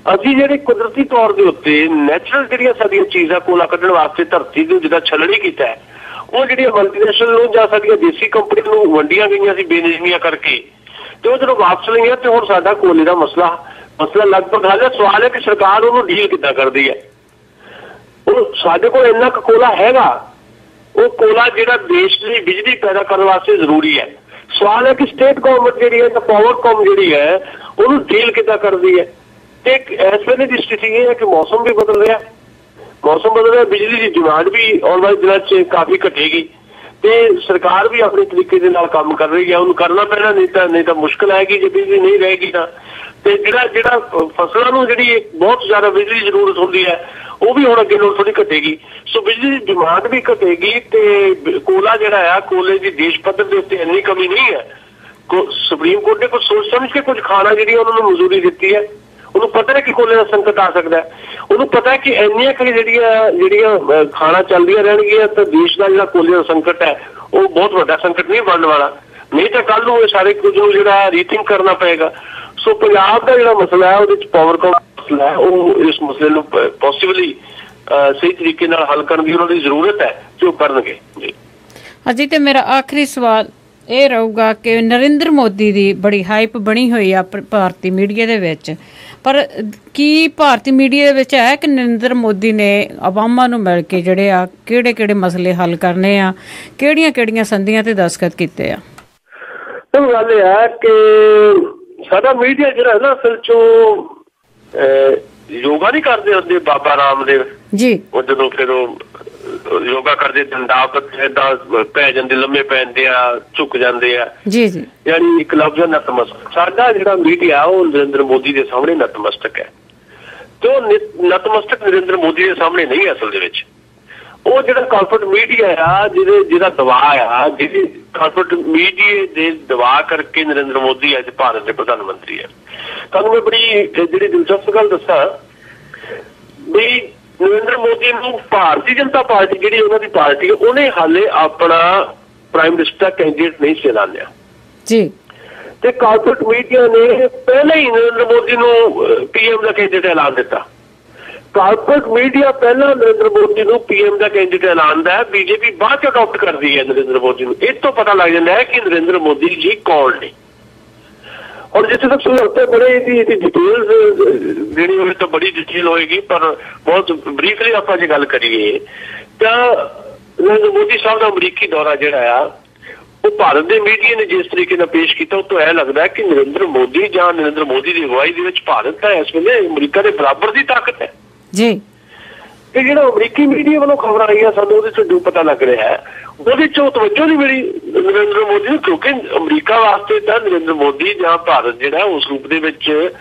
ਅਸੀਂ ਜਿਹੜੇ ਕੁਦਰਤੀ ਤੌਰ ਦੇ ਉੱਤੇ ਨੈਚੁਰਲ ਜਿਹੜੀਆਂ ਸਾਡੀਆਂ ਚੀਜ਼ਾਂ ਕੋਲਾ ਕੱਢਣ ਵਾਸਤੇ ਧਰਤੀ ਨੂੰ ਜਿੱਦਾਂ ਛਲਣੀ ਕੀਤਾ ਹੈ, ਉਹ ਜਿਹੜੀਆਂ ਮਲਟੀਨੈਸ਼ਨਲ ਨੂੰ ਜਾਂ ਸਾਡੀਆਂ ਦੇਸੀ ਕੰਪਨੀਆਂ ਨੂੰ ਵੰਡੀਆਂ ਗਈਆਂ ਸੀ ਬੇਨਿਯਮੀਆਂ ਕਰਕੇ, ਤੇ ਉਹ ਜਦੋਂ ਵਾਪਸ ਲਈਆਂ ਤੇ ਹੁਣ ਸਾਡਾ ਕੋਲੇ ਦਾ ਮਸਲਾ ਲਗਭਗ ਹੱਲ ਹੈ। ਸਵਾਲ ਹੈ ਕਿ ਸਰਕਾਰ ਉਹਨੂੰ ਡੀਲ ਕਿੱਦਾਂ ਕਰਦੀ ਹੈ। ਉਹ ਸਾਡੇ ਕੋਲ ਇੰਨਾ ਕੁ ਕੋਲਾ ਹੈਗਾ, ਉਹ ਕੋਲਾ ਜਿਹੜਾ ਦੇਸ਼ ਲਈ ਬਿਜਲੀ ਪੈਦਾ ਕਰਨ ਵਾਸਤੇ ਜ਼ਰੂਰੀ ਹੈ। ਸਵਾਲ ਹੈ ਕਿ ਸਟੇਟ ਗਵਰਨਮੈਂਟ ਜਿਹੜੀ ਹੈ ਜਾਂ ਪਾਵਰਕਾਮ ਜਿਹੜੀ ਹੈ ਉਹਨੂੰ ਡੀਲ ਕਿੱਦਾਂ ਕਰਦੀ ਹੈ। ਤੇ ਇਸ ਵੇਲੇ ਦੀ ਸਥਿਤੀ ਇਹ ਹੈ ਕਿ ਮੌਸਮ ਵੀ ਬਦਲ ਰਿਹਾ, ਬਿਜਲੀ ਦੀ ਡਿਮਾਂਡ ਵੀ ਆਉਣ ਵਾਲੇ ਦਿਨਾਂ 'ਚ ਕਾਫੀ ਘਟੇਗੀ ਤੇ ਸਰਕਾਰ ਵੀ ਆਪਣੇ ਤਰੀਕੇ ਦੇ ਨਾਲ ਕੰਮ ਕਰ ਰਹੀ ਹੈ। ਉਹਨੂੰ ਕਰਨਾ ਪੈਣਾ, ਨਹੀਂ ਤਾਂ ਮੁਸ਼ਕਿਲ ਆਏਗੀ ਜੇ ਬਿਜਲੀ ਨਹੀਂ ਰਹੇਗੀ ਤਾਂ। ਤੇ ਜਿਹੜਾ ਫਸਲਾਂ ਨੂੰ ਜਿਹੜੀ ਬਹੁਤ ਜ਼ਿਆਦਾ ਬਿਜਲੀ ਦੀ ਜ਼ਰੂਰਤ ਹੁੰਦੀ ਹੈ, ਉਹ ਵੀ ਹੁਣ ਅੱਗੇ ਥੋੜੀ ਘਟੇਗੀ। ਸੋ ਬਿਜਲੀ ਦੀ ਡਿਮਾਂਡ ਵੀ ਘਟੇਗੀ ਤੇ ਕੋਲਾ ਜਿਹੜਾ ਆ, ਕੋਲੇ ਦੀ ਦੇਸ਼ ਪੱਧਰ ਦੇ ਉੱਤੇ ਇੰਨੀ ਕਮੀ ਨਹੀਂ ਹੈ। ਸੁਪਰੀਮ ਕੋਰਟ ਨੇ ਕੁਝ ਸੋਚ ਸਮਝ ਕੇ ਕੁਝ ਖਾਣਾ ਜਿਹੜੀ ਉਹਨਾਂ ਨੂੰ ਮਨਜ਼ੂਰੀ ਦਿੱਤੀ ਹੈ। ਉਹਨੂੰ ਪਤਾ ਹੈ ਕਿ ਕੋਲੇ ਦਾ ਸੰਕਟ ਆ ਸਕਦਾ ਹੈ, ਉਹਨੂੰ ਪਤਾ ਹੈ ਕਿ ਇੰਨੀਆਂ ਕੁ ਜਿਹੜੀਆਂ ਖਾਣਾ ਚੱਲਦੀਆਂ ਰਹਿਣਗੀਆਂ ਤਾਂ ਦੇਸ਼ ਦਾ ਜਿਹੜਾ ਕੋਲੇ ਦਾ ਸੰਕਟ ਹੈ ਉਹ ਬਹੁਤ ਵੱਡਾ ਸੰਕਟ ਨਹੀਂ ਬਣਨ ਵਾਲਾ। ਨਹੀਂ ਤਾਂ ਕੱਲ ਨੂੰ ਇਹ ਸਾਰੇ ਕੁਝ ਨੂੰ ਜਿਹੜਾ ਰੀਥਿੰਕ ਕਰਨਾ ਪਏਗਾ। ਸੋ ਪੰਜਾਬ ਦਾ ਜਿਹੜਾ ਮਸਲਾ ਹੈ ਉਹਦੇ 'ਚ ਪਾਵਰਕਾਮ ਮਸਲਾ ਹੈ, ਉਹ ਇਸ ਮਸਲੇ ਨੂੰ ਪੋਸੀਬਲੀ ਸਹੀ ਤਰੀਕੇ ਨਾਲ ਹੱਲ ਕਰਨ ਦੀ ਉਹਨਾਂ ਦੀ ਜ਼ਰੂਰਤ ਹੈ ਜੋ ਕਰਨਗੇ ਜੀ। ਹਾਂਜੀ, ਤੇ ਮੇਰਾ ਆਖਰੀ ਸਵਾਲ ਇਹ ਰਹੂਗਾ ਕਿ ਨਰਿੰਦਰ ਮੋਦੀ ਦੀ ਬੜੀ ਹਾਈਪ ਬਣੀ ਹੋਈ ਆ ਭਾਰਤੀ ਮੀਡੀਆ ਦੇ ਵਿੱਚ, ਪਰ ਕੀ ਭਾਰਤੀ ਮੀਡੀਆ ਦੇ ਵਿੱਚ ਹੈ ਕਿ ਨਰਿੰਦਰ ਮੋਦੀ ਨੇ ਆਵਾਮਾਂ ਨੂੰ ਮਿਲ ਕੇ ਜਿਹੜੇ ਆ ਕਿਹੜੇ ਮਸਲੇ ਹੱਲ ਕਰਨੇ ਆ, ਕਿਹੜੀਆਂ ਸੰਧੀਆਂ ਤੇ ਦਸਤਖਤ ਕੀਤੇ ਆ? ਗੱਲ ਇਹ ਹੈ ਕਿ ਸਾਡਾ ਮੀਡੀਆ ਜਿਹੜਾ ਨਾ ਅਸਲ 'ਚੋਂ ਯੋਗਾ ਨਹੀਂ ਕਰਦੇ ਹੁੰਦੇ ਬਾਬਾ ਰਾਮਦੇਵ ਜੀ, ਉਹ ਜਦੋਂ ਫਿਰ ਉਹ ਯੋਗਾ ਕਰਦੇ ਦੰਦਾਪਤ ਏਦਾਂ ਪੈ ਜਾਂਦੇ, ਲੰਮੇ ਪੈਂਦੇ ਆ, ਝੁਕ ਜਾਂਦੇ ਆ ਜੀ, ਯਾਨੀ ਇੱਕ ਲਫ਼ਜ਼ ਨਤਮਸਤਕ। ਸਾਡਾ ਜਿਹੜਾ ਮੀਡੀਆ ਉਹ ਨਰਿੰਦਰ ਮੋਦੀ ਦੇ ਸਾਹਮਣੇ ਨਤਮਸਤਕ ਹੈ ਤੇ ਉਹ ਨਤਮਸਤਕ ਨਰਿੰਦਰ ਮੋਦੀ ਦੇ ਸਾਹਮਣੇ ਨਹੀਂ ਹੈ। ਅਸਲ ਦੇ ਵਿੱਚ ਉਹ ਜਿਹੜਾ ਕਾਰਪੋਰੇਟ ਮੀਡੀਆ ਆ, ਜਿਹਦਾ ਦਬਾਅ ਆ, ਜਿਹਦੀ ਕਾਰਪੋਰੇਟ ਮੀਡੀਆ ਦੇ ਦਬਾਅ ਕਰਕੇ ਨਰਿੰਦਰ ਮੋਦੀ ਅੱਜ ਭਾਰਤ ਦੇ ਪ੍ਰਧਾਨ ਮੰਤਰੀ ਹੈ। ਤੁਹਾਨੂੰ ਮੈਂ ਬੜੀ ਜਿਹੜੀ ਦਿਲਚਸਪ ਗੱਲ ਦੱਸਾਂ ਵੀ ਨਰਿੰਦਰ ਮੋਦੀ ਨੂੰ ਭਾਰਤੀ ਜਨਤਾ ਪਾਰਟੀ ਜਿਹੜੀ ਉਹਨਾਂ ਦੀ ਪਾਰਟੀ ਉਹਨੇ ਹਾਲੇ ਆਪਣਾ ਪ੍ਰਾਈਮ ਮਿਨਿਸਟਰ ਕੈਂਡੀਡੇਟ ਨਹੀਂ ਸੀ ਐਲਾਨਿਆ ਜੀ, ਤੇ ਕਾਰਪੋਰੇਟ ਮੀਡੀਆ ਨੇ ਪਹਿਲਾਂ ਹੀ ਨਰਿੰਦਰ ਮੋਦੀ ਨੂੰ ਪੀਐਮ ਦਾ ਕੈਂਡੀਡੇਟ ਐਲਾਨ ਦਿੱਤਾ। ਕਾਰਪੋਰੇਟ ਮੀਡੀਆ ਪਹਿਲਾਂ ਨਰਿੰਦਰ ਮੋਦੀ ਨੂੰ ਪੀਐਮ ਦਾ ਕੈਂਡੀਡੇਟ ਐਲਾਨਦਾ ਹੈ, ਬੀਜੇਪੀ ਬਾਅਦ ਚ ਅਡਾਪਟ ਕਰਦੀ ਹੈ ਨਰਿੰਦਰ ਮੋਦੀ ਨੂੰ। ਇਸ ਤੋਂ ਪਤਾ ਲੱਗ ਜਾਂਦਾ ਹੈ ਕਿ ਨਰਿੰਦਰ ਮੋਦੀ ਜੀ ਕੌਣ ਨੇ। ਔਰ ਜਿੱਥੇ ਤੱਕ ਉੱਤੇ ਬੜੇ ਇਹਦੀ ਡਿਟੇਲ ਜਿਹੜੀ ਹੋਵੇ ਤਾਂ ਬੜੀ ਡਿਟੇਲ ਹੋਏਗੀ, ਪਰ ਬਹੁਤ ਬਰੀਫਲੀ ਆਪਾਂ ਜੇ ਗੱਲ ਕਰੀਏ ਤਾਂ ਨਰਿੰਦਰ ਮੋਦੀ ਸਾਹਿਬ ਦਾ ਅਮਰੀਕੀ ਦੌਰਾ ਜਿਹੜਾ ਆ ਉਹ ਭਾਰਤ ਦੇ ਮੀਡੀਆ ਨੇ ਜਿਸ ਤਰੀਕੇ ਨਾਲ ਪੇਸ਼ ਕੀਤਾ, ਉਹ ਤੋਂ ਇਹ ਲੱਗਦਾ ਕਿ ਨਰਿੰਦਰ ਮੋਦੀ ਦੀ ਅਗਵਾਈ ਦੇ ਵਿੱਚ ਭਾਰਤ ਦਾ ਇਸ ਵੇਲੇ ਅਮਰੀਕਾ ਦੇ ਬਰਾਬਰ ਦੀ ਤਾਕਤ ਹੈ ਜੀ। ਤੇ ਜਿਹੜਾ ਅਮਰੀਕੀ ਮੀਡੀਆ ਵੱਲੋਂ ਖਬਰਾਂ ਆਈਆਂ ਸਾਨੂੰ ਉਹਦੇ ਚ ਜੋ ਪਤਾ ਲੱਗ ਰਿਹਾ ਹੈ ਉਹਦੇ ਚ ਤਵੱਜੋ ਨਹੀਂ ਮਿਲੀ ਨਰਿੰਦਰ ਮੋਦੀ ਨੂੰ, ਕਿਉਂਕਿ ਅਮਰੀਕਾ ਵਾਸਤੇ ਤਾਂ ਨਰਿੰਦਰ ਮੋਦੀ ਜਾਂ ਭਾਰਤ ਜਿਹੜਾ ਉਸ ਰੂਪ ਦੇ ਵਿੱਚ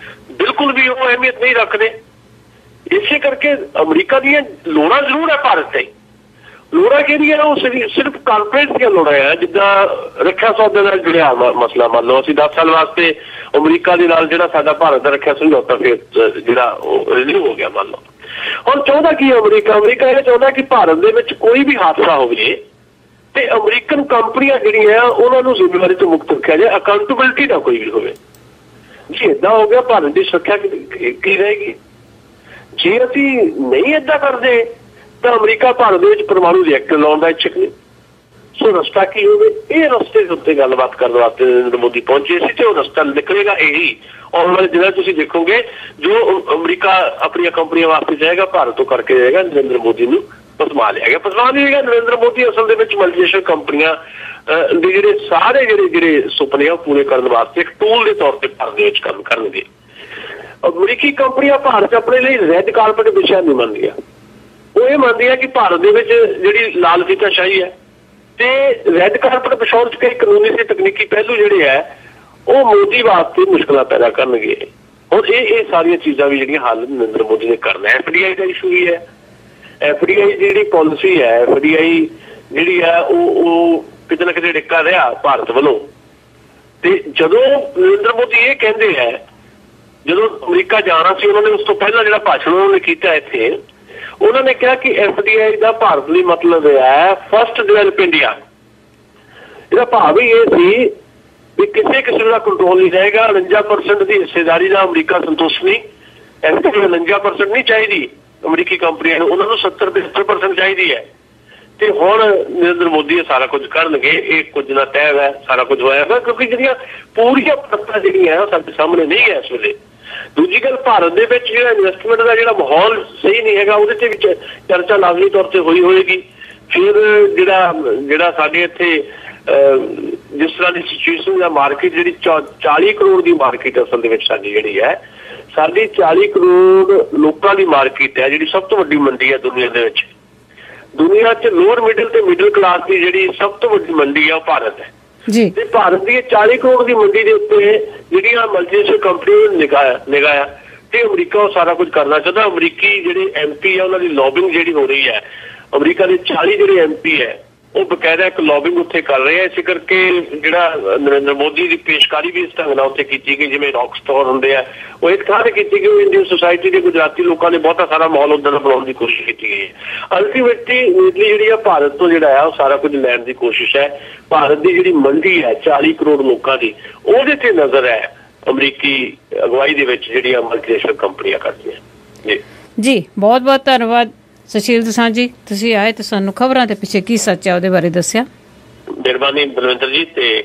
ਬਿਲਕੁਲ ਵੀ ਉਹ ਅਹਿਮੀਅਤ ਨਹੀਂ ਰੱਖਦੇ। ਇਸੇ ਕਰਕੇ ਅਮਰੀਕਾ ਦੀਆਂ ਲੋੜਾਂ ਜ਼ਰੂਰ ਹੈ ਭਾਰਤ ਤੇ। ਲੋੜਾਂ ਕਿਹੜੀਆਂ? ਉਹ ਸਿਰਫ ਕਾਰਪੋਰੇਟ ਦੀਆਂ ਲੋੜਾਂ ਆ, ਜਿੱਦਾਂ ਰੱਖਿਆ ਸੌਦੇ ਨਾਲ ਜੁੜਿਆ ਮਸਲਾ। ਮੰਨ ਲਓ ਅਸੀਂ 10 ਸਾਲ ਵਾਸਤੇ ਅਮਰੀਕਾ ਦੇ ਨਾਲ ਜਿਹੜਾ ਸਾਡਾ ਭਾਰਤ ਦਾ ਰੱਖਿਆ ਸਮਝੌਤਾ ਫਿਰ ਜਿਹੜਾ ਉਹ ਰਿਨਿਊ ਹੋ ਗਿਆ ਮੰਨ ਲਓ। ਹੁਣ ਚਾਹੁੰਦਾ ਕੀ ਅਮਰੀਕਾ ਇਹ ਚਾਹੁੰਦਾ ਕਿ ਭਾਰਤ ਦੇ ਵਿੱਚ ਕੋਈ ਵੀ ਹਾਦਸਾ ਹੋਵੇ ਤੇ ਅਮਰੀਕਨ ਕੰਪਨੀਆਂ ਜਿਹੜੀਆਂ ਉਹਨਾਂ ਨੂੰ ਜ਼ਿੰਮੇਵਾਰੀ ਤੋਂ ਮੁਕਤ ਰੱਖਿਆ ਜਾਏ, ਅਕਾਊਂਟੇਬਿਲਿਟੀ ਦਾ ਕੋਈ ਵੀ ਹੋਵੇ। ਜੇ ਏਦਾਂ ਹੋ ਗਿਆ ਭਾਰਤ ਦੀ ਸੁਰੱਖਿਆ ਕੀ ਰਹੇਗੀ? ਜੇ ਅਸੀਂ ਨਹੀਂ ਏਦਾਂ ਕਰਦੇ ਤਾਂ ਅਮਰੀਕਾ ਭਾਰਤ ਦੇ ਵਿੱਚ ਪਰਮਾਣੂ ਰਿਐਕਟਰ ਲਾਉਣ ਦਾ ਇੱਛੁਕ ਨਹੀਂ। ਸੋ ਰਸਤਾ ਕੀ ਹੋਵੇ? ਇਹ ਰਸਤੇ ਦੇ ਉੱਤੇ ਗੱਲਬਾਤ ਕਰਨ ਵਾਸਤੇ ਨਰਿੰਦਰ ਮੋਦੀ ਪਹੁੰਚੇ ਸੀ ਤੇ ਉਹ ਰਸਤਾ ਨਿਕਲੇਗਾ ਇਹੀ। ਆਉਣ ਵਾਲੇ ਦਿਨਾਂ ਤੁਸੀਂ ਦੇਖੋਗੇ ਜੋ ਅਮਰੀਕਾ ਆਪਣੀਆਂ ਕੰਪਨੀਆਂ ਵਾਸਤੇ ਜਾਏਗਾ ਭਾਰਤ ਤੋਂ ਕਰਕੇ ਜਾਏਗਾ, ਨਰਿੰਦਰ ਮੋਦੀ ਨੂੰ ਪਸਮਾ ਲਿਆ ਗਿਆ। ਪਸਮਾ ਨਹੀਂ ਹੈਗਾ ਨਰਿੰਦਰ ਮੋਦੀ ਅਸਲ ਦੇ ਵਿੱਚ ਮਲਟੀਨੈਸ਼ਨਲ ਕੰਪਨੀਆਂ ਦੇ ਜਿਹੜੇ ਸਾਰੇ ਜਿਹੜੇ ਸੁਪਨੇ ਆ ਪੂਰੇ ਕਰਨ ਵਾਸਤੇ ਇੱਕ ਟੂਲ ਦੇ ਤੌਰ ਤੇ ਭਾਰਤ ਦੇ ਵਿੱਚ ਕੰਮ ਕਰਨਗੇ। ਅਮਰੀਕੀ ਕੰਪਨੀਆਂ ਭਾਰਤ ਆਪਣੇ ਲਈ ਰੈੱਡ ਕਾਰਪੇਟ ਵਿਸ਼ਾ ਨਹੀਂ ਮੰਨਦੀਆਂ। ਉਹ ਇਹ ਮੰਨਦੀਆਂ ਕਿ ਭਾਰਤ ਦੇ ਵਿੱਚ ਜਿਹੜੀ ਲਾਲ ਫੀਤਾਸ਼ਾਹੀ ਹੈ ਤੇ ਰੈੱਡ ਕਾਰਪੇਟ ਵਿਛਾਉਣ ਚ ਕਈ ਕਾਨੂੰਨੀ ਤੇ ਤਕਨੀਕੀ ਪਹਿਲੂ ਜਿਹੜੇ ਹੈ ਉਹ ਮੋਦੀ ਵਾਸਤੇ ਮੁਸ਼ਕਲਾਂ ਪੈਦਾ ਕਰਨਗੇ। ਹੁਣ ਇਹ ਸਾਰੀਆਂ ਚੀਜ਼ਾਂ ਵੀ ਜਿਹੜੀਆਂ ਹੱਲ ਨਰਿੰਦਰ ਮੋਦੀ ਨੇ ਕਰਨਾ ਹੈ। FDI ਦਾ ਇਸ਼ੂ ਵੀ ਹੈ। FDI ਜਿਹੜੀ ਪਾਲਿਸੀ ਹੈ, FDI ਜਿਹੜੀ ਹੈ ਉਹ ਕਿਤੇ ਨਾ ਕਿਤੇ ਡਿੱਕਾ ਰਿਹਾ ਭਾਰਤ ਵੱਲੋਂ। ਤੇ ਜਦੋਂ ਨਰਿੰਦਰ ਮੋਦੀ ਇਹ ਕਹਿੰਦੇ ਹੈ, ਜਦੋਂ ਅਮਰੀਕਾ ਜਾਣਾ ਸੀ ਉਹਨਾਂ ਨੇ ਉਸ ਤੋਂ ਪਹਿਲਾਂ ਜਿਹੜਾ ਭਾਸ਼ਣ ਉਹਨਾਂ ਨੇ ਕੀਤਾ ਇੱਥੇ, ਉਹਨਾਂ ਨੇ ਕਿਹਾ ਕਿ FDI ਦਾ ਭਾਰਤ ਲਈ ਮਤਲਬ ਹੈ ਫਸਟ ਡਿਵੈਲਪ ਇੰਡੀਆ। ਇਹਦਾ ਭਾਵ ਹੀ ਇਹ ਸੀ ਵੀ ਕਿਸੇ ਕਿਸਮ ਦਾ ਕੰਟਰੋਲ ਨਹੀਂ ਰਹੇਗਾ। 49% ਦੀ ਹਿੱਸੇਦਾਰੀ ਦਾ ਅਮਰੀਕਾ ਸੰਤੁਸ਼ਟ ਨਹੀਂ। FDI 49% ਨਹੀਂ ਚਾਹੀਦੀ ਅਮਰੀਕੀ ਕੰਪਨੀਆਂ ਨੂੰ, ਉਹਨਾਂ ਨੂੰ 70-75% ਚਾਹੀਦੀ ਹੈ। ਤੇ ਹੁਣ ਨਰਿੰਦਰ ਮੋਦੀ ਇਹ ਸਾਰਾ ਕੁਝ ਕਰਨਗੇ, ਇਹ ਕੁਝ ਨਾ ਤੈਅ ਹੈ, ਸਾਰਾ ਕੁਝ ਹੋਇਆ ਹੈ, ਕਿਉਂਕਿ ਜਿਹੜੀਆਂ ਪੂਰੀਆਂ ਪੱਤਾਂ ਜਿਹੜੀਆਂ ਉਹ ਸਾਡੇ ਸਾਹਮਣੇ ਨਹੀਂ ਹੈ ਇਸ ਵੇਲੇ। ਦੂਜੀ ਗੱਲ, ਭਾਰਤ ਦੇ ਵਿੱਚ ਜਿਹੜਾ ਇਨਵੈਸਟਮੈਂਟ ਦਾ ਜਿਹੜਾ ਮਾਹੌਲ ਸਹੀ ਨਹੀਂ ਹੈਗਾ, ਉਹਦੇ ਤੇ ਵਿੱਚ ਚਰਚਾ ਲਾਜ਼ਮੀ ਤੌਰ ਤੇ ਹੋਏਗੀ। ਫਿਰ ਜਿਹੜਾ ਸਾਡੇ ਇੱਥੇ ਜਿਸ ਤਰ੍ਹਾਂ ਦੀ ਸਿਚੁਏਸ਼ਨ ਦਾ ਮਾਰਕੀਟ, ਜਿਹੜੀ 40 ਕਰੋੜ ਦੀ ਮਾਰਕੀਟ ਅਸਲ ਦੇ ਵਿੱਚ ਸਾਡੀ ਜਿਹੜੀ ਹੈ, ਸਾਡੀ 40 ਕਰੋੜ ਲੋਕਾਂ ਦੀ ਮਾਰਕੀਟ ਹੈ, ਜਿਹੜੀ ਸਭ ਤੋਂ ਵੱਡੀ ਮੰਡੀ ਹੈ ਦੁਨੀਆ ਦੇ ਵਿੱਚ। ਦੁਨੀਆ 'ਚ ਲੋਅਰ ਮਿਡਲ ਤੇ ਮਿਡਲ ਕਲਾਸ ਦੀ ਜਿਹੜੀ ਸਭ ਤੋਂ ਵੱਡੀ ਮੰਡੀ ਹੈ ਉਹ ਭਾਰਤ ਹੈ ਜੀ। ਤੇ ਭਾਰਤ ਦੀ 40 ਕਰੋੜ ਦੀ ਮੰਡੀ ਦੇ ਉੱਤੇ ਜਿਹੜੀਆਂ ਮਲਟੀਨੈਸ਼ਨਲ ਕੰਪਨੀਆਂ ਨਿਗਾਇਆ ਤੇ ਅਮਰੀਕਾ ਉਹ ਸਾਰਾ ਕੁਝ ਕਰਨਾ ਚਾਹੁੰਦਾ। ਅਮਰੀਕੀ ਜਿਹੜੇ MP ਹੈ ਉਹਨਾਂ ਦੀ ਲੌਬਿੰਗ ਜਿਹੜੀ ਹੋ ਰਹੀ ਹੈ, ਅਮਰੀਕਾ ਦੇ 40 ਜਿਹੜੇ MP ਹੈ ਉਹ ਬਕਾਇਦਾ ਇੱਕ ਲੌਬਿੰਗ ਉੱਥੇ ਕਰ ਰਹੇ ਆ। ਇਸੇ ਕਰਕੇ ਜਿਹੜਾ ਨਰਿੰਦਰ ਮੋਦੀ ਦੀ ਪੇਸ਼ਕਾਰੀ ਵੀ ਇਸ ਢੰਗ ਨਾਲ ਉੱਥੇ ਕੀਤੀ ਗਈ, ਜਿਵੇਂ ਰੌਕ ਸਟੋਰ ਹੁੰਦੇ ਆ, ਉਹ ਇਸ ਤਰ੍ਹਾਂ ਤੇ ਕੀਤੀ ਗਈ। ਇੰਡੀਅਨ ਸੋਸਾਇਟੀ ਦੇ ਗੁਜਰਾਤੀ ਲੋਕਾਂ ਨੇ ਬਹੁਤਾ ਸਾਰਾ ਮਾਹੌਲ ਉੱਦਾਂ ਦਾ ਬਣਾਉਣ ਦੀ ਕੋਸ਼ਿਸ਼ ਕੀਤੀ ਗਈ ਹੈ। ਅਲਟੀਮੇਟਲੀ ਜਿਹੜੀ ਆ ਭਾਰਤ ਤੋਂ ਜਿਹੜਾ ਆ ਉਹ ਸਾਰਾ ਕੁਝ ਲੈਣ ਦੀ ਕੋਸ਼ਿਸ਼ ਹੈ। ਭਾਰਤ ਦੀ ਜਿਹੜੀ ਮੰਡੀ ਹੈ 40 ਕਰੋੜ ਲੋਕਾਂ ਦੀ, ਉਹਦੇ ਤੇ ਨਜ਼ਰ ਹੈ ਅਮਰੀਕੀ ਅਗਵਾਈ ਦੇ ਵਿੱਚ ਜਿਹੜੀਆਂ ਮਲਟੀਨੈਸ਼ਨਲ ਕੰਪਨੀਆਂ ਕਰਦੀਆਂ। ਜੀ ਬਹੁਤ ਬਹੁਤ ਧੰਨਵਾਦ ਸੁਸ਼ੀਲ ਦੋਸਾਂਝ ਜੀ, ਤੁਸੀਂ ਆਏ ਤੇ ਸਾਨੂੰ ਖਬਰਾਂ ਦੇ ਪਿੱਛੇ ਕੀ ਸੱਚ ਹੈ ਉਹਦੇ ਬਾਰੇ ਦੱਸਿਆ। ਮਿਹਰਬਾਨੀ ਬਲਵਿੰਦਰ ਜੀ, ਤੇ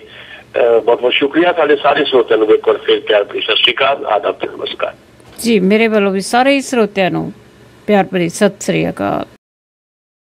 ਬਹੁਤ ਬਹੁਤ ਸ਼ੁਕਰੀਆ। ਸਾਡੇ ਸਾਰੇ ਸਰੋਤਿਆਂ ਨੂੰ ਇੱਕ ਵਾਰ ਫਿਰ ਪਿਆਰ ਭਰੀ ਸਤਿ ਸ਼੍ਰੀ ਅਕਾਲ, ਆਦਾਬ ਤੇ ਨਮਸਕਾਰ ਜੀ। ਮੇਰੇ ਵੱਲੋਂ ਵੀ ਸਾਰੇ ਸਰੋਤਿਆਂ ਨੂੰ ਪਿਆਰ ਭਰੀ ਸਤਿ ਸ਼੍ਰੀ ਅਕਾਲ।